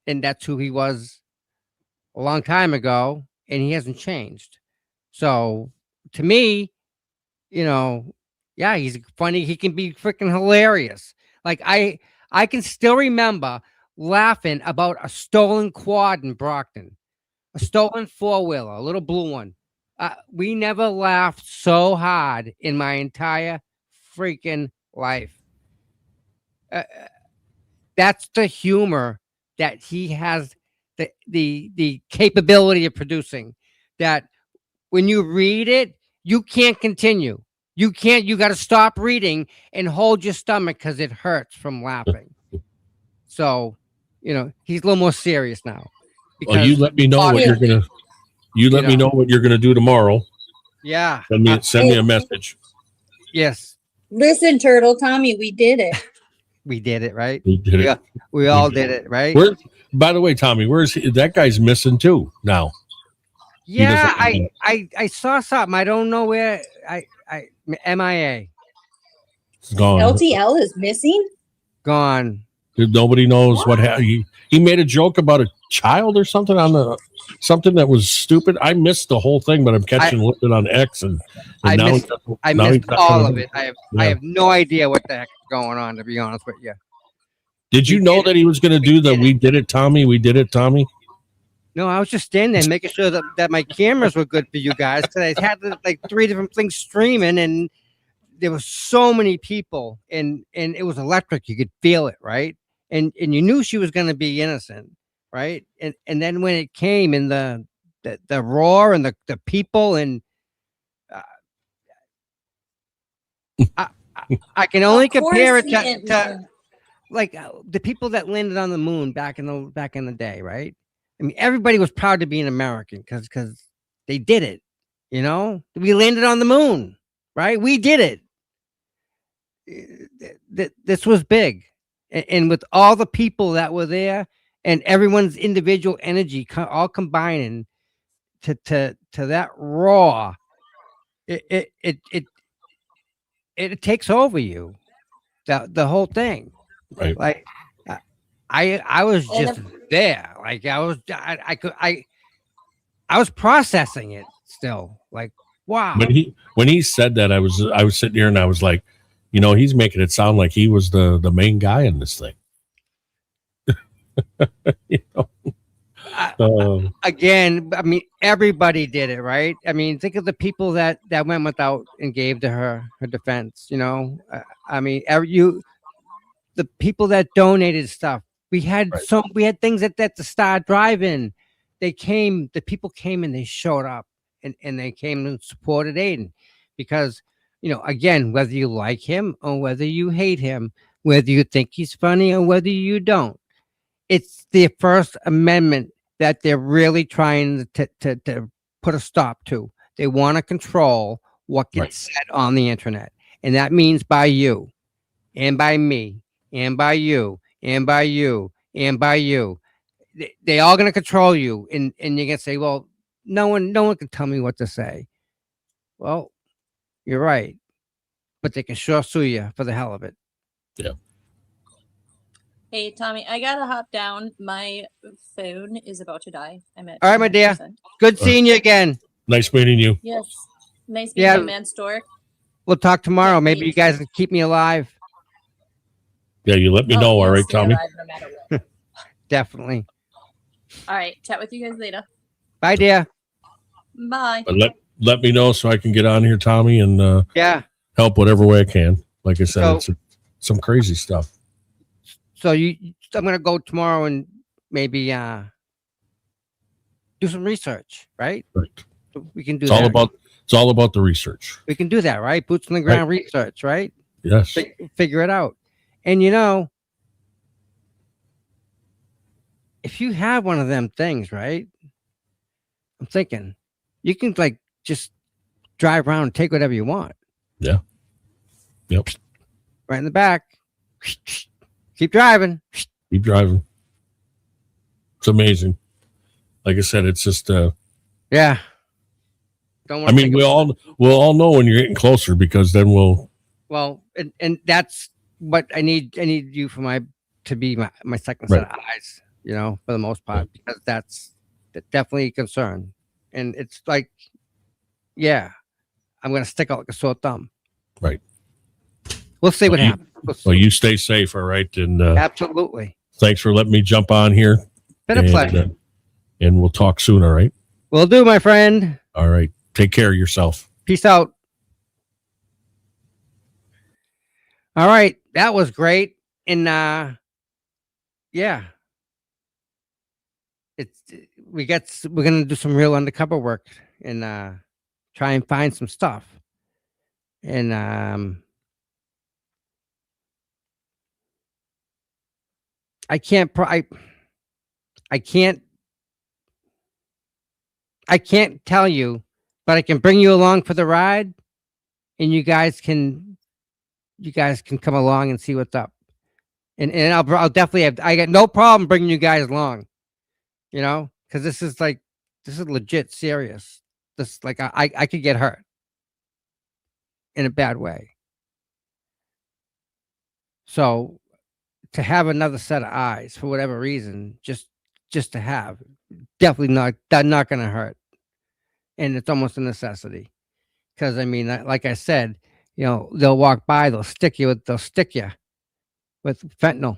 And that's who he was a long time ago, and he hasn't changed. So to me, you know, yeah, he's funny. He can be freaking hilarious. Like I can still remember laughing about a stolen quad in Brockton, a stolen four-wheeler, a little blue one. We never laughed so hard in my entire freaking life. That's the humor that he has, the capability of producing, that when you read it, you can't continue. You got to stop reading and hold your stomach because it hurts from laughing. So, you know, he's a little more serious now. Well, you let me know what you're gonna. You let me know what you're gonna do tomorrow. Yeah. Send me a message. Yes. Listen, Turtle, Tommy, we did it. We did it, right? We did it. We all did it, right? By the way, Tommy, where's that guy's missing too now? Yeah, I saw something. I don't know where. I MIA. It's gone. LTL is missing? Gone. Nobody knows what happened. He made a joke about a child or something something that was stupid. I missed the whole thing, but I'm catching it on X, and I now missed all of it. I have no idea what the heck is going on, to be honest with you. Did you know that he was going to do the "We did it, Tommy"? We did it, Tommy. No, I was just standing there making sure that my cameras were good for you guys, because I had like 3 different things streaming, and there were so many people, and it was electric. You could feel it, right? And you knew she was going to be innocent, right? And then when it came, and the roar and the people, and I can only compare it to like the people that landed on the moon back in the day, right? I mean, everybody was proud to be an American because they did it. You know, we landed on the moon, right? We did it. This was big, and with all the people that were there and everyone's individual energy all combining to that roar, it takes over you, the whole thing. Right. Like I was just there. Like I was processing it still. Like, wow. When he said that, I was sitting here and I was like, you know, he's making it sound like he was the main guy in this thing. You know? Again, I mean, everybody did it, right? I mean, think of the people that went without and gave to her defense. You know, I mean, the people that donated stuff. We had we had things at the Star Drive-In. The people came and they showed up, and they came and supported Aiden, because, you know, again, whether you like him or whether you hate him, whether you think he's funny or whether you don't, it's the First Amendment that they're really trying to put a stop to. They want to control what gets said on the internet. And that means by you and by me and by you and by you and by you. They all going to control you. And you're going to say, well, no one can tell me what to say. Well, you're right. But they can sure sue you for the hell of it. Yeah. Hey, Tommy, I gotta hop down. My phone is about to die. I'm at All right, my dear. 200%. Good seeing you again. Nice meeting you. Yes. Nice meeting you, man. Stork. We'll talk tomorrow. Maybe you guys can keep me alive. Yeah, you let me know. All right, Tommy. No matter what. Definitely. All right. Chat with you guys later. Bye, dear. Bye. But let me know so I can get on here, Tommy, and yeah, help whatever way I can. Like I said, So- it's some crazy stuff. So I'm gonna go tomorrow and maybe do some research, right? Right. So we can do It's that. all about the research. We can do that, right? Boots on the ground research, right? Yes. Figure it out. And you know, if you have one of them things, right? I'm thinking you can like just drive around and take whatever you want. Yeah. Yep. Right in the back. Keep driving. Keep driving. It's amazing. Like I said, it's just yeah. Don't I mean, we'll all know when you're getting closer because then we'll. Well, and that's what I need. I need you to be my second set of eyes. You know, for the most part, because that's definitely a concern. And it's like, yeah, I'm gonna stick out like a sore thumb. Right. We'll see what happens. Well, you stay safe, all right? And Absolutely. Thanks for letting me jump on here. Been a pleasure. And we'll talk soon, all right? Will do, my friend. All right. Take care of yourself. Peace out. All right, that was great. And yeah. We're gonna do some real undercover work and try and find some stuff. And I can't tell you, but I can bring you along for the ride, and you guys can come along and see what's up. And I'll definitely I got no problem bringing you guys along, you know, because this is legit serious. This like I could get hurt in a bad way. So to have another set of eyes for whatever reason, just to have, definitely not going to hurt. And it's almost a necessity. Because I mean, like I said, you know, they'll walk by, they'll stick you with fentanyl,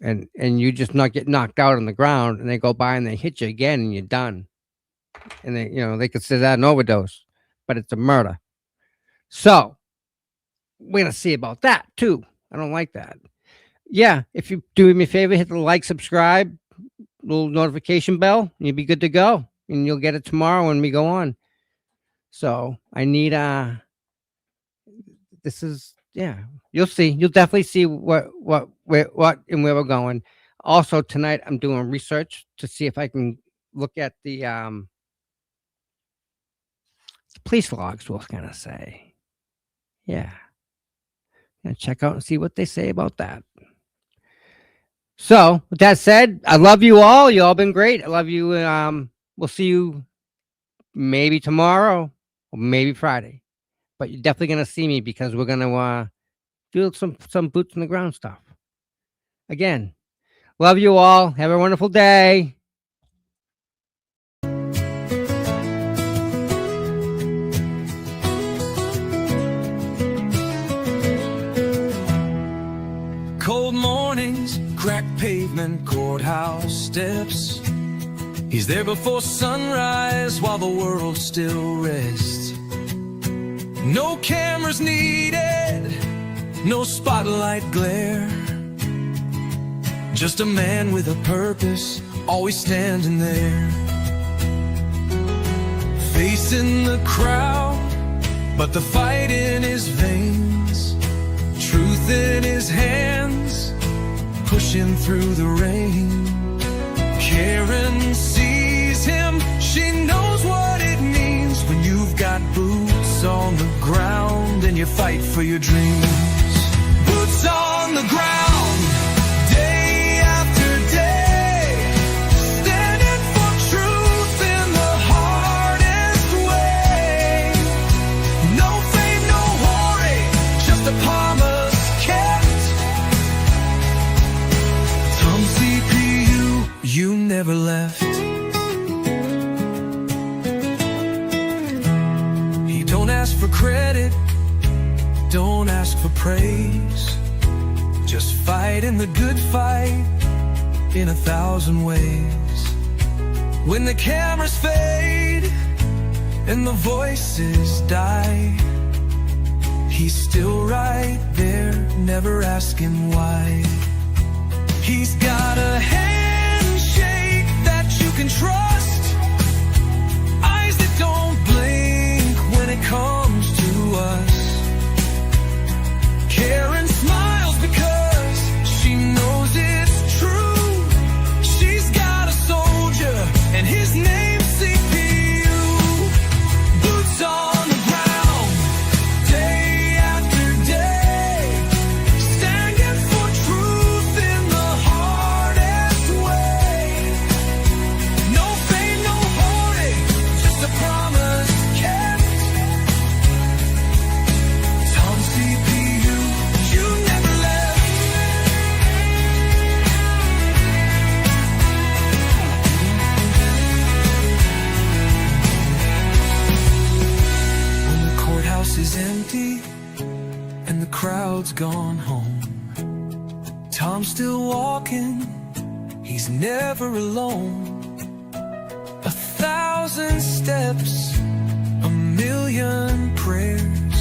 and you just not get knocked out on the ground, and they go by and they hit you again, and you're done. And they consider that an overdose, but it's a murder. So we're gonna see about that too. I don't like that. Yeah, if you do me a favor, hit the like, subscribe, little notification bell, and you'll be good to go. And you'll get it tomorrow when we go on. So I need this is you'll see. You'll definitely see what and where we're going. Also tonight I'm doing research to see if I can look at the police logs, we'll kind of say. Yeah. And check out and see what they say about that. So with that said, I love you all. You all been great. I love you. We'll see you maybe tomorrow or maybe Friday, but you're definitely going to see me because we're going to do some boots on the ground stuff. Again, love you all. Have a wonderful day. Cold mornings, cracked pavement, courthouse steps. He's there before sunrise while the world still rests. No cameras needed, no spotlight glare. Just a man with a purpose, always standing there. Facing the crowd, but the fight in his veins. Truth in his hands, pushing through the rain. Karen sees him, she knows what it means when you've got boots boots on the ground and you fight for your dreams. Boots on the ground, day after day, standing for truth in the hardest way. No fame, no glory, just a promise kept. Tom CPU, you never left. Don't ask for credit, don't ask for praise. Just fight in the good fight in 1,000 ways. When the cameras fade and the voices die, he's still right there, never asking why. He's got a handshake that you can trust, eyes that don't blink when it comes to us. Karen smiles because she knows it's true. She's got a soldier and his name's CPU. Boots on the ground, day after day, standing for truth in the hardest way. No fame, no glory, just a promise kept. Tom CPU, you never left. When the courthouse is empty and the crowd's gone home, Tom's still walking, he's never alone. 1,000 steps, a million prayers,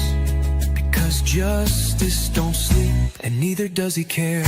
because justice don't sleep and neither does he care.